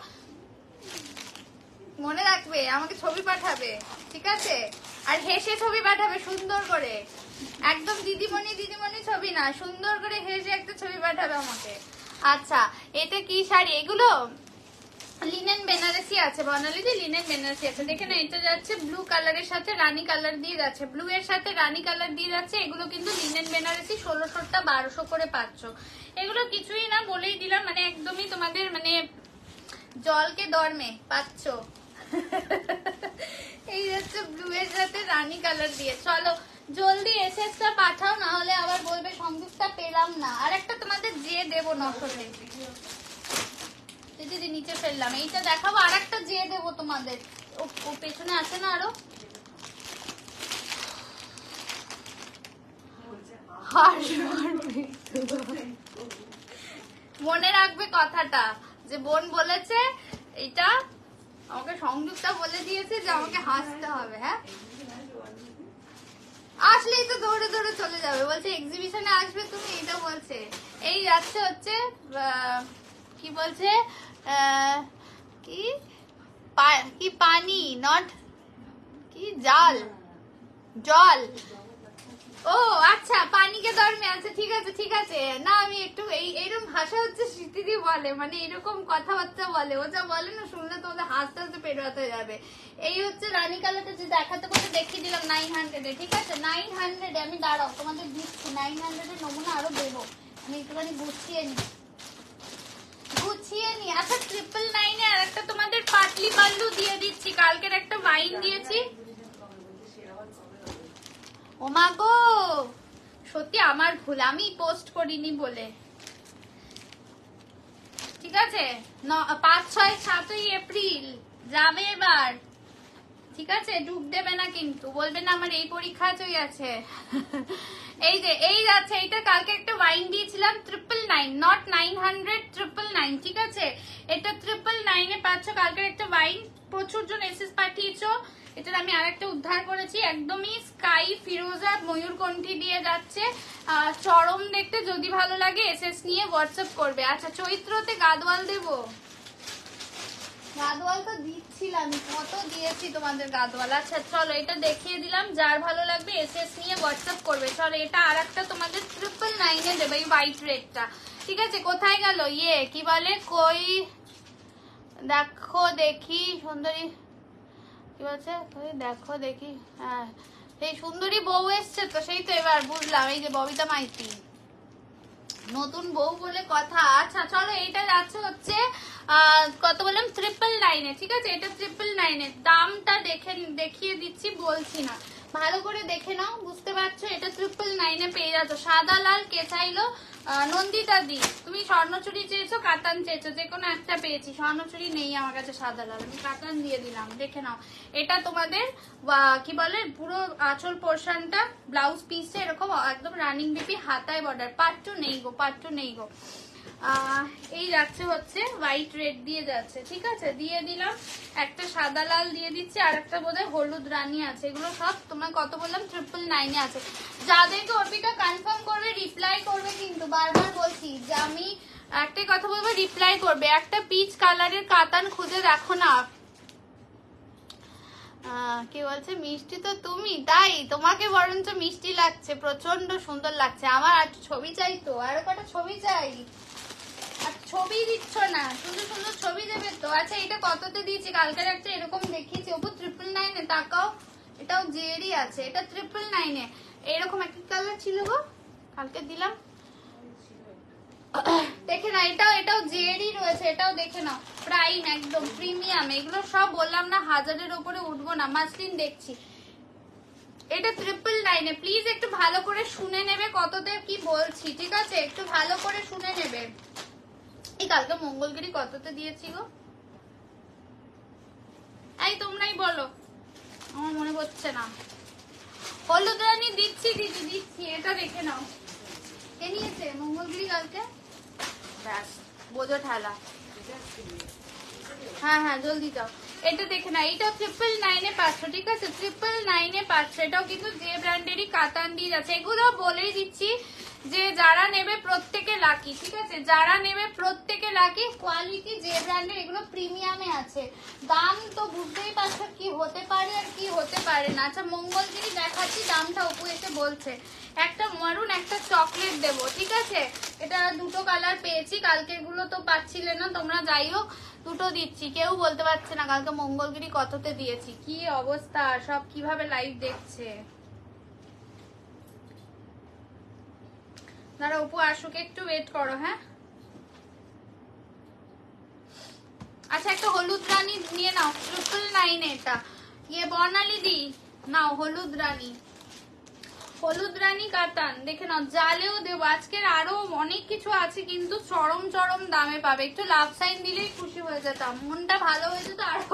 মনে রাখবে আমাকে ছবি পাঠাবে, ঠিক আছে, আর হেসে ছবি পাঠাবে সুন্দর করে, একদম দিদিমণি দিদিমণি ছবি না, সুন্দর করে হেসে একটা ছবি পাঠাবে আমাকে। আচ্ছা এটা কি শাড়ি? এগুলো লিনেন বেনারসি আছে, বর্ণালীদি লিনেন বেনারসি আছে। দেখে না, এটা যাচ্ছে ব্লু কালারের সাথে রানী কালার দিয়ে যাচ্ছে, ব্লু এর সাথে রানী কালার দিয়ে যাচ্ছে। এগুলো কিন্তু লিনেন বেনারসি, 1600টা 1200 করে পাচ্ছ। এগুলো কিছুই না, বলেই দিলাম, মানে একদমই তোমাদের মানে জলকে দরমে পাচ্ছ। এই যাচ্ছে ব্লু এর সাথে রানী কালার দিয়ে। চলো জলদি এসএসটা পাঠাও, না হলে আবার বলবে সংযুক্তা পেলাম না। আর একটা তোমাদের যে দেবো নশোতে, দিদি নিচে ফেললাম, এইটা দেখাবো। আর একটা যে দেবো তোমাদের, ও পেছনে আছে না আরো। মনে রাখবে কথাটা, যে বোন বলেছে এটা আমাকে, সংযুক্তা বলে দিয়েছে যে আমাকে হাসতে হবে। হ্যাঁ, আসলেই তো দৌড়ে দৌড়ে চলে যাবে, বলছে এক্সিবিশনে আসবে তুমি, এটা বলছে। এই যাচ্ছে হচ্ছে কি বলছে, কি পানি, নট কি জাল, জল। ও আচ্ছা, পানিকে দরমে আছে, ঠিক আছে ঠিক আছে। না আমি একটু এইরকম ভাষা হচ্ছে স্মৃতিদি বলে, মানে এরকম কথাবার্তা বলে, ও যা বলে না শুনলে তোমাদের হাসতে হাসতে পেট ব্যথা হয়ে যাবে। এই হচ্ছে রানী কালারটা যে দেখাতে বলে দেখিয়ে দিলাম 900-এ, ঠিক আছে 900-এ। আমি দাঁড়াও তোমাদের দিচ্ছি 900-এর নমুনা আরো দেবো, আমি একটুখানি গুছিয়ে নি। আচ্ছা 999-এ আর একটা তোমাদের পাটলি পাল্লু দিয়ে দিচ্ছি, কালকের একটা ওয়াইন দিয়েছি। ও মা গো, সত্যি আমার ভুল, আমি পোস্ট করিনি বলে। ঠিক আছে 5, 6, 7ই এপ্রিল যাবে এবার, ঠিক আছে? ডুব দেবে না কিন্তু, বলবে না আমার এই পরীক্ষা চলে আছে। এই যে এই যাচ্ছে, এইটা কালকে একটা ওয়াইন দিয়েছিলাম 999, নট 900, 999, ঠিক আছে? এটা 999-এ পাচ্ছ। কালকে একটা ওয়াইন, প্রচুর জন এসএস পাঠিয়েছো। এটার আমি আরেকটা উদ্ধার করেছি, একদমই স্কাই ফিরোজা ময়ূরকণ্ঠী দিয়ে যাচ্ছে। চরম দেখতে, যদি ভালো লাগে এসএস নিয়ে হোয়াটসঅ্যাপ করবে। আচ্ছা চৈত্রতে গাদওয়াল দেবো, গাদওয়াল তো দিচ্ছিলাম, কত দিয়েছি তোমাদের গাদওয়াল। আচ্ছা চলো এটা দেখিয়ে দিলাম, যার ভালো লাগবে এসএস নিয়ে হোয়াটসঅ্যাপ করবে। চলো এটা আর একটা তোমাদের 999-এ দেবে, এই হোয়াইট রেডটা, ঠিক আছে? কোথায় গেল ইয়ে কি বলে, কই দেখো দেখি সুন্দরী, কি বলছে ওই দেখো দেখি, হ্যাঁ সেই সুন্দরী বউ এসছে তো, সেই তো এবার বুঝলাম, এই যে ববিতা মাইতি নতুন বউ বলে কথা। আচ্ছা চলো এইটা যাচ্ছে হচ্ছে কত বললাম, 999-এ, ঠিক আছে? এটা 999-এর দামটা দেখিয়ে দিচ্ছি, বলছি না, ভালো করে দেখে নাও, বুঝতে পারছো? এটা 999-এ পেয়ে যাচ্ছ। সাদা লাল কে চাইলো? নন্দিতা দি, তুমি স্বর্ণচুরি চেয়েছো, কাতান চেয়েছো, যে কোনো একটা পেয়েছি। স্বর্ণচুরি নেই আমার কাছে, সাদা লাল, আমি কাতান দিয়ে দিলাম, দেখে নাও। এটা তোমাদের কি বলে, পুরো আঁচল পোর্শনটা ব্লাউজ পিসে এরকম একদম রানিং বিপি, হাতায় বর্ডার, পাট্টু নেই গো, পাট্টু নেই গো। এই যাচ্ছে হচ্ছে হোয়াইট রেড দিয়ে যাচ্ছে, ঠিক আছে? দিয়ে দিলাম, একটা সাদা লাল দিয়ে দিচ্ছি, আর একটা বোধহয় হলুদ রানী আছে। এগুলো সব তোমার কত বললাম, 999-এ আছে। যাদেরকে অর্পিতা কনফার্ম করবে রিপ্লাই করবে, কিন্তু বারবার বলছি যে আমি একটাই কথা বলবো, রিপ্লাই করবে। একটা পিচ কালারের কাতান খুঁজে দেখো না। কি বলছে, মিষ্টি তো তুমি, তাই তোমাকে বরঞ্চ মিষ্টি লাগছে, প্রচন্ড সুন্দর লাগছে। আমার আর ছবি চাই তো, আরো কটা ছবি চাই। আর ছবি দিচ্ছ না, সুন্দর সুন্দর ছবি দেবে তো। আচ্ছা এটা কততে দিয়েছি? কালকের একটা এরকম দেখিয়েছি, ওপর 999-এ, তাকাও, এটাও জেরি আছে, এটা 999-এ। এরকম একটা কালার ছিল গো, কালকে দিলাম, দেখে না, এটাও জেরি রয়েছে, এটাও দেখে নাও, প্রাইম একদম প্রিমিয়াম। এগুলো সব বললাম না 1000-এর উপরে উঠবো না, মাসলিন দেখছি। এটা 999-এ, প্লিজ একটু ভালো করে শুনে নেবে কততে কি বলছি, ঠিক আছে? একটু ভালো করে শুনে নেবে। এই কালকে মঙ্গলগিরি কততে দিয়েছি গো? এই তোমরাই বলো, আমার মনে পড়ছে না। হলুদ রানী দিচ্ছি দিদি, দিচ্ছি, এটা দেখে নাও। কে নিয়েছে মঙ্গলগিরি কালকে? ব্যাস বোঝো ঠেলা। হ্যাঁ হ্যাঁ জলদি যাও, এটা দেখে না, এটাও 999-এ পাচ্ছ, ঠিক আছে? 999-এ পাচ্ছ। এটাও কিন্তু যে ব্র্যান্ডেরই কাতান দিয়ে যাচ্ছে। এগুলো বলেই দিচ্ছি যে যারা নেবে প্রত্যেকে লাকি, ঠিক আছে? যারা নেবে প্রত্যেকে লাকি। কোয়ালিটি যে ব্র্যান্ডের, এগুলো প্রিমিয়ামে আছে। দাম তো বুঝতেই পারছো কি হতে পারে আর কি হতে পারে না। আচ্ছা মঙ্গলগিরি দেখাচ্ছি, দামটা অপু এসে বলছে। একটা মারুন, একটা চকলেট দেবো, ঠিক আছে? এটা দুটো কালার পেয়েছি, কালকের গুলো তো পাচ্ছিলে না তোমরা, যাই হোক দুটো দিচ্ছি, কেউ বলতে পারছে না কালকে মঙ্গলগিরি কততে দিয়েছি। কি অবস্থা, সব কিভাবে লাইভ দেখছে। দাঁড়া উপু আসুক, একটু ওয়েট করো। হ্যাঁ আচ্ছা একটা হলুদ রানী নিয়ে নাও, 999 এটা। ইয়ে বর্ণালী দি নাও হলুদ রানী, হলুদ রানী কাতান দেখে নাও, জালেও দেবো। আজকের আরো অনেক কিছু আছে কিন্তু চরম চরম দামে পাবে। একটু লাভ সাইন দিলেই খুশি হয়ে যেতাম, মনটা ভালো হয়ে যেত, আরো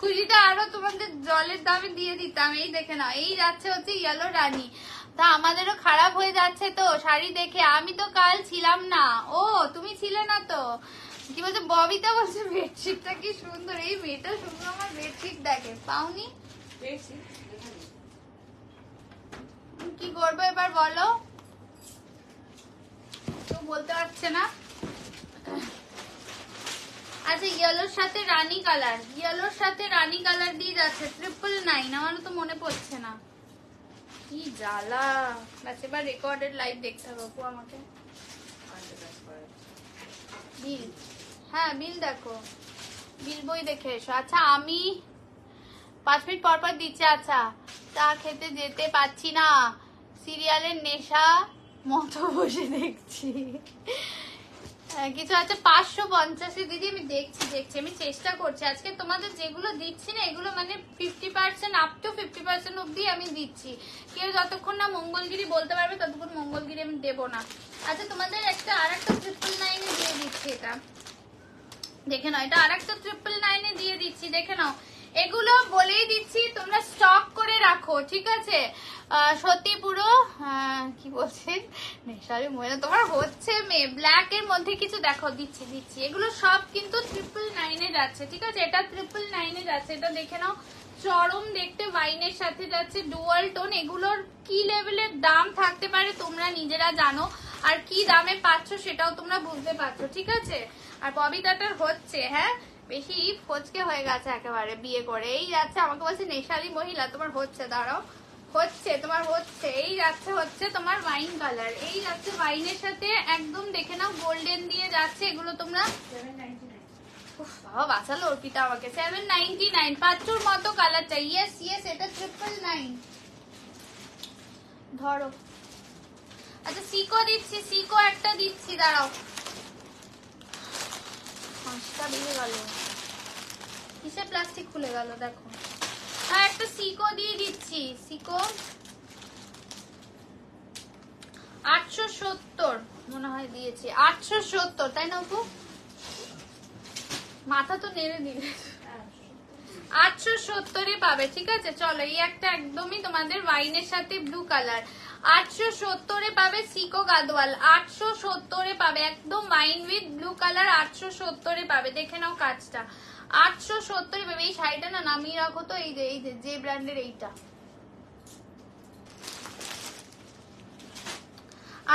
খুশিটা আরো তোমাদের জলের দামে দিয়ে দিতাম। এই দেখে নাও, এই যাচ্ছে হচ্ছে ইয়েলো রানী। তা আমাদেরও খারাপ হয়ে যাচ্ছে তো শাড়ি দেখে। আমি তো কাল ছিলাম না। ও তুমি ছিলে না তো, কি বলছে ববিতা বলছে বেডশিটটা কি সুন্দর। এই মেয়েটা সুন্দর আমার বেডশিট দেখে, পাওনি? কি করবো এবার বলো, কেউ বলতে পারছে না। আচ্ছা ইয়েলোর সাথে রানী কালার, ইয়েলোর সাথে রানী কালার দিয়ে যাচ্ছে 999। আমারও তো মনে পড়ছে না, কি জ্বালা। ব্যাস এবার রেকর্ডেড লাইভ দেখতে হবে আপু আমাকে। বিল, হ্যাঁ বিল দেখো, বিল বই দেখে এসো। আচ্ছা আমি 5 মিনিট পর পর দিচ্ছে। আচ্ছা চা খেতে যেতে পাচ্ছি না, সিরিয়ালের নেশা মতো বসে দেখছি। কিছু আছে 550 দিদি, আমি দেখছি আমি চেষ্টা করছি। আজকে তোমাদের যেগুলো দিচ্ছি না এগুলো মানে 50% আপ টু 50% অব্দি আমি দিচ্ছি। কেউ যতক্ষণ না মঙ্গলগিরি বলতে পারবে ততক্ষণ মঙ্গলগিরি আমি দেবো না। আচ্ছা তোমাদের একটা আর একটা 999 দিয়ে দিচ্ছি, এটা দেখে নাও, এটা আর একটা 999 দিয়ে দিচ্ছি, দেখে নাও। এগুলো বলেই দিচ্ছি তোমরা স্টক করে রাখো, ঠিক আছে? সত্যি পুরো কি বলছেন নেশারি মহিলা তোমার হচ্ছে মেয়ে। ব্ল্যাক এর মধ্যে কিছু দেখো, দিচ্ছি এগুলো সব কিন্তু 999 যাচ্ছে, ঠিক আছে? এটা 999 যাচ্ছে, এটা দেখে নাও। চরম দেখতে ওয়াইনের সাথে যাচ্ছে, ডুয়াল টোন। এগুলোর কি লেভেলের দাম থাকতে পারে তোমরা নিজেরা জানো, আর কি দামে পাচ্ছ সেটাও তোমরা বুঝতে পারছো, ঠিক আছে? আর ববিতাটার হচ্ছে, হ্যাঁ বেশি ফচকে হয়ে গেছে একেবারে বিয়ে করে। এই যাচ্ছে আমাকে বলছে নেশালি মহিলা, তোমার হচ্ছে, দাঁড়াও হচ্ছে, তোমার হচ্ছে। এই যাচ্ছে হচ্ছে তোমার ওয়াইন কালার, এই যাচ্ছে ওয়াইনের সাথে একদম দেখে নাও গোল্ডেন দিয়ে যাচ্ছে। এগুলো তোমরা 799 বাবা বাঁচালো অর্পিতা আমাকে। 799 পাঁচুর মতো কালার চাই। ইয়েস এটা 999 ধরো। আচ্ছা সিকো দিচ্ছি, সিকো একটা দিচ্ছি, দাঁড়াও। 5টা বেরিয়ে গেল, কিসের প্লাস্টিক খুলে গেল দেখো। আর একটা সিকো দিয়ে দিচ্ছি, সিকো 870 মনে হয় দিয়েছি, 870 তাই না আপু? মাথা তো নেড়ে দিলে। 870 পাবে, ঠিক আছে? চলো এই একটা একদমই তোমাদের ওয়াইনের সাথে ব্লু কালার 870 পাবে। সিকো গাদওয়াল 870 পাবে, একদম ওয়াইন উইথ ব্লু কালার 870 পাবে। দেখে নাও কাজটা 870 পাবে। এই শাড়িটা না নামিয়ে রাখো তো, এই যে ব্র্যান্ডের এইটা।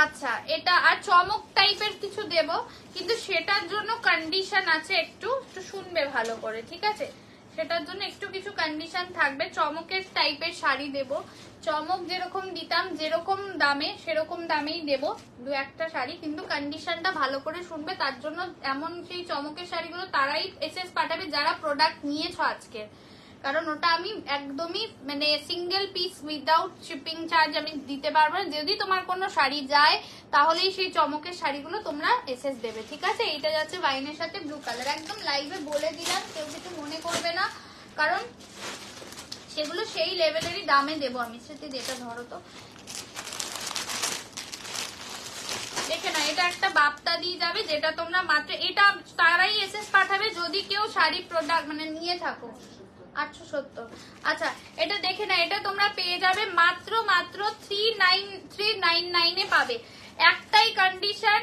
আচ্ছা এটা আর চমক টাইপের কিছু দেব, কিন্তু সেটার জন্য কন্ডিশন আছে, একটু শুনবে ভালো করে, ঠিক আছে? সেটার জন্য একটু কিছু কন্ডিশন থাকবে। চমকের টাইপের শাড়ি দেব, চমক যেরকম দিতাম যেরকম দামে সেরকম দামেই দেব দু একটা শাড়ি, কিন্তু কন্ডিশনটা ভালো করে শুনবে। তার জন্য এমন সেই চমকের শাড়িগুলো তারাই এসএস পাঠাবে যারা প্রোডাক্ট নিয়েছো আজকে, কারণ ওটা আমি একদমই মানে single piece without shipping charge আমি দিতে পারবো না। যদি তোমার কোনো শাড়ি যায় তাহলেই সেই চমকের শাড়িগুলো তোমরা এসএস দেবে, ঠিক আছে? এইটা যাচ্ছে ওয়াইনের সাথে ব্লু কালার, একদম লাইভে বলে দিলাম, কেউ কিছু মনে করবে না, কারণ সেগুলো সেই লেভেলেরই দামে দেবো আমি। সেটা যেটা ধরো তো, দেখে না, এটা একটা বাপ্তা দিয়ে যাবে, যেটা তোমরা মাত্র, এটা তারাই এসএস পাঠাবে যদি কেউ শাড়ি প্রোডাক্ট মানে নিয়ে থাকো। 870। আচ্ছা এটা দেখে না, এটা তোমরা পেয়ে যাবে মাত্র 399 পাবে। একটাই কন্ডিশন,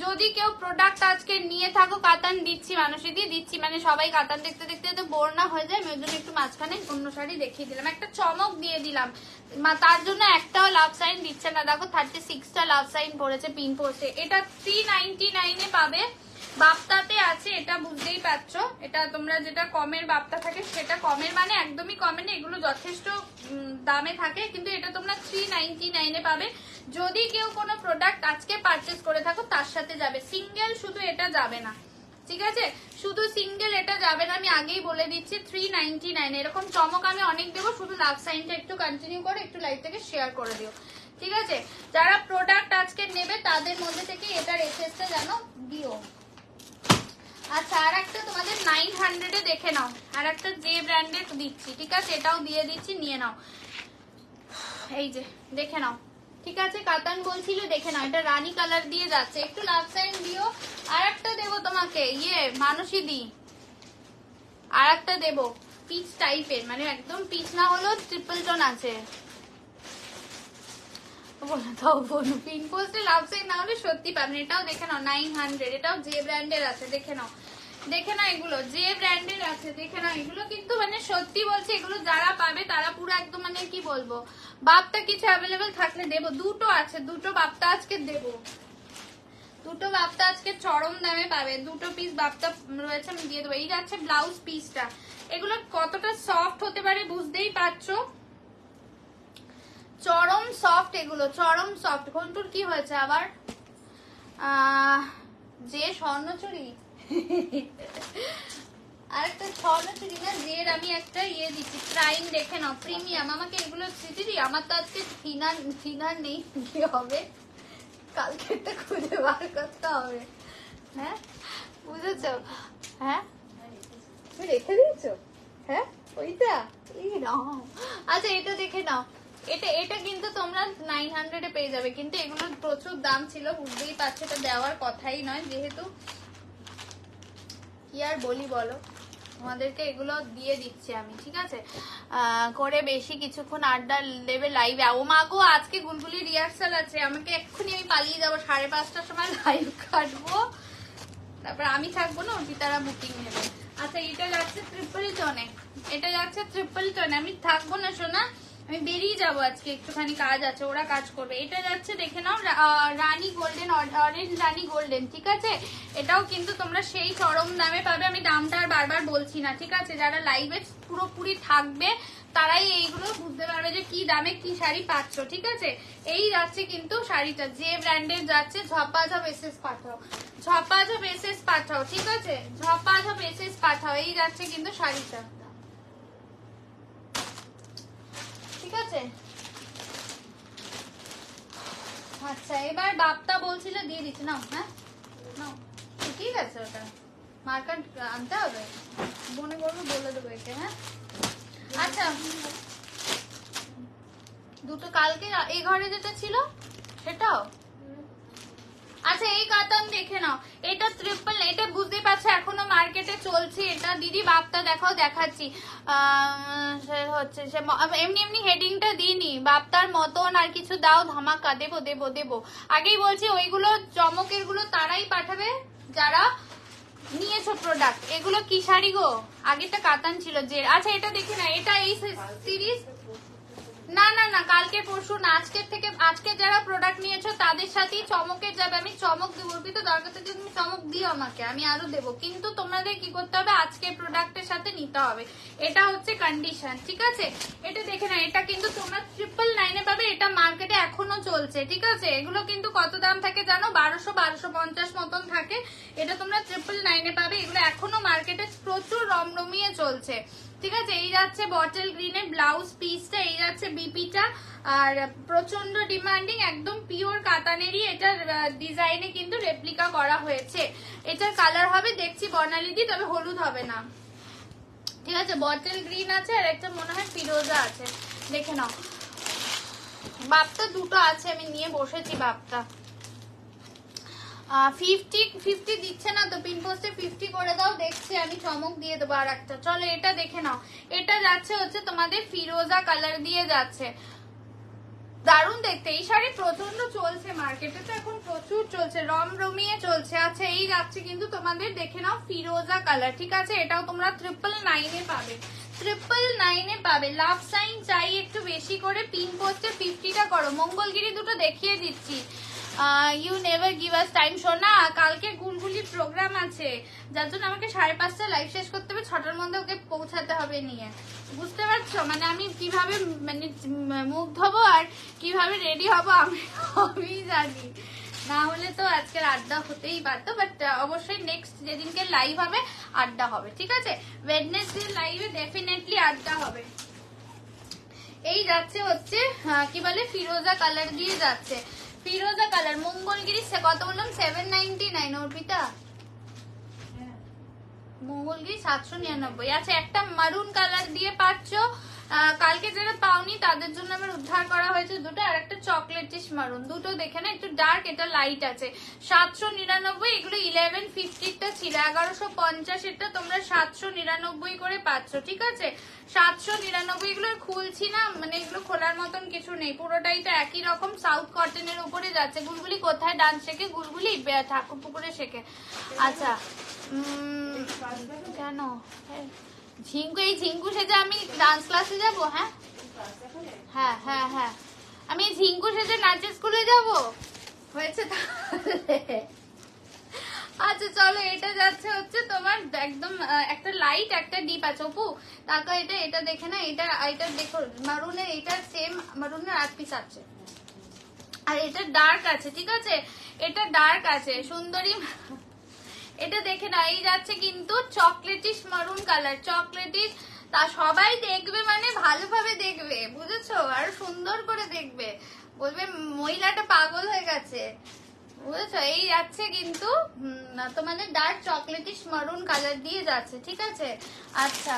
যদি কেউ প্রোডাক্ট আজকে নিয়ে থাকো, কাতান দিচ্ছি মানুষই দিয়ে দিচ্ছি, মানে সবাই কাতান দেখতে দেখতে তো বোর না হয়ে যায়, ওই জন্য একটু মাঝখানে অন্য শাড়ি দেখিয়ে দিলাম, একটা চমক দিয়ে দিলাম। তার জন্য একটাও লাভ সাইন দিচ্ছে না, দেখো 36টা লাভ সাইন পড়েছে পিন পোস্টে। এটা 399 পাবে। বাপ্তাতে আছে, এটা বুঝতেই পারছো, এটা তোমরা যেটা কমের বাপ্তা থাকে সেটা কমের মানে একদমই কমে না, এগুলো যথেষ্ট দামে থাকে, কিন্তু এটা তোমরা 399 পাবে। যদি কেউ কোনো প্রোডাক্ট আজকে পারচেস করে থাকো তার সাথে যাবে, সিঙ্গেল শুধু এটা যাবে না, ঠিক আছে? শুধু সিঙ্গেল এটা যাবে না, আমি আগেই বলে দিচ্ছি। 399 এরকম চমক আমি অনেক দেবো, শুধু লাভ সাইনটা একটু কন্টিনিউ করে একটু লাইভ থেকে শেয়ার করে দিও, ঠিক আছে? যারা প্রোডাক্ট আজকে নেবে তাদের মধ্যে থেকে এটার এসএসটা জানো দিও। আচ্ছা, আর একটা তোমাদের 900 দেখে নাও, আর একটা যে ব্র্যান্ডের দিচ্ছি, ঠিক আছে? এটাও দিয়ে দিচ্ছি, নিয়ে নাও, এই যে দেখে নাও, ঠিক আছে? কাতান বলছিল দেখে নাও, এটা রানী কালার দিয়ে যাচ্ছে, একটু লাভ সাইন দিও। আর একটা দেবো তোমাকে, মানসী দি, আর একটা দেবো পিচ টাইপের, মানে একদম পিচ না হলেও ট্রিপল টোন আছে, পিন পোস্টে লাভ সাইন না হলে সত্যি পাবেন। এটাও দেখে নাও 900, এটাও যে ব্র্যান্ডের আছে, দেখে নাও, দেখে নাও, এগুলো যে ব্র্যান্ডের আছে, দেখে নাও। এগুলো কিন্তু মানে সত্যি বলছি, এগুলো যারা পাবে তারা পুরো একদম মানে কি বলবো, বাপ্তা কিছু অ্যাভেলেবেল থাকলে দেবো, দুটো আছে, দুটো বাপ্তা আজকে দেবো, দুটো বাপ্তা আজকে চরম দামে পাবে, দুটো পিস বাপ্তা রয়েছে, আমি দিয়ে দেবো। এই যাচ্ছে ব্লাউজ পিসটা, এগুলো কতটা সফট হতে পারে বুঝতেই পারছো, চরম সফট, এগুলো চরম সফট। কোনটুর কি হয়েছে আবার, যে স্বর্ণচুরি আর একটা স্বর্ণচুরি না, যের আমি একটা দিচ্ছি প্রাইম, দেখে নাও, প্রিমিয়াম। আমাকে এগুলো দিদি, আমার তো আজকে থিনার নেই, কি হবে কালকে একটা খুঁজে বার করতে হবে, হ্যাঁ বুঝেছ? হ্যাঁ রেখে দিয়েছো, হ্যাঁ ওইটা, আচ্ছা এটা দেখে নাও, এটা কিন্তু তোমরা 900 পেয়ে যাবে, কিন্তু এগুলোর প্রচুর দাম ছিল, বুঝতেই পারছো, এটা দেওয়ার কথাই নয়, যেহেতু কি আর বলি বলো, তোমাদেরকে এগুলো দিয়ে দিচ্ছি আমি, ঠিক আছে? করে বেশি কিছুক্ষণ আড্ডা দেবে লাইভে। ও মা গো, আজকে গুলগুলি রিহার্সাল আছে, আমাকে এক্ষুনি আমি পালিয়ে যাবো, 5:30টার সময় লাইভ কাটবো, তারপর আমি থাকবো না, অর্পিতারা বুকিং নেবে। আচ্ছা, এটা যাচ্ছে ট্রিপল টোনে, এটা যাচ্ছে ট্রিপল টোনে, আমি থাকবো না সোনা, আমি বেরিয়ে যাবো আজকে, একটুখানি কাজ আছে, ওরা কাজ করবে। এটা যাচ্ছে দেখে নাও রানী গোল্ডেন, অরেঞ্জ রানী গোল্ডেন, ঠিক আছে? এটাও কিন্তু তোমরা সেই চরম দামে পাবে, আমি দামটা আর বারবার বলছি না, ঠিক আছে? যারা লাইভে পুরোপুরি থাকবে তারাই এইগুলো বুঝতে পারবে যে কি দামে কি শাড়ি পাচ্ছ, ঠিক আছে? এই যাচ্ছে কিন্তু শাড়িটা, যে ব্র্যান্ডের যাচ্ছে, ঝপাঝপ এসএস পাঠাও, ঝপাঝপ এসএস পাঠাও, ঠিক আছে? ঝপাঝপ এসএস পাঠাও, এই যাচ্ছে কিন্তু শাড়িটা, ঠিক আছে? আচ্ছা, এবার বাপ্তা বলছিল দিয়ে দিচ্ছি, নাও, হ্যাঁ নাও, ঠিক আছে, ওটা মার্কার আনতে হবে, মনে করবো বলে দেবো একে, হ্যাঁ? আচ্ছা, দুটো কালকে এই ঘরে যেটা ছিল সেটাও, আচ্ছা এই কাতান দেখে নাও, এটা ট্রিপল, এটা বুঝতে পারছো এখনো মার্কেটে চলছে, এটা দিদি বাপ্তা দেখাও, দেখাচ্ছি, হচ্ছে এমনি এমনি হেডিংটা দিইনি, বাপ্তার মতন আর কিছু দাও, ধামাকা দেবো দেবো দেবো, আগেই বলছি ওইগুলো চমকের গুলো তারাই পাঠাবে যারা নিয়েছো প্রোডাক্ট। এগুলো কি শাড়ি গো, আগেরটা কাতান ছিল যে, আচ্ছা এটা দেখে না, এটা এই সিরিজ, না না না, কালকে পরশু না, আজকের থেকে, আজকে যারা প্রোডাক্ট নিয়েছো তাদের সাথেই চমকের যাবে, আমি চমক দেবো, তো দরকার থেকে তুমি চমক দিও আমাকে, আমি আরো দেবো, কিন্তু তোমাদের কি করতে হবে, আজকের প্রোডাক্টের সাথে নিতে হবে, এটা হচ্ছে কন্ডিশন, ঠিক আছে? এটা দেখে না, এটা কিন্তু তোমরা 999 পাবে, এটা মার্কেটে এখনো চলছে, ঠিক আছে? এগুলো কিন্তু কত দাম থাকে জানো, 1200-1250 মতন থাকে, এটা তোমরা 999 পাবে, এগুলো এখনো মার্কেটে প্রচুর রমরমিয়ে চলছে, ঠিক আছে? এই যাচ্ছে বটল গ্রিনের ব্লাউজ পিসটা, এই যাচ্ছে বিপিটা, আর প্রচন্ড ডিমান্ডিং, একদম পিওর কাতানেরই এটার ডিজাইনে কিন্তু রেপ্লিকা করা হয়েছে, এটার কালার হবে দেখছি বর্ণালী, তবে হলুদ হবে না, ঠিক আছে? বটল গ্রিন আছে, আর একটা মনে হয় ফিরোজা আছে, দেখে নাও। বাপ্তা দুটো আছে, আমি নিয়ে বসেছি বাপ্তা। 50 দিচ্ছে না তো, পিন পোস্টে 50 করে দাও, দেখছি আমি চমক দিয়ে দেবো আর একটা। চলো এটা দেখে নাও, এটা যাচ্ছে হচ্ছে তোমাদের ফিরোজা কালার দিয়ে যাচ্ছে, দারুণ দেখতে, এই শাড়ি প্রচন্ড চলছে মার্কেটে, তো এখন প্রচুর চলছে, রমরমিয়ে চলছে। আচ্ছা, এই যাচ্ছে কিন্তু তোমাদের দেখে নাও ফিরোজা কালার, ঠিক আছে? এটাও তোমরা 999 পাবে, 999 পাবে। লাভ সাইন চাই একটু বেশি করে, পিন পোস্টে 50টা করো। মঙ্গলগিরি দুটো দেখিয়ে দিচ্ছি, you never give us time. শোনা, কালকে গুলগুলি প্রোগ্রাম আছে, আছে, যার জন্য আমাকে 5:30 লাইভ শেষ করতে হবে, 6টার মধ্যে ওকে পৌঁছাতে হবে নিয়ে। বুঝতে পারছো মানে আমি কিভাবে মানে মুখ ধোবো আর কিভাবে রেডি হবো আমি জানি, না হলে তো আজকের আড্ডা হতেই পারতো। বাট অবশ্যই নেক্সট যেদিনকে লাইভ হবে আড্ডা হবে, ঠিক আছে? ওয়েডনেসডে লাইভে ডেফিনেটলি আড্ডা হবে। এই যাচ্ছে হচ্ছে কি বলে ফিরোজা কালার দিয়ে যাচ্ছে, ফিরোজা কালার মঙ্গলগিরি কত বললাম 799 অর্পিতা, মঙ্গলগিরি 799। আচ্ছা একটা মারুন কালার দিয়ে পাচ্ছ, কালকে যারা পাওনি তাদের জন্য আমার উদ্ধার করা হয়েছে দুটো, আর একটা চকলেটিশ মারুন, দুটো দেখে না একটু ডার্ক, এটা লাইট আছে। 799, এগুলো 1150টা ছিল, 1150 তোমরা 799 করে পাচ্ছ, ঠিক আছে? 799 এগুলো খুলছি না, মানে এগুলো খোলার মতন কিছু নেই, পুরোটাই তো একই রকম সাউথ কটনের উপরে যাচ্ছে। গুলগুলি কোথায় ডান্স শেখে? গুলগুলি ঠাকুর পুকুরে শেখে। আচ্ছা কেন ঝিঙ্কু, এই ঝিঙ্কু সেজে আমি ডান্স ক্লাসে যাবো? হ্যাঁ হ্যাঁ হ্যাঁ হ্যাঁ, আমি ঝিঙ্কু সেজে নাচের স্কুলে যাব, হয়েছে তাহলে। আচ্ছা চলো, এটা যাচ্ছে হচ্ছে তোমার একদম একটা লাইট একটা ডিপ আছে। অপু তাকে এটা দেখে না, এটা দেখো মারুনের, এটা সেম মারুনের 8 পিস আছে, আর এটা ডার্ক আছে, ঠিক আছে? এটা ডার্ক আছে সুন্দরী, এটা দেখে না। এই যাচ্ছে কিন্তু চকলেটিশ মারুন কালার, চকলেটিশ, তা সবাই দেখবে মানে ভালোভাবে দেখবে, বুঝেছো? আর সুন্দর করে দেখবে, বলবে মহিলাটা পাগল হয়ে গেছে, বুঝেছো? এই যাচ্ছে কিন্তু তোমাদের ডার্ক চকলেটিশ মারুন কালার দিয়ে যাচ্ছে, ঠিক আছে? আচ্ছা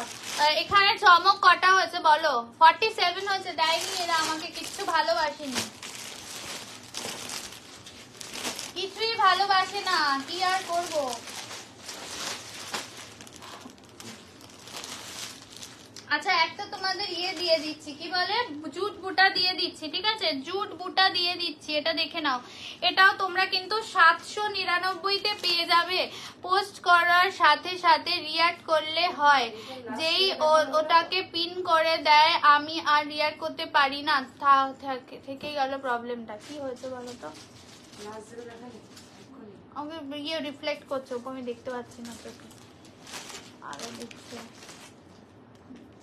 এখানে চমক কটা হয়েছে বলো? 47 হয়েছে, দেয়নি এরা আমাকে, কিচ্ছু ভালোবাসেনি, কিছুই ভালোবাসে না, কি আর করবো। আচ্ছা একটা তোমাদের ইয়ে দিয়ে দিচ্ছি, কি বলে জুট বুটা দিয়ে দিচ্ছি, ঠিক আছে? জুট বুটা দিয়ে দিচ্ছি, এটা দেখে নাও। এটাও তোমরা কিন্তু 799-তে পেয়ে যাবে, পোস্ট করার সাথে সাথে রিয়াক্ট করলে হয়, যেই ওটাকে পিন করে দেয় আমি আর রিয়াক্ট করতে পারি না, থেকে গেল। প্রবলেমটা কি হয়েছে বলো তো? আমাকে ইয়ে রিফ্লেক্ট করছে, আমি দেখতে পাচ্ছি না তোকে, আরো দেখছে।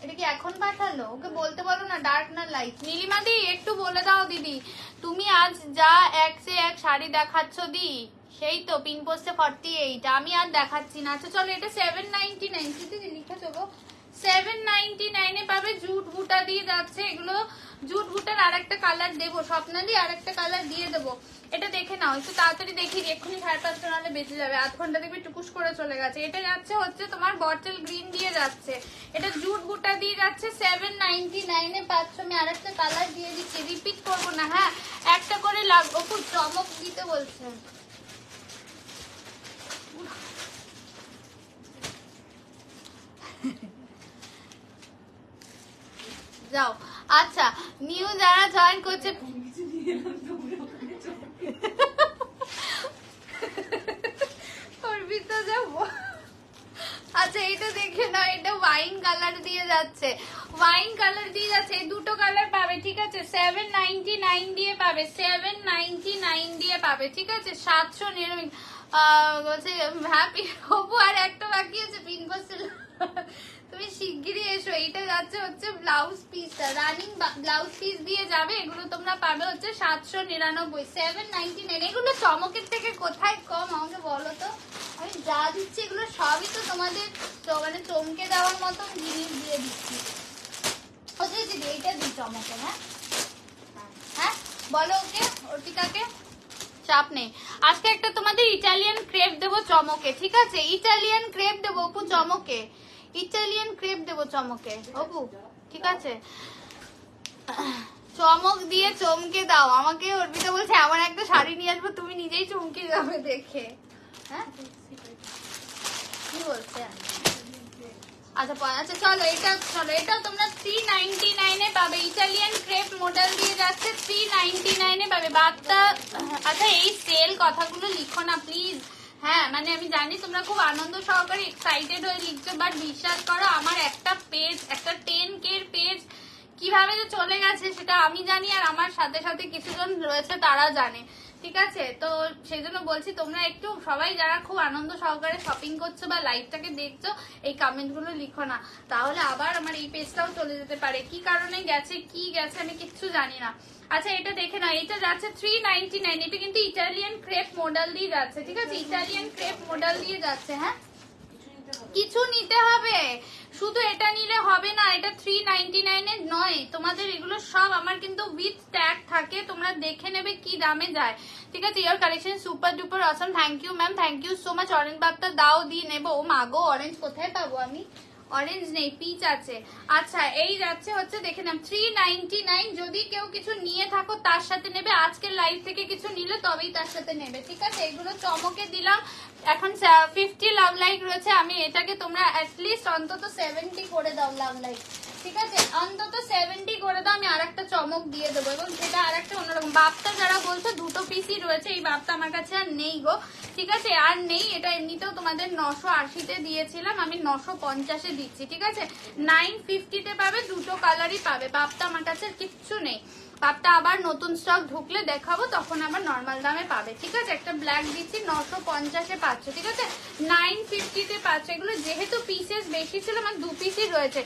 এটা কি এখন পাঠালো? ওকে বলতে পারো না ডার্ক না লাইট। নীলিমা দি একটু বলে দাও দিদি, তুমি আজ যা এক সে এক শাড়ি দেখাচ্ছ দি, সেই তো পিন পোস্টে 48, আমি আর দেখাচ্ছি না। আচ্ছা চলো, এটা 799, কি দিদি লিখেছো গো? 799-এ পাবে, জুট বুটা দিয়ে যাচ্ছে। এগুলো জুট বুটার আর একটা কালার দেবো, স্বপ্নালি আর একটা কালার দিয়ে দেবো। এটা দেখে নাও, একটু তাড়াতাড়ি দেখি, এক্ষুনি 5:30 নাহলে বেঁচে যাবে, আধ ঘন্টা দেখবে টুকুস করে চলে গেছে। এটা যাচ্ছে হচ্ছে তোমার বটল গ্রিন দিয়ে যাচ্ছে, এটা জুট বুটা দিয়ে যাচ্ছে, 799-এ পাচ্ছ। আমি আর একটা কালার দিয়ে দিচ্ছি, রিপিট করবো না, হ্যাঁ একটা করে লাগবো, খুব চমক দিতে বলছে। যাও আচ্ছা, নিউ যারা জয়েন করছে যাবো। আচ্ছা এটা দেখে না, এটা ওয়াইন কালার দিয়ে যাচ্ছে, ওয়াইন কালার দিয়ে যাচ্ছে, এই দুটো কালার পাবে, ঠিক আছে? 799 দিয়ে পাবে, 799 দিয়ে পাবে, ঠিক আছে? 799 বলছে হ্যাপি হবো, আর একটা বাকি আছে পিন পোস্ট, তুমি শিগগিরই এসো। এইটা যাচ্ছে হচ্ছে blouse piece, running blouse piece দিয়ে যাবে, এগুলো তোমরা পাবে হচ্ছে 799, 799। এগুলো চমকের থেকে কোথায় কম আমাকে বলো তো? আমি যা দিচ্ছি এগুলো সবই তো তোমাদের মানে চমকে দেওয়ার মতন জিনিস দিয়ে দিচ্ছি। ওকে দিদি এইটা দিই চমকে, হ্যাঁ হ্যাঁ বলো ওকে, অর্পিতাকে চাপ নেই। আজকে একটা তোমাদের ইটালিয়ান ক্রেপ দেবো চমকে, ঠিক আছে? ইটালিয়ান ক্রেপ দেবো অপু চমকে, ইটালিয়ান ক্রেপ দেবো চমকে অপু, ঠিক আছে? চমক দিয়ে চমকে দাও আমাকে। অর্পিতা বলছে আমার একটা শাড়ি নিয়ে আসবো, তুমি নিজেই চমকে যাবে দেখে। হ্যাঁ কি বলছে? আচ্ছা আচ্ছা চলো, এটা তোমরা 399-এ পাবে, ইটালিয়ান ক্রেপ মডেল দিয়ে যাচ্ছে, 399-এ পাবে বার্তা। আচ্ছা এই সেল কথাগুলো লিখো না প্লিজ, হ্যাঁ মানে আমি জানি তোমরা খুব আনন্দ সহকারে এক্সাইটেড হয়ে লিখছো, বাট বিশ্বাস করো আমার একটা পেজ, একটা 10K পেজ কিভাবে যে চলে গেছে সেটা আমি জানি, আর আমার সাথে সাথে কিছুজন রয়েছে তারা জানে। ঠিক আছে, তো সেই জন্য বলছি তোমরা একটু সবাই যারা খুব আনন্দ সহকারে শপিং করছো বা লাইভটাকে দেখছো এই কমেন্ট গুলো লিখো না, তাহলে আবার আমার এই পেজটাও চলে যেতে পারে। কি কারণে গেছে কি গেছে আমি কিচ্ছু জানি না। আচ্ছা এটা দেখে না, এটা যাচ্ছে 399, এটা কিন্তু ইটালিয়ান ক্রেপ মডেল দিয়ে যাচ্ছে, ঠিক আছে, ইটালিয়ান ক্রেপ মডেল দিয়ে যাচ্ছে। হ্যাঁ কিছু নিতে হবে, শুধু এটা নিলে হবে না, এটা 399 এর নয়, তোমাদের এগুলো সব আমার কিন্তু উইথ ট্যাগ থাকে, তোমরা দেখে নেবে কি দামে যায়, ঠিক আছে। Your collection super duper awesome, thank you ma'am, thank you so much. Orange বাপটা দাও, দিয়ে নেবো। ও মাগো অরেঞ্জ কোথায় পাবো আমি, অরেঞ্জ নেই, পিচ আছে। আচ্ছা এই যাচ্ছে হচ্ছে দেখে নাম 399, যদি কেউ কিছু নিয়ে থাকো তার সাথে নেবে, আজকের লাইভ থেকে কিছু নিলে তবেই তার সাথে নেবে, ঠিক আছে। এগুলো চমকে দিলাম, এখন 50 লাভ লাইক রয়েছে, আমি এটাকে তোমরা অ্যাটলিস্ট অন্তত 70 করে দাও লাভ লাইক, ঠিক আছে, অন্তত 70 করে দাও, আমি আর একটা চমক দিয়ে দেবো, এবং সেটা আর একটা অন্যরকম। বাপটা যারা বলছো দুটো পিসই রয়েছে, এই বাপটা আমার কাছে আর নেই গো, ঠিক আছে, আর নেই। এটা এমনিতেও তোমাদের 980-তে দিয়েছিলাম, আমি 950-এ দিচ্ছি, ঠিক আছে। 950-তে পাবে, দুটো কালারই পাবে, বাপটা আমার কাছে কিচ্ছু নেই। পাপটা আবার নতুন স্টক ঢুকলে দেখাবো, তখন আবার নর্মাল দামে পাবে, ঠিক আছে। একটা ব্ল্যাক দিচ্ছি 950-এ পাচ্ছ, ঠিক আছে, 950-তে পাচ্ছ। এগুলো যেহেতু পিসেস বেশি ছিল, আমার 2 পিসই রয়েছে।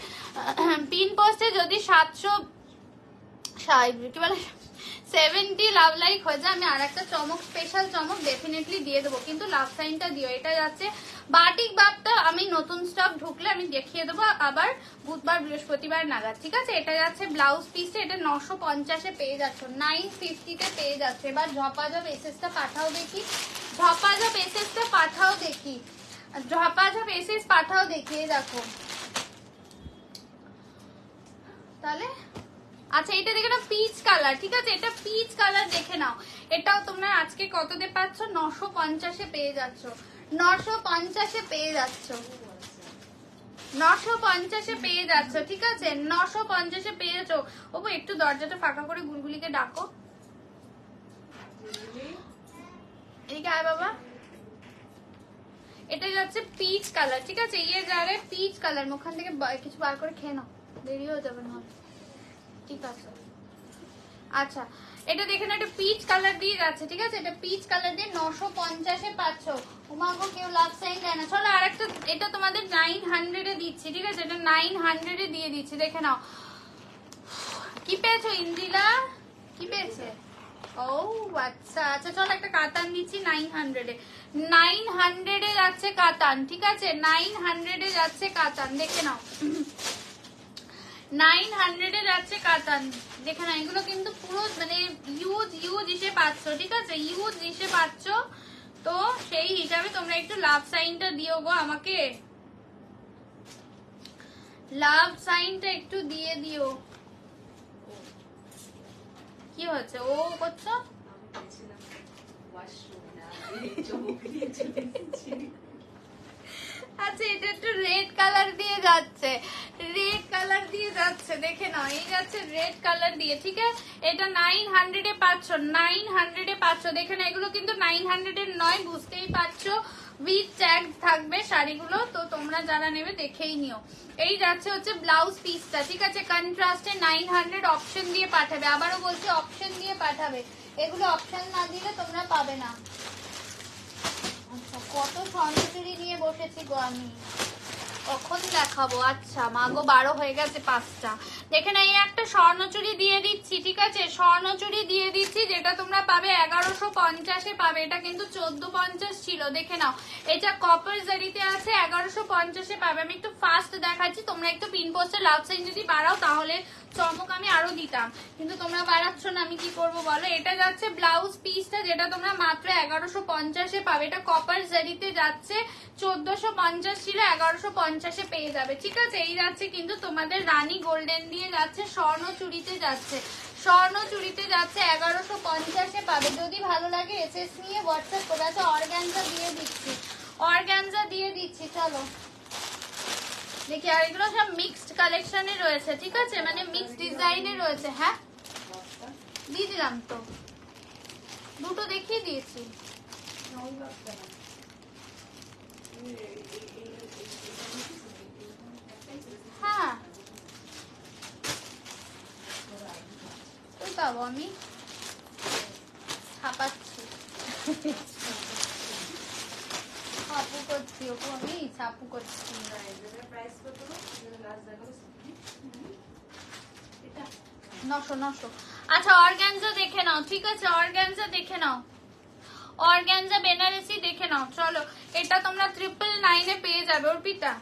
পিন পোস্টে যদি 700 কি বলে 70 লাভ লাইক হয়ে যায়, আমি আর একটা চমক, স্পেশাল চমক ডেফিনেটলি দিয়ে দেবো, কিন্তু লাভ সাইনটা দিও। এটা যাচ্ছে বাটিক বাপটা, আমি নতুন স্টক ঢুকলে আমি দেখিয়ে দেবো আবার বুধবার বৃহস্পতিবার নাগাদ, ঠিক আছে। এটা যাচ্ছে ব্লাউজ পিসে, এটা 950-এ পেয়ে যাচ্ছ, 950-তে পেয়ে যাচ্ছে। এবার ঝপাঝপ এসএসটা পাঠাও দেখি, ঝপাঝপ এসএসটা পাঠাও দেখি, ঝপাঝপ এসএস পাঠাও দেখি, দেখো তাহলে। আচ্ছা এটা দেখে নাও পিচ কালার, ঠিক আছে, এটা পিচ কালার দেখে নাও, এটাও তোমরা আজকে কততে পাচ্ছ, 950-এ পেয়ে যাচ্ছ, 950-এ পেয়ে যাচ্ছ, 950-এ পেয়ে যাচ্ছ, ঠিক আছে, 950-এ পেয়ে যাচ্ছ। ওপো একটু দরজাটা ফাঁকা করে গুলগুলিকে ডাকো, এদিকে আয় বাবা। এটা যাচ্ছে পিচ কালার, ঠিক আছে, ইয়ে যারে পিচ কালার, মুখান থেকে কিছু বার করে খেয়ে নাও, দেরি হয়ে যাবে না, ঠিক আছে। আচ্ছা এটা দেখে না, এটা পিচ কালার দিয়ে যাচ্ছে, ঠিক আছে, এটা পিচ কালার দিয়ে 950-এ পাচ্ছ। উমাগো কেউ লাভ সাইন দেয় না, চলো আর একটা, এটা তোমাদের 900-এ দিচ্ছি, ঠিক আছে, এটা 900-এ দিয়ে দিচ্ছি, দেখে নাও। কি পেয়েছো ইন্দ্রিলা, কি পেয়েছে? ও আচ্ছা আচ্ছা, চলো একটা কাতান দিচ্ছি 900-এ, 900-এ যাচ্ছে কাতান, ঠিক আছে, 900-এ যাচ্ছে কাতান, দেখে নাও, 900-এ যাচ্ছে কাতান, দেখে না। এগুলো কিন্তু পুরো মানে ইউজ ইসে পাচ্ছ, ঠিক আছে, ইউজ ইসে পাচ্ছ, তো সেই হিসাবে তোমরা একটু লাভ সাইনটা দিও গো আমাকে, লাভ সাইনটা একটু দিয়ে দিও। কি হচ্ছে ও করছো? আচ্ছা এটা একটু রেড কালার দিয়ে যাচ্ছে, রেড কালার দিয়ে যাচ্ছে, দেখে নাও, এই যাচ্ছে রেড কালার দিয়ে, ঠিক আছে। এটা 900-এ পাচ্ছ, 900-এ পাচ্ছ, দেখে না। এগুলো কিন্তু 900-এর নয়, বুঝতেই পারছো, উইথ ট্যাগ থাকবে শাড়িগুলো, তো তোমরা যারা নেবে দেখেই নিও। এই যাচ্ছে হচ্ছে ব্লাউজ পিসটা, ঠিক আছে, কন্ট্রাস্টে 900 অপশন দিয়ে পাঠাবে, আবারও বলছি অপশন দিয়ে পাঠাবে, এগুলো অপশন না দিলে তোমরা পাবে না। আচ্ছা কত স্বর্ণচুরি নিয়ে বসেছি গো আমি, কখন দেখাবো। আচ্ছা মাগো 12 হয়ে গেছে 5টা, দেখে না। এই একটা স্বর্ণচুরি দিয়ে দিচ্ছি, ঠিক আছে, স্বর্ণচুরি দিয়ে দিচ্ছি, যেটা তোমরা পাবে 1150-এ পাবে, এটা কিন্তু 1450 ছিল, দেখে নাও। এটা কপার জারিতে আছে, 1150-এ পাবে। আমি একটু ফাস্ট দেখাচ্ছি, তোমরা একটু পিন পোস্টে লাভ সাইন যদি বাড়াও তাহলে চমক আমি আরো দিতাম, কিন্তু তোমরা বাড়াচ্ছ না, আমি কি করবো বলো। এটা যাচ্ছে ব্লাউজ পিসটা, যেটা তোমরা মাত্র 1150-এ পাবে, এটা কপার জারিতে যাচ্ছে, 1450 ছিল, 1150-এ পেয়ে যাবে, ঠিক আছে। এই যাচ্ছে কিন্তু তোমাদের রানী গোল্ডেন দিয়ে যাচ্ছে, স্বর্ণ চুড়িতে যাচ্ছে, স্বর্ণ চুড়িতে যাচ্ছে, 1150-এ পাবে। যদি ভালো লাগে এসএস নিয়ে হোয়াটসঅ্যাপ করে, আছে অর্গানজা দিয়ে দিচ্ছি, অর্গানজা দিয়ে দিচ্ছি, চলো দেখি। আর এগুলো সব মিক্সড কালেকশনে রয়েছে, ঠিক আছে, মানে মিক্সড ডিজাইনে রয়েছে। হ্যাঁ দিয়ে দিলাম তো, দুটো দেখিয়ে দিয়েছি। হ্যাঁ তো পাবো, আমি ছাপাচ্ছি। ছাপু করছি ওপু, আমি ছাপু করছি। প্রাইস কত? লাস্ট দেখো এটা 900। আচ্ছা অর্গানজা দেখে নাও, ঠিক আছে অর্গানজা দেখে নাও, অর্গানজা বেনারসি দেখে নাও। চলো এটা তোমরা 999 পেয়ে যাবে। অর্পিতা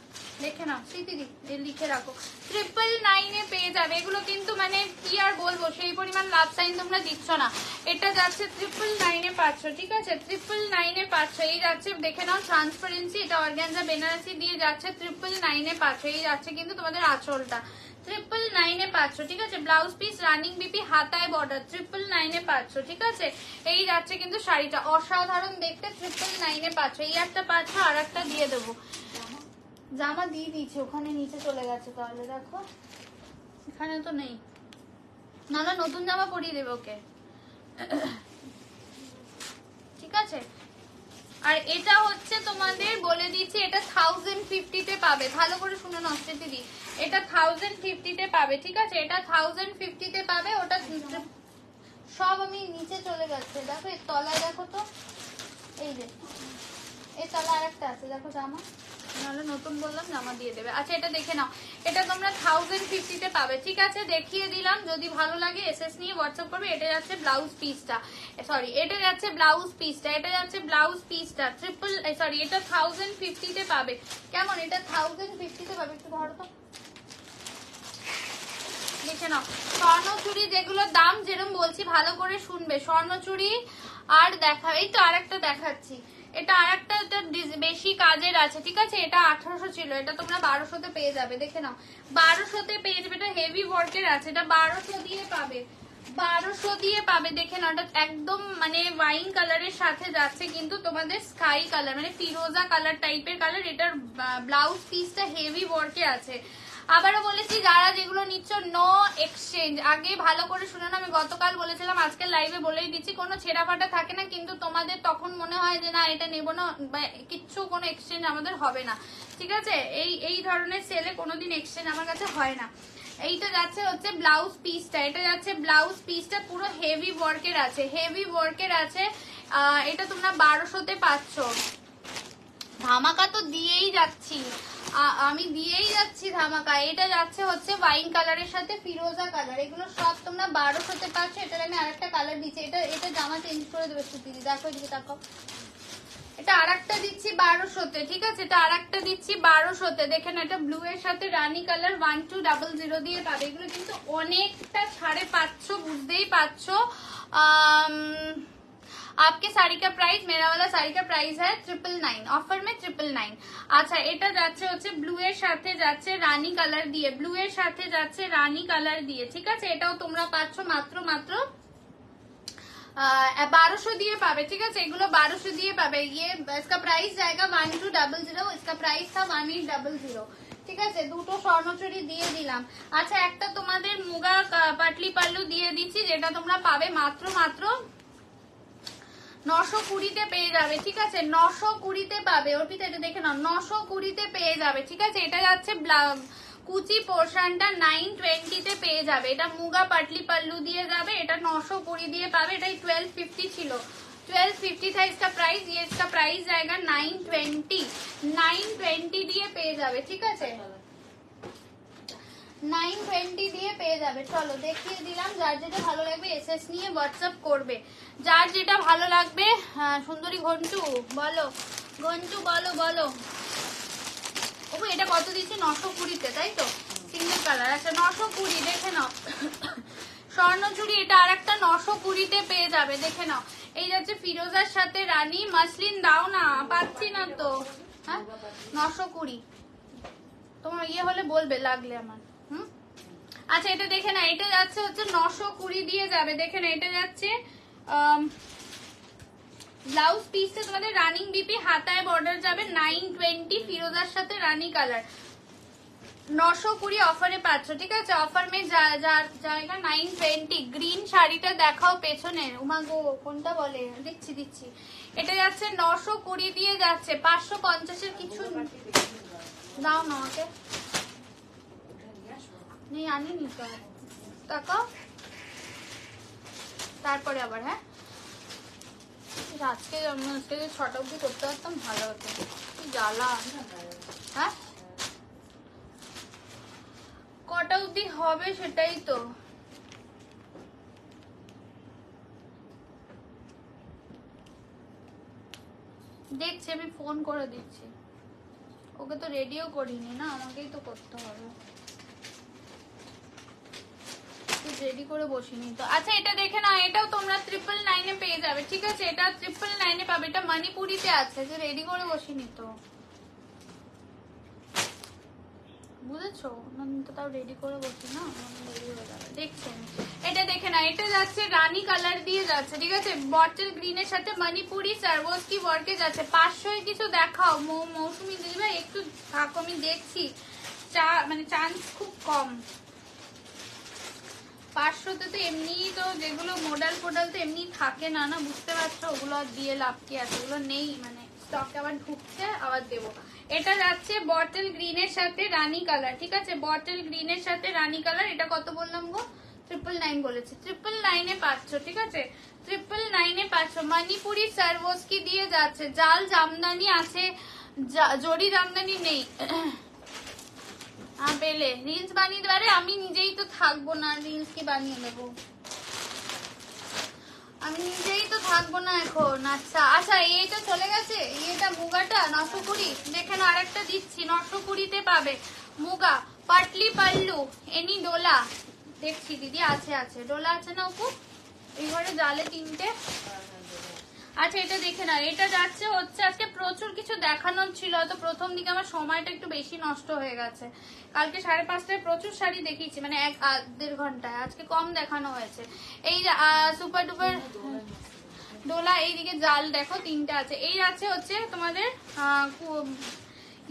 দেখে নাও, স্মৃতিদি লিখে রাখো, 999 পেয়ে যাবে। এগুলো কিন্তু মানে কি আর বলবো, সেই পরিমাণ লাভ সাইন তোমরা দিচ্ছ না। এটা যাচ্ছে 999 পাচ্ছ, ঠিক আছে 999 পাচ্ছ। এই যাচ্ছে দেখে নাও ট্রান্সপারেন্সি, এটা অর্গানজা বেনারসি দিয়ে যাচ্ছে 999 পাচ্ছ। এই যাচ্ছে কিন্তু তোমাদের আঁচলটা 999 পাচ্ছ, ঠিক আছে। ব্লাউজ পিস রানিং বিপি হাতায় বর্ডার 999 পাচ্ছ, ঠিক আছে। এই যাচ্ছে কিন্তু শাড়িটা অসাধারণ দেখতে, 999 পাচ্ছ। এই একটা পাচ্ছ, আর একটা দিয়ে দেবো। জামা দিয়ে দিয়েছে, ওখানে নিচে চলে গেছে, তাহলে দেখো এখানে তো নেই, নাহলে নতুন জামা পরিয়ে দেবে ওকে, ঠিক আছে। আর এটা হচ্ছে তোমাদের বলে দিচ্ছি, এটা 1050 তে পাবে। ভালো করে শুনে নাও দিদি, এটা 1050 তে পাবে, ঠিক আছে। এটা 1050 তে পাবে। ওটা সব আমি নিচে চলে যাচ্ছে, দেখো এর তলায় দেখো তো, এই যে এর তলায় আরেকটা আছে দেখো জামা, নাহলে নতুন বললাম জামা দিয়ে দেবে। আচ্ছা এটা দেখে নাও, এটা তোমরা 1050 তে পাবে, ঠিক আছে। দেখিয়ে দিলাম, যদি ভালো লাগে এসএস নিয়ে হোয়াটসঅ্যাপ করবে। এটা যাচ্ছে ব্লাউজ পিসটা, সরি এটা যাচ্ছে ব্লাউজ পিসটা, এটা যাচ্ছে ব্লাউজ পিসটা সরি এটা 1050 তে পাবে। কেমন, এটা 1050 তে পাবে, একটু ধরো তো দেখে নাও। স্বর্ণচুরি যেগুলো দাম যেরকম বলছি ভালো করে শুনবে, স্বর্ণচুরি। আর দেখা, এই তো আরেকটা দেখাচ্ছি, এটা আরেকটা বেশি কাজের আছে, ঠিক আছে। এটা 1800 ছিল, এটা তোমরা 1200 তে পেয়ে যাবে, দেখে নাও 1200 তে পেয়ে যাবে। এটা হেভি ওয়ার্কের আছে, এটা 1200 দিয়ে পাবে, 1200 দিয়ে পাবে, দেখে নাও। এটা একদম মানে ওয়াইন কালারের সাথে যাচ্ছে কিন্তু তোমাদের স্কাই কালার, মানে ফিরোজা কালার টাইপের কালার। এটার ব্লাউজ পিসটা হেভি ওয়ার্কে আছে। আবারও বলেছি, যারা যেগুলো নিচ্ছ নো এক্সচেঞ্জ, আগে ভালো করে শুনে না, আমি গতকাল বলেছিলাম, আজকে লাইভে বলেই দিচ্ছি, কোনো ছেঁড়া ফাটা থাকে না, কিন্তু তোমাদের তখন মনে হয় যে না এটা নেবো না, কিচ্ছু কোনো এক্সচেঞ্জ আমাদের হবে না, ঠিক আছে। এই ধরনের সেলে কোনোদিন এক্সচেঞ্জ আমার কাছে হয় না। এইটা যাচ্ছে হচ্ছে ব্লাউজ পিসটা, এটা যাচ্ছে ব্লাউজ পিসটা পুরো হেভি ওয়ার্কের আছে, হেভি ওয়ার্কের আছে। এটা তোমরা 1200 তে পাচ্ছ। ধামাকা তো দিয়েই যাচ্ছি, আমি দিয়েই যাচ্ছি ধামাকা। এটা যাচ্ছে হচ্ছে ওয়াইন কালারের সাথে ফিরোজা কালার, এগুলো সব তোমরা 1200 তে পাচ্ছ। এটার আমি আরেকটা কালার দিচ্ছি, এটা জামা চেঞ্জ করে দেবে দিদি, দেখো এদিকে তাকাও, এটা আরেকটা দিচ্ছি 1200 তে, ঠিক আছে। এটা আরেকটা দিচ্ছি 1200 তে, দেখেন এটা ব্লু এর সাথে রানী কালার 1200 দিয়ে পাবে। এগুলো কিন্তু অনেকটা ছাড়ে পাচ্ছ, বুঝতেই পারছো। आपके साड़ी का प्राइस, मेरा वाला साड़ी का प्राइस है 999, ऑफर में 999। আচ্ছা এটা যাচ্ছে হচ্ছে ব্লু এর সাথে যাচ্ছে রানী কালার দিয়ে, ব্লু এর সাথে যাচ্ছে রানী কালার দিয়ে, ঠিক আছে। এটাও তোমরা পাচ্ছ মাত্র 1200 দিয়ে পাবে, ঠিক আছে। এগুলো 1200 দিয়ে পাবে। ये इसका प्राइस जाएगा 1200, इसका प्राइस था 1800, ঠিক আছে। দুটো স্বর্ণচুরি দিয়ে দিলাম। আচ্ছা একটা তোমাদের মুগা পাটলি পাল্লু দিয়ে দিচ্ছি, যেটা তোমরা পাবে মাত্র 920 তে পেয়ে যাবে, ঠিক আছে। 920 তে পাবে। অর্পিতা এটা দেখে নাও, 920 তে পেয়ে যাবে, ঠিক আছে। এটা যাচ্ছে কুচি পোর্শনটা 920 তে পেয়ে যাবে। এটা মুগা পাটলি পাল্লু দিয়ে যাবে, এটা 920 দিয়ে পাবে। এটাই 1250 ছিল, 1250 था इसका प्राइस, ये इसका प्राइस जाएगा 920 দিয়ে পেয়ে যাবে, ঠিক আছে। 920 দিয়ে পেয়ে যাবে। চলো দেখিয়ে দিলাম, যার যেটা ভালো লাগবে এসএস নিয়ে হোয়াটসঅ্যাপ করবে, যার যেটা ভালো লাগবে। সুন্দরী ঘন্টু বলো, ঘন্টু বলো বলো। ও এটা কত দিচ্ছি, 920 তে, তাই তো, সিঙ্গেল কালার। আচ্ছা 920 দেখে নাও। স্বর্ণচুরি এটা আর একটা 920 তে পেয়ে যাবে, দেখে নাও। এই যাচ্ছে ফিরোজার সাথে রানী, মাসলিন দাও না, পাচ্ছি না তো। হ্যাঁ 920, তোমার ইয়ে হলে বলবে লাগলে আমার। আচ্ছা এটা দেখে না, এটা যাচ্ছে হচ্ছে 920 দিয়ে যাবে, দেখে না। এটা যাচ্ছে ব্লাউজ পিসটা তোমাদের রানিং বিপি হাতায় বর্ডার যাবে 920, ফিরোজার সাথে রানী কালার 920 অফারে পাচ্ছ, ঠিক আছে। অফার মে জায়গা 920। গ্রিন শাড়িটা দেখাও পেছনের, উমাগো কোনটা বলে, দিচ্ছি। এটা যাচ্ছে 920 দিয়ে যাচ্ছে, 550 এর কিছু দাও না আমাকে, নেই আনিনি তো, তাকাও তারপরে আবার। হ্যাঁ আজকে আজকে 6টা অবধি করতে পারতাম ভালো হতো। কি জ্বালা। হ্যাঁ কটা অবধি হবে সেটাই তো। দেখছি আমি ফোন করে দিচ্ছি। ওকে তো রেডিও করিনি না, আমাকেই তো করতে হবে। রেডি করে বসিনি তো। আচ্ছা এটা দেখে না, এটাও তোমরা 999 পেয়ে যাবে, ঠিক আছে? এটা 999 পাবে, এটা মণিপুরিতে আছে। যে রেডি করে বসিনি তো, বুঝেছো? তো তাও রেডি করে বসি না, রেডি হয়ে যাবে। দেখছেন এটা দেখে না, এটা যাচ্ছে রানী কালার দিয়ে যাচ্ছে, ঠিক আছে? বটল গ্রিনের সাথে মণিপুরি সার্ভোস্কি ওয়ার্কে যাচ্ছে। 500 এ কিছু দেখাও মৌসুমি দিদিভাই, একটু থাকো, আমি দেখছি। মানে চান্স খুব কম। 500তে তো এমনি তো যেগুলো মডেল ফোডাল তো এমনি থাকে না, না বুঝতে পারছো? ওগুলো দিয়ে লাভ কি আছে? ওগুলো নেই, মানে স্টকে আবার ঢুকছে, আবার দেবো। এটা যাচ্ছে বটল গ্রিনের সাথে রানী কালার, ঠিক আছে? বটল গ্রিনের সাথে রানী কালার। এটা কত বললাম গো? 999 বলেছে। 999 পাচ্ছ, ঠিক আছে? 999 পাচ্ছ। মণিপুরি সার্ভোস্কি দিয়ে যাচ্ছে। জাল জামদানি আছে, জরি জামদানি নেই। পেলে রিলস বানিয়ে দেবে। আমি নিজেই তো থাকবো না, রিলস কি বানিয়ে দেবো? আমি নিজেই তো থাকবো না এখন। আচ্ছা আচ্ছা, এইটা চলে গেছে, এটা মুগাটা 920। দেখে না, আরেকটা দিচ্ছি 920-তে পাবে। মুগা পাটলি পাল্লু এনি ডোলা। দেখছি দিদি, আছে আছে ডোলা আছে না উপু? এই ঘরে জালে 3টে। আচ্ছা এটা দেখে না, এটা যাচ্ছে হচ্ছে আজকে প্রচুর কিছু দেখানোর ছিল, তো প্রথম দিকে আমার সময়টা একটু বেশি নষ্ট হয়ে গেছে। কালকে 5:30টায় প্রচুর শাড়ি দেখিয়েছি, মানে 1-1.5 ঘন্টায়। আজকে কম দেখানো হয়েছে। এই সুপার ডুপার ডোলা, এইদিকে জাল দেখো 3টে আছে। এই আছে হচ্ছে তোমাদের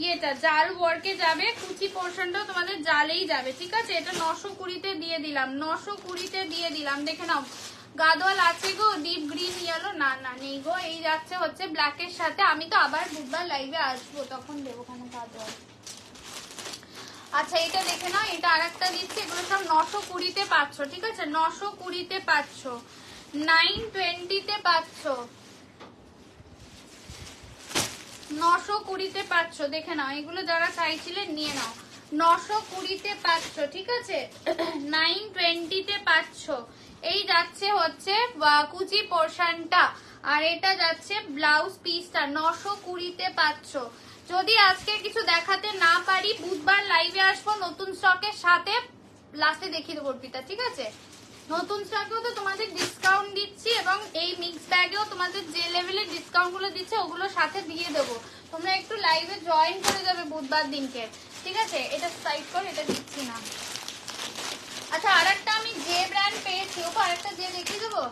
ইয়েটা জাল ওয়ার্কে যাবে, কুচি পোর্শনটাও তোমাদের জালেই যাবে, ঠিক আছে? এটা 920-তে দিয়ে দিলাম, 920-তে দিয়ে দিলাম। দেখে নাও, গাদোয়াল আছে গো, ডিপ গ্রিন ইয়েলো না না নেই গো। এই যাচ্ছে হচ্ছে ব্ল্যাকের সাথে। আমি তো আবার বুধবার লাইভে আসবো, তখন দেবো কেন গাদোয়াল। আচ্ছা এটা দেখে নাও, এটা আরেকটা দিচ্ছি। এগুলো সব 920-তে পাচ্ছ, ঠিক আছে? 920-তে পাচ্ছ, 920-তে পাচ্ছ, 920-তে পাচ্ছ। দেখে নাও, এগুলো যারা চাইছিলেন নিয়ে নাও। 920-তে পাচ্ছ, ঠিক আছে? 920-তে পাচ্ছ। এই যাচ্ছে হচ্ছে কুচি পোর্শনটা, আর এটা যাচ্ছে ব্লাউজ পিসটা। 920-তে পাচ্ছ। যদি আজকে কিছু দেখাতে না পারি, বুধবার লাইভে আসবো নতুন স্টকের সাথে, লাস্টে দেখিয়ে দেবো অর্পিতা, ঠিক আছে? নতুন স্টকেও তো তোমাদের ডিসকাউন্ট দিচ্ছি, এবং এই মিক্স ব্যাগেও তোমাদের যে লেভেলের ডিসকাউন্ট গুলো দিচ্ছে ওগুলো সাথে দিয়ে দেবো। তোমরা একটু লাইভে জয়েন করে যাবে বুধবার দিনকে, ঠিক আছে? এটা সাইড করে, এটা দিচ্ছি না। আচ্ছা আরেকটা আমি যে ব্র্যান্ড পেয়েছি, ওপর আরেকটা যে দেখিয়ে দেবো।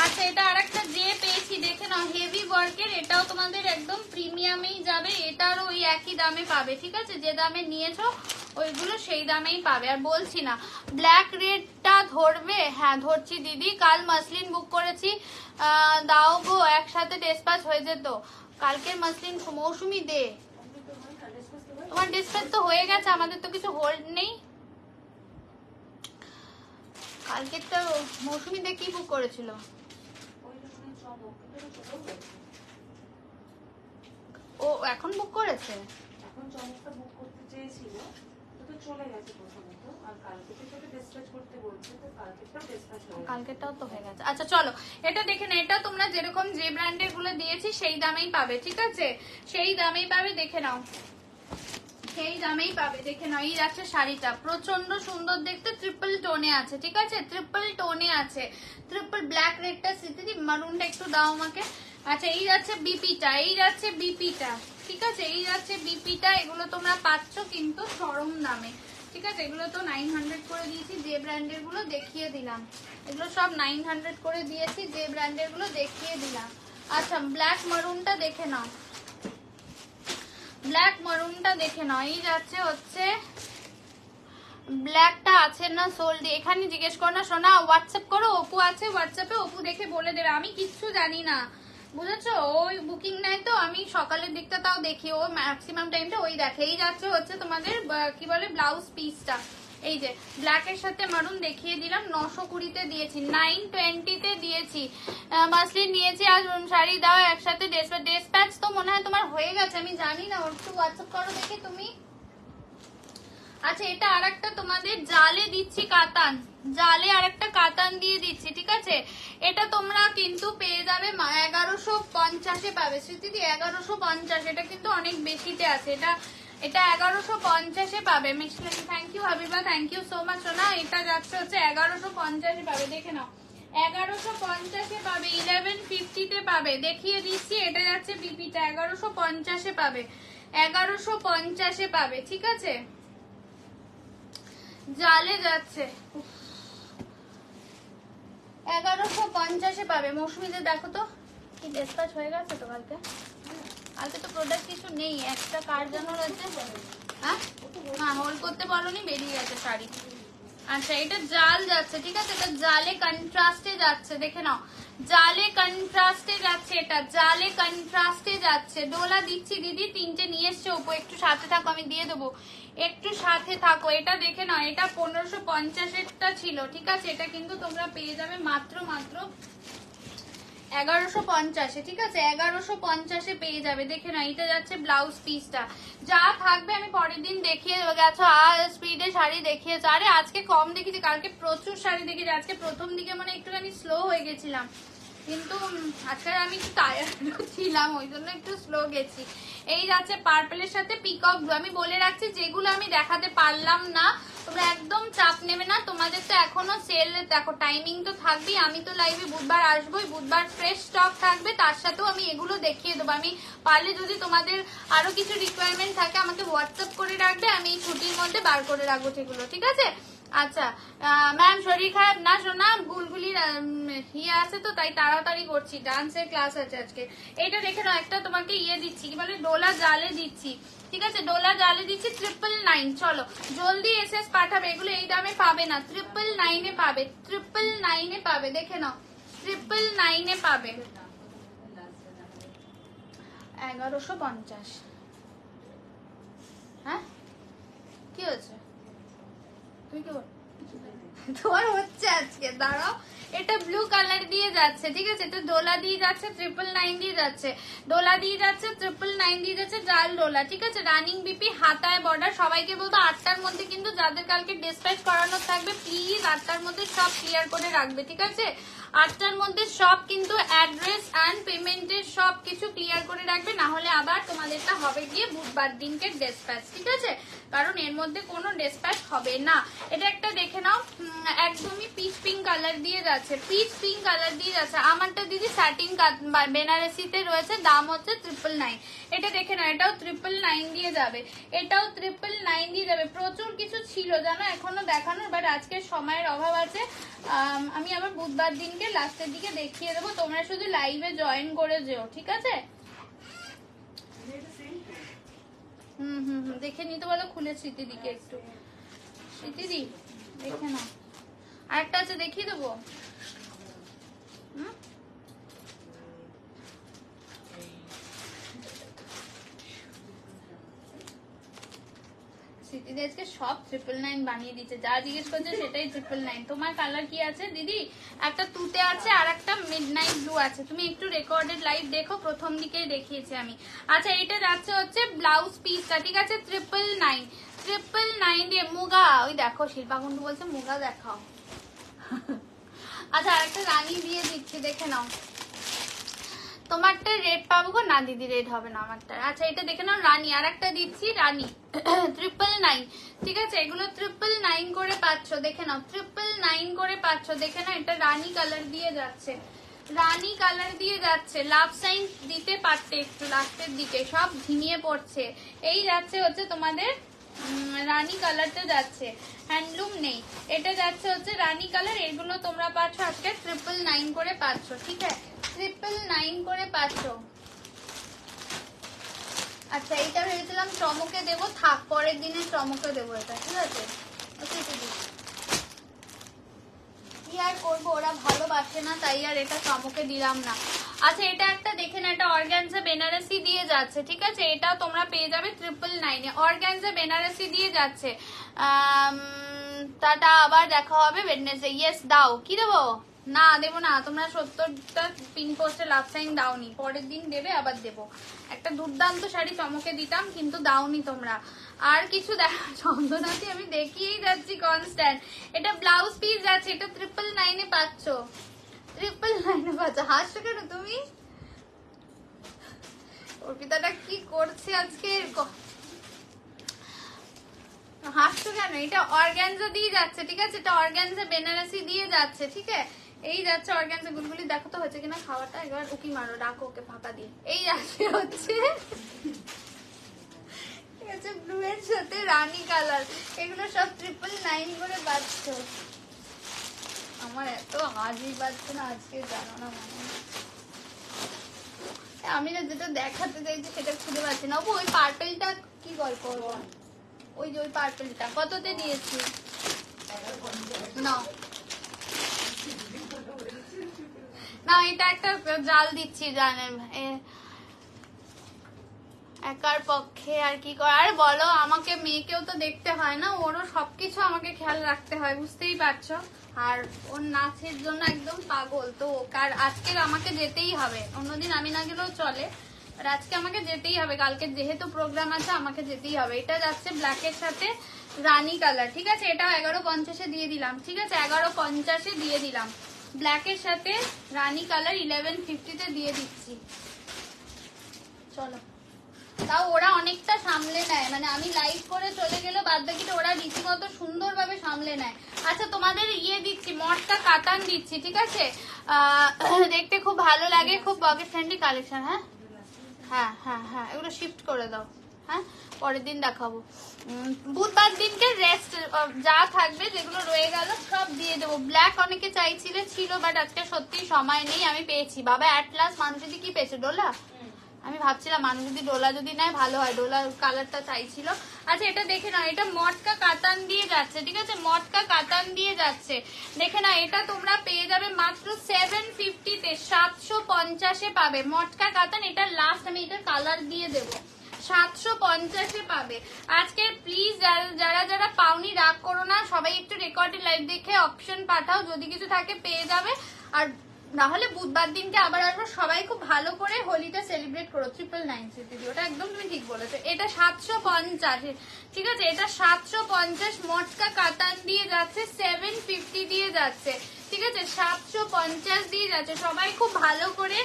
আচ্ছা এটা আরেকটা যে পেয়েছি, দেখে নাও, হেভি ওয়ার্কের। এটাও তোমাদের একদম প্রিমিয়ামেই যাবে, এটারও ওই একই দামে পাবে, ঠিক আছে? যে দামে নিয়েছো ওইগুলো সেই দামেই পাবে। আর বলছি না, ব্ল্যাক রেডটা ধরবে? হ্যাঁ ধরছি দিদি। কাল মাসলিন বুক করেছি, দাও গো, একসাথে ডিসপ্যাচ হয়ে যেত। কালকের মাসলিন মৌসুমি দে, তোমার ডিসপ্যাচ তো হয়ে গেছে, আমাদের তো কিছু হোল্ড নেই। কালকের তো মৌসুমি দে কি বুক করেছিল? ও এখন বুক করেছে, এখন চমকটা বুক করতে চেয়েছিল, তো চলে গেছে প্রথমত, আর কালকে থেকে ডিসপ্যাচ করতে বলছে, তো কালকেটাও ডিসপ্যাচ হয়ে গেছে। কালকেটাও তো হয়ে গেছে। আচ্ছা চলো এটা দেখে না, এটা তোমরা যেরকম যে ব্র্যান্ডের গুলো দিয়েছি সেই দামেই পাবে, ঠিক আছে? সেই দামেই পাবে, দেখে নাও, সেই দামেই পাবে। দেখে নাও, এই যাচ্ছে শাড়িটা, প্রচন্ড সুন্দর দেখতে, ট্রিপল টোনে আছে, ঠিক আছে? ট্রিপল টোনে আছে, ট্রিপল ব্ল্যাক রেডটা সিটি মারুনটা একটু দাও আমাকে। আচ্ছা এই যাচ্ছে বিপিটা, এই যাচ্ছে বিপিটা, ঠিক আছে? এই যাচ্ছে বিপিটা। এগুলো তোমরা পাচ্ছ কিন্তু চরম দামে, ঠিক আছে? এগুলো তো 900 করে দিয়েছি, যে ব্র্যান্ডের গুলো দেখিয়ে দিলাম। এগুলো সব 900 করে দিয়েছি, যে ব্র্যান্ডের গুলো দেখিয়ে দিলাম। আচ্ছা ব্ল্যাক মারুনটা দেখে নাও, ব্ল্যাক মারুনটা দেখে নাও। এই যাচ্ছে হচ্ছে ব্ল্যাকটা আছে না সোল্ড, এখানে জিজ্ঞেস করো না সোনা, হোয়াটসঅ্যাপ করো, অপু আছে হোয়াটসঅ্যাপে, অপু দেখে বলে দেবে। আমি কিচ্ছু জানি না, বুঝেছো? ওই বুকিং নেয় তো, আমি সকালের দিকটা তাও দেখি, ও ম্যাক্সিমাম টাইমটা ওই দেখে। এই যাচ্ছে হচ্ছে তোমাদের কি বলে ব্লাউজ পিসটা, এই যে ব্ল্যাকের সাথে মারুন দেখিয়ে দিলাম, 920-তে দিয়েছি, 920-তে দিয়েছি। মাসলিন নিয়েছি, আজ শাড়ি দাও একসাথে ডেসপ্যাচ তো মনে হয় তোমার হয়ে গেছে, আমি জানি না, ওর একটু হোয়াটসঅ্যাপ করো দেখে তুমি। আচ্ছা এটা আরেকটা তোমাদের জালে দিচ্ছি কাতান, জালে আরেকটা কাতান দিয়ে দিচ্ছি, ঠিক আছে? এটা তোমরা কিন্তু পেয়ে যাবে 1150-এ পাবে। স্মৃতিদি 1150, এটা কিন্তু অনেক বেশিতে আছে, এটা 1150-এ পাবে। মিশলানি thank you, Habiba thank you so much. না এটা যাচ্ছে হচ্ছে 1150-এ পাবে, দেখে নাও 1150-এ পাবে, 1150-তে পাবে, দেখিয়ে দিচ্ছি। এটা যাচ্ছে বিপিটা 1150-এ পাবে, 1150-এ পাবে, ঠিক আছে? জালে যাচ্ছে 1150-এ পাবে। মৌসুমীদের দেখো তো কি ডিসপ্যাচ হয়ে গেছে তো কালকে, কালকে তো প্রোডাক্ট কিছু নেই, একটা কার জানো রয়েছে। হ্যাঁ না হোল্ড করতে বলনি, বেরিয়ে গেছে শাড়ি। আচ্ছা এটা জাল যাচ্ছে, ঠিক আছে? এটা জালে কন্ট্রাস্টে যাচ্ছে, দেখে নাও, জালে কন্ট্রাস্টে যাচ্ছে, এটা জালে কন্ট্রাস্টে যাচ্ছে। ডোলা দিচ্ছি দিদি, 3টে নিয়ে এসছে ওপো, একটু সাথে থাকো আমি দিয়ে দেবো, একটু সাথে থাকো। এটা দেখে নাও, এটা 1550-এরটা ছিল, ঠিক আছে? এটা কিন্তু তোমরা পেয়ে যাবে মাত্র 1150-এ, ঠিক আছে? 1150-এ পেয়ে যাবে, দেখে নাও। এটা যাচ্ছে ব্লাউজ পিসটা, যা থাকবে আমি পরের দিন দেখিয়ে দেবো। গেছো স্পিডে শাড়ি দেখিয়েছে, আরে আজকে কম দেখেছি, কালকে প্রচুর শাড়ি দেখেছি। আজকে প্রথম দিকে মানে একটুখানি স্লো হয়ে গেছিলাম, কিন্তু আজকে আমি একটু টায়ার্ড ছিলাম, ওই জন্য একটু স্লো গেছি। এই যাচ্ছে পার্পলের সাথে পিকক ব্লু। আমি বলে রাখছি, যেগুলো আমি দেখাতে পারলাম না তোমরা একদম চাপ নেবে না, তোমাদের তো এখনো সেল দেখো টাইমিং তো থাকবেই। আমি তো লাইভে বুধবার আসবোই, বুধবার ফ্রেশ স্টক থাকবে, তার সাথেও আমি এগুলো দেখিয়ে দেবো। আমি পারলে যদি তোমাদের আরো কিছু রিকোয়ারমেন্ট থাকে আমাকে হোয়াটসঅ্যাপ করে রাখবে, আমি এই ছুটির মধ্যে বার করে রাখবো সেগুলো, ঠিক আছে? আচ্ছা ম্যাম শরীর খারাপ না শোনা, গুলগুলির ইয়ে আছে তো তাই তাড়াতাড়ি করছি, ডান্সের ক্লাস আছে আজকে। এটা দেখে নাও, একটা তোমাকে ইয়ে দিচ্ছি, কি বলে ডোলা জালে দিচ্ছি, ঠিক আছে? ডোলা জালে দিচ্ছি 999। চলো জলদি এসএস পাঠাবে, এগুলো এই দামে পাবে না, 999-এ পাবে, 999-এ পাবে, দেখে নাও 999-এ পাবে। 1150। হ্যাঁ কি হচ্ছে, তুমি কি তোমার হচ্ছে আজকে? দাঁড়াও, এটা ব্লু কালার দিয়ে যাচ্ছে, ঠিক আছে? এটা ডোলা দিয়ে যাচ্ছে, 999 দিয়ে যাচ্ছে, ডোলা দিয়ে যাচ্ছে, 999 দিয়ে যাচ্ছে, জাল ডোলা, ঠিক আছে? রানিং বিপি, হাতায় বর্ডার। সবাইকে বলবো 8টার মধ্যে কিন্তু যাদের কালকে ডিসপ্যাচ করানো থাকবে প্লিজ 8টার মধ্যে সব ক্লিয়ার করে রাখবে, ঠিক আছে? 8টার মধ্যে সব কিন্তু অ্যাড্রেস অ্যান্ড পেমেন্টের সব কিছু ক্লিয়ার করে রাখবে, না হলে আবার তোমাদেরটা হবে গিয়ে বুধবার দিনকে ডিসপ্যাচ, ঠিক আছে? কারণ এর মধ্যে কোনো ডিসপ্যাচ হবে না। এটা একটা দেখে নাও, একদমই পিচ পিঙ্ক কালার দিয়ে যাচ্ছে, পিচ পিঙ্ক কালার দিয়ে যাচ্ছে। আমারটা দিদি স্যাটিন বেনারসিতে রয়েছে, দাম হচ্ছে 999। এটা দেখে নাও, এটাও 999 দিয়ে যাবে, এটাও 999 দিয়ে যাবে। প্রচুর কিছু ছিল জানো এখনো দেখানোর, বাট আজকের সময়ের অভাব আছে। আমি আবার বুধবার দিনকে লাস্টের দিকে দেখিয়ে দেবো, তোমরা শুধু লাইভে জয়েন করে যেও, ঠিক আছে? দেখে নিতে বলো খুলে স্মৃতিদিকে একটু, স্মৃতিদি দেখে নাও। আরেকটা আছে দেখিয়ে দেবো। স্মৃতিদি আজকে সব 999 বানিয়ে দিচ্ছে, যা জিজ্ঞেস করছে সেটাই 999। তোমার কালার কি আছে দিদি? একটা তুতে আছে আর একটা মিডনাইট ব্লু আছে, তুমি একটু রেকর্ডেড লাইভ দেখো, প্রথম দিকেই দেখিয়েছি আমি। আচ্ছা এটা যাচ্ছে হচ্ছে ব্লাউজ পিসটা, ঠিক আছে? 999 দিয়ে মুগা, ওই দেখো শিল্পা কুন্ডু বলছে মুগা দেখাও। আচ্ছা আরেকটা রানী দিয়ে দিচ্ছি, দেখে নাও। তোমারটা রেড পাবো গো? না দিদি রেড হবে না আমারটা। আচ্ছা এটা দেখে নাও রানী, আর একটা দিচ্ছি রানী 999, ঠিক আছে? এগুলো 999 করে পাচ্ছ, দেখে নাও 999 করে পাচ্ছ, দেখে নাও। এটা রানী কালার দিয়ে যাচ্ছে, রানী কালার দিয়ে যাচ্ছে। লাভ সাইন দিতে পারতে একটু লাস্টের দিকে, সব ঝিমিয়ে পড়ছে। এই যাচ্ছে হচ্ছে তোমাদের রানী কালারটা যাচ্ছে, হ্যান্ডলুম নেই। এটা যাচ্ছে হচ্ছে রানী কালার, এগুলো তোমরা পাচ্ছ আজকে 999 করে পাচ্ছ, ঠিক আছে? 999 করে পাচ্ছ। আচ্ছা এইটা ভেবেছিলাম চমকে দেবো, থাক পরের দিনে চমকে দেবো এটা, ঠিক আছে? কি আর করবো, ওরা ভালোবাসে না তাই আর এটা চমকে দিলাম না। আচ্ছা এটা একটা দেখে না, এটা অর্গানজা বেনারসি দিয়ে যাচ্ছে, ঠিক আছে? এটাও তোমরা পেয়ে যাবে 999-এ, অর্গানজা বেনারসি দিয়ে যাচ্ছে। টাটা, আবার দেখা হবে ওয়েডনেসডে। ইয়েস দাও। কি দেবো? না দেবো না, তোমরা 70টা পিন পোস্টে লাভ সাইন দাওনি, পরের দিন দেবে, আবার দেবো। একটা দুর্দান্ত শাড়ি চমকে দিতাম কিন্তু দাওনি তোমরা। আর কিছু দেখা চন্দনাতি আমি দেখিয়েই যাচ্ছি কনস্ট্যান্ট। এটা ব্লাউজ পিস যাচ্ছে, এটা 999 পাচ্ছ, 999 পাচ্ছ। হাসছো কেন তুমি? অর্পিতাটা কি করছে আজকে? হাসছো কেন? এটা অর্গানজা দিয়ে যাচ্ছে, ঠিক আছে? এটা অর্গানজা বেনারসি দিয়ে যাচ্ছে, ঠিক আছে? এই যাচ্ছে অর্গানজা। গুলগুলি দেখো তো হয়েছে কিনা খাওয়াটা, একবার উকি মারো, ডাকো ওকে ফাঁকা দিয়ে। এই যাচ্ছে হচ্ছে ঠিক আছে, ব্লু এর সাথে রানী কালার, এগুলো সব 999 করে পাচ্ছ। আমার এত হাসি পাচ্ছে না আজকে, জানো না মানে আমি না যেটা দেখাতে চাইছি সেটা খুঁজে পাচ্ছি না। ওই পার্পেলটা কি গল্প? ওই যে ওই পার্পেলটা কততে দিয়েছি? না না, এটা একটা জাল দিচ্ছি জানেন, একার পক্ষে আর কি করার বলো। আমাকে মেয়েকেও তো দেখতে হয় না, ওরও সবকিছু আমাকে খেয়াল রাখতে হয়, বুঝতেই পারছো। আর ওর নাচের জন্য একদম পাগল তো, কার আজকের আমাকে যেতেই হবে, অন্যদিন আমি না গেলেও চলে, আর আজকে আমাকে যেতেই হবে, কালকে যেহেতু প্রোগ্রাম আছে আমাকে যেতেই হবে। এটা যাচ্ছে ব্ল্যাকের সাথে রানী কালার, ঠিক আছে? এটাও 1150-এ দিয়ে দিলাম, ঠিক আছে? 1150-এ দিয়ে দিলাম। ব্ল্যাকের সাথে রানী কালার 1150-তে দিয়ে দিচ্ছি। চলো, তাও ওরা অনেকটা সামলে নেয়, মানে আমি লাইভ করে চলে গেলে বাদ বাকিটা ওরা রীতিমতো সুন্দরভাবে সামলে নেয়। আচ্ছা তোমাদের ইয়ে দিচ্ছি, মটকা কাতান দিচ্ছি, ঠিক আছে? দেখতে খুব ভালো লাগে, খুব পকেট ফ্রেন্ডলি কালেকশন। হ্যাঁ হ্যাঁ হ্যাঁ হ্যাঁ, এগুলো শিফট করে দাও। হ্যাঁ, পরের দিন দেখাবো। বুধবার দিনকে রেস্ট যা থাকবে, যেগুলো রয়ে গেল সব দিয়ে দেবো। ব্ল্যাক অনেকে চাইছিলে, ছিল, বাট আজকে সত্যি সময় নেই, আমি পেয়েছি। বাবা অ্যাট লাস্ট মানুষদি কি পেয়েছে? ডোলা। আমি ভাবছিলাম মানুষ যদি ডোলা যদি নেয় ভালো হয়, ডোলা কালারটা চাইছিল। আচ্ছা এটা দেখে নাও, এটা মটকা কাতান দিয়ে যাচ্ছে, ঠিক আছে? মটকা কাতান দিয়ে যাচ্ছে, দেখে নাও। এটা তোমরা পেয়ে যাবে মাত্র 750-তে, 750-এ পাবে মটকা কাতান। এটা লাস্ট, আমি এটার কালার দিয়ে দেবো, 750-এ পাবে আজকে। প্লিজ যারা যারা পাওনি রাগ করো না, সবাই একটু রেকর্ডেড লাইভ দেখে অপশন পাঠাও, যদি কিছু থাকে পেয়ে যাবে। আর না হলে বুধবার দিনকে আবার আসবো, সবাই খুব ভালো করে হোলিটা সেলিব্রেট করো। 999 ওটা একদম তুমি ঠিক বলেছো। এটা 750, ঠিক আছে? এটা 750 মটকা কাতান দিয়ে যাচ্ছে, 750 দিয়ে যাচ্ছে, ঠিক আছে? 750 দিয়ে যাচ্ছে। সবাই খুব ভালো করে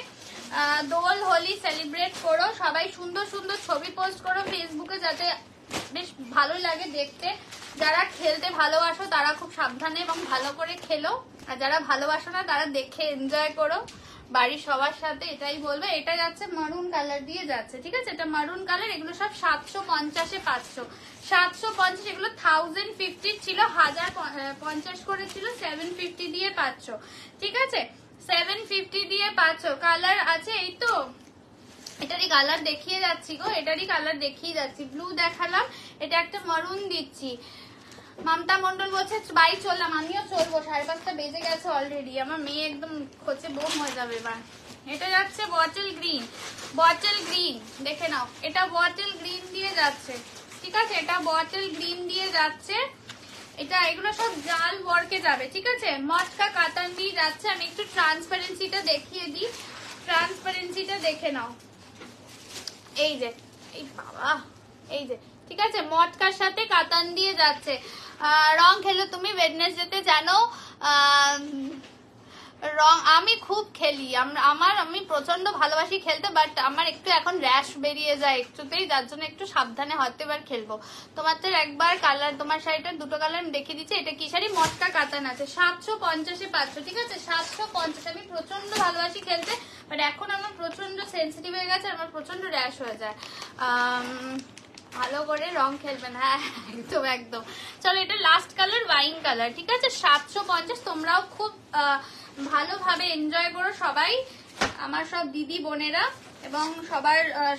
দোল হোলি সেলিব্রেট করো, সবাই সুন্দর সুন্দর ছবি পোস্ট করো ফেসবুকে, যাতে বেশ ভালো লাগে দেখতে। যারা খেলতে ভালোবাসো তারা খুব সাবধানে এবং ভালো করে খেলো, আর যারা ভালোবাসো না তারা দেখে এনজয় করো বাড়ির সবার সাথে, এটাই বলবো। এটা যাচ্ছে মারুন কালার দিয়ে যাচ্ছে, ঠিক আছে? এটা মারুন কালার, এগুলো সব 750-এ পাচ্ছ। 750, এগুলো 1050 ছিল, 1050 করে ছিল, 750 দিয়ে পাচ্ছ, ঠিক আছে? 750 দিয়ে পাচ্ছ। কালার আছে এই তো, এটারই কালার দেখিয়ে যাচ্ছি গো, এটারই কালার দেখিয়ে যাচ্ছি। ব্লু দেখালাম, এটা একটা মারুন দিচ্ছি। মমতা মন্ডল বলছে বাড়ি চললাম, আমিও চলবো, 5:30 বেজে গেছে অলরেডি, আমার মেয়ে একদম খোঁচে বোম হয়ে যাবে এবার। এটা যাচ্ছে বটল গ্রিন, বটল গ্রিন দেখে নাও, এটা বটল গ্রিন দিয়ে যাচ্ছে, ঠিক আছে? এটা বটল গ্রিন দিয়ে যাচ্ছে। এটা এগুলো সব জাল ওয়ার্কে যাবে, ঠিক আছে? মটকা কাতান দিয়ে যাচ্ছে। আমি একটু ট্রান্সপারেন্সিটা দেখিয়ে দিই, ট্রান্সপারেন্সিটা দেখে নাও। এই যে, এই বাবা, এই যে, ঠিক আছে? মটকার সাথে কাতান দিয়ে যাচ্ছে। রং খেলো তুমি ওয়েডনেসডেতে, জানো রং আমি খুব খেলি, আমি প্রচন্ড ভালোবাসি খেলতে, বাট আমার একটু এখন র্যাশ বেরিয়ে যায় একটুতেই, যার জন্য একটু সাবধানে হয়তো এবার খেলবো। তোমার তো একবার কালার, তোমার শাড়িটার দুটো কালার আমি দেখিয়ে দিচ্ছি। এটা কি শাড়ি? মটকা কাতান আছে, 750-এ পাচ্ছ, ঠিক আছে? 750। আমি প্রচন্ড ভালোবাসি খেলতে, বাট এখন আমার প্রচন্ড সেন্সিটিভ হয়ে গেছে, আমার প্রচন্ড র্যাশ হয়ে যায়। ভালো করে রং খেলবেন, হ্যাঁ একদম একদম। চলো, এটা লাস্ট কালার ওয়াইন কালার, ঠিক আছে? 750। তোমরাও খুব ভালোভাবে এনজয় করো সবাই, আমার সব দিদি বোনেরা। এবং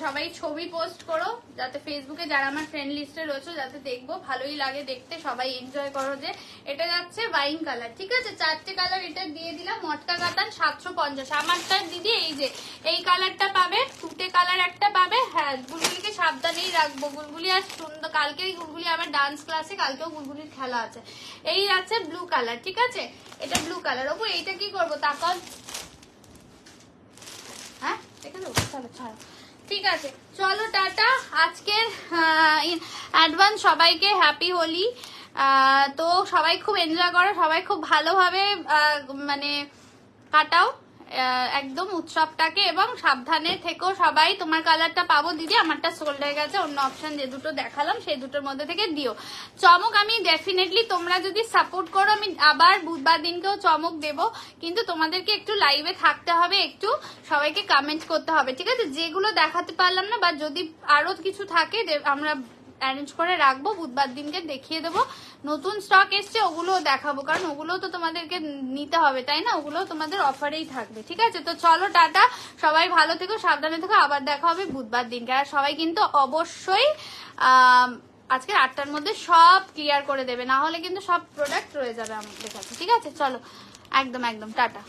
সবাই ছবি পোস্ট করো, যাতে ফেসবুকে যারা আমার ফ্রেন্ড লিস্টে রয়েছে যাতে দেখবো, ভালোই লাগে দেখতে, সবাই এনজয় করো। যে এটা যাচ্ছে ওয়াইন কালার, ঠিক আছে, 4টে কালার এটা দিয়ে দিলাম। মটকা কাতান 750। আমারটা দিদি এই যে এই কালারটা পাবে, 2টে কালার একটা পাবে। হ্যাঁ, গুলগুলিকে সাবধানেই রাখবো। গুলগুলি আজ সুন্দর, কালকেই গুলগুলি আবার ডান্স ক্লাসে, কালকেও গুলগুলির খেলা আছে। এই আছে ব্লু কালার, ঠিক আছে, এটা ব্লু কালার। ওপো এইটা কি করবো তাকাও, হ্যাঁ দেখে দেবো, চলো ছাড়ো, ঠিক আছে চলো টাটা। আজকের অ্যাডভান্স সবাইকে হ্যাপি হোলি। তো সবাই খুব এনজয় করো, সবাই খুব ভালোভাবে মানে কাটাও একদম উৎসবটাকে, এবং সাবধানে থেকো সবাই। তোমার কালারটা পাবো দিদি, আমারটা সোল্ড হয়ে গেছে, অন্য অপশন যে দুটো দেখালাম সেই দুটোর মধ্যে থেকে দিও। চমক আমি ডেফিনেটলি, তোমরা যদি সাপোর্ট করো আমি আবার বুধবার দিনকেও চমক দেব, কিন্তু তোমাদেরকে একটু লাইভে থাকতে হবে, একটু সবাইকে কমেন্ট করতে হবে, ঠিক আছে। যেগুলো দেখাতে পারলাম না বা যদি আরো কিছু থাকে আমরা অ্যারেঞ্জ করে রাখবো, বুধবার দিনকে দেখিয়ে দেবো। নতুন স্টক এসছে ওগুলোও দেখাবো, কারণ ওগুলোও তো তোমাদেরকে নিতে হবে, তাই না, ওগুলোও তোমাদের অফারেই থাকবে, ঠিক আছে। তো চলো টাটা, সবাই ভালো থেকো, সাবধানে থেকো, আবার দেখা হবে বুধবার দিনকে। আর সবাই কিন্তু অবশ্যই আজকে 8টার মধ্যে সব ক্লিয়ার করে দেবে, না হলে কিন্তু সব প্রোডাক্ট রয়ে যাবে আমাদের কাছে, ঠিক আছে। চলো একদম টাটা।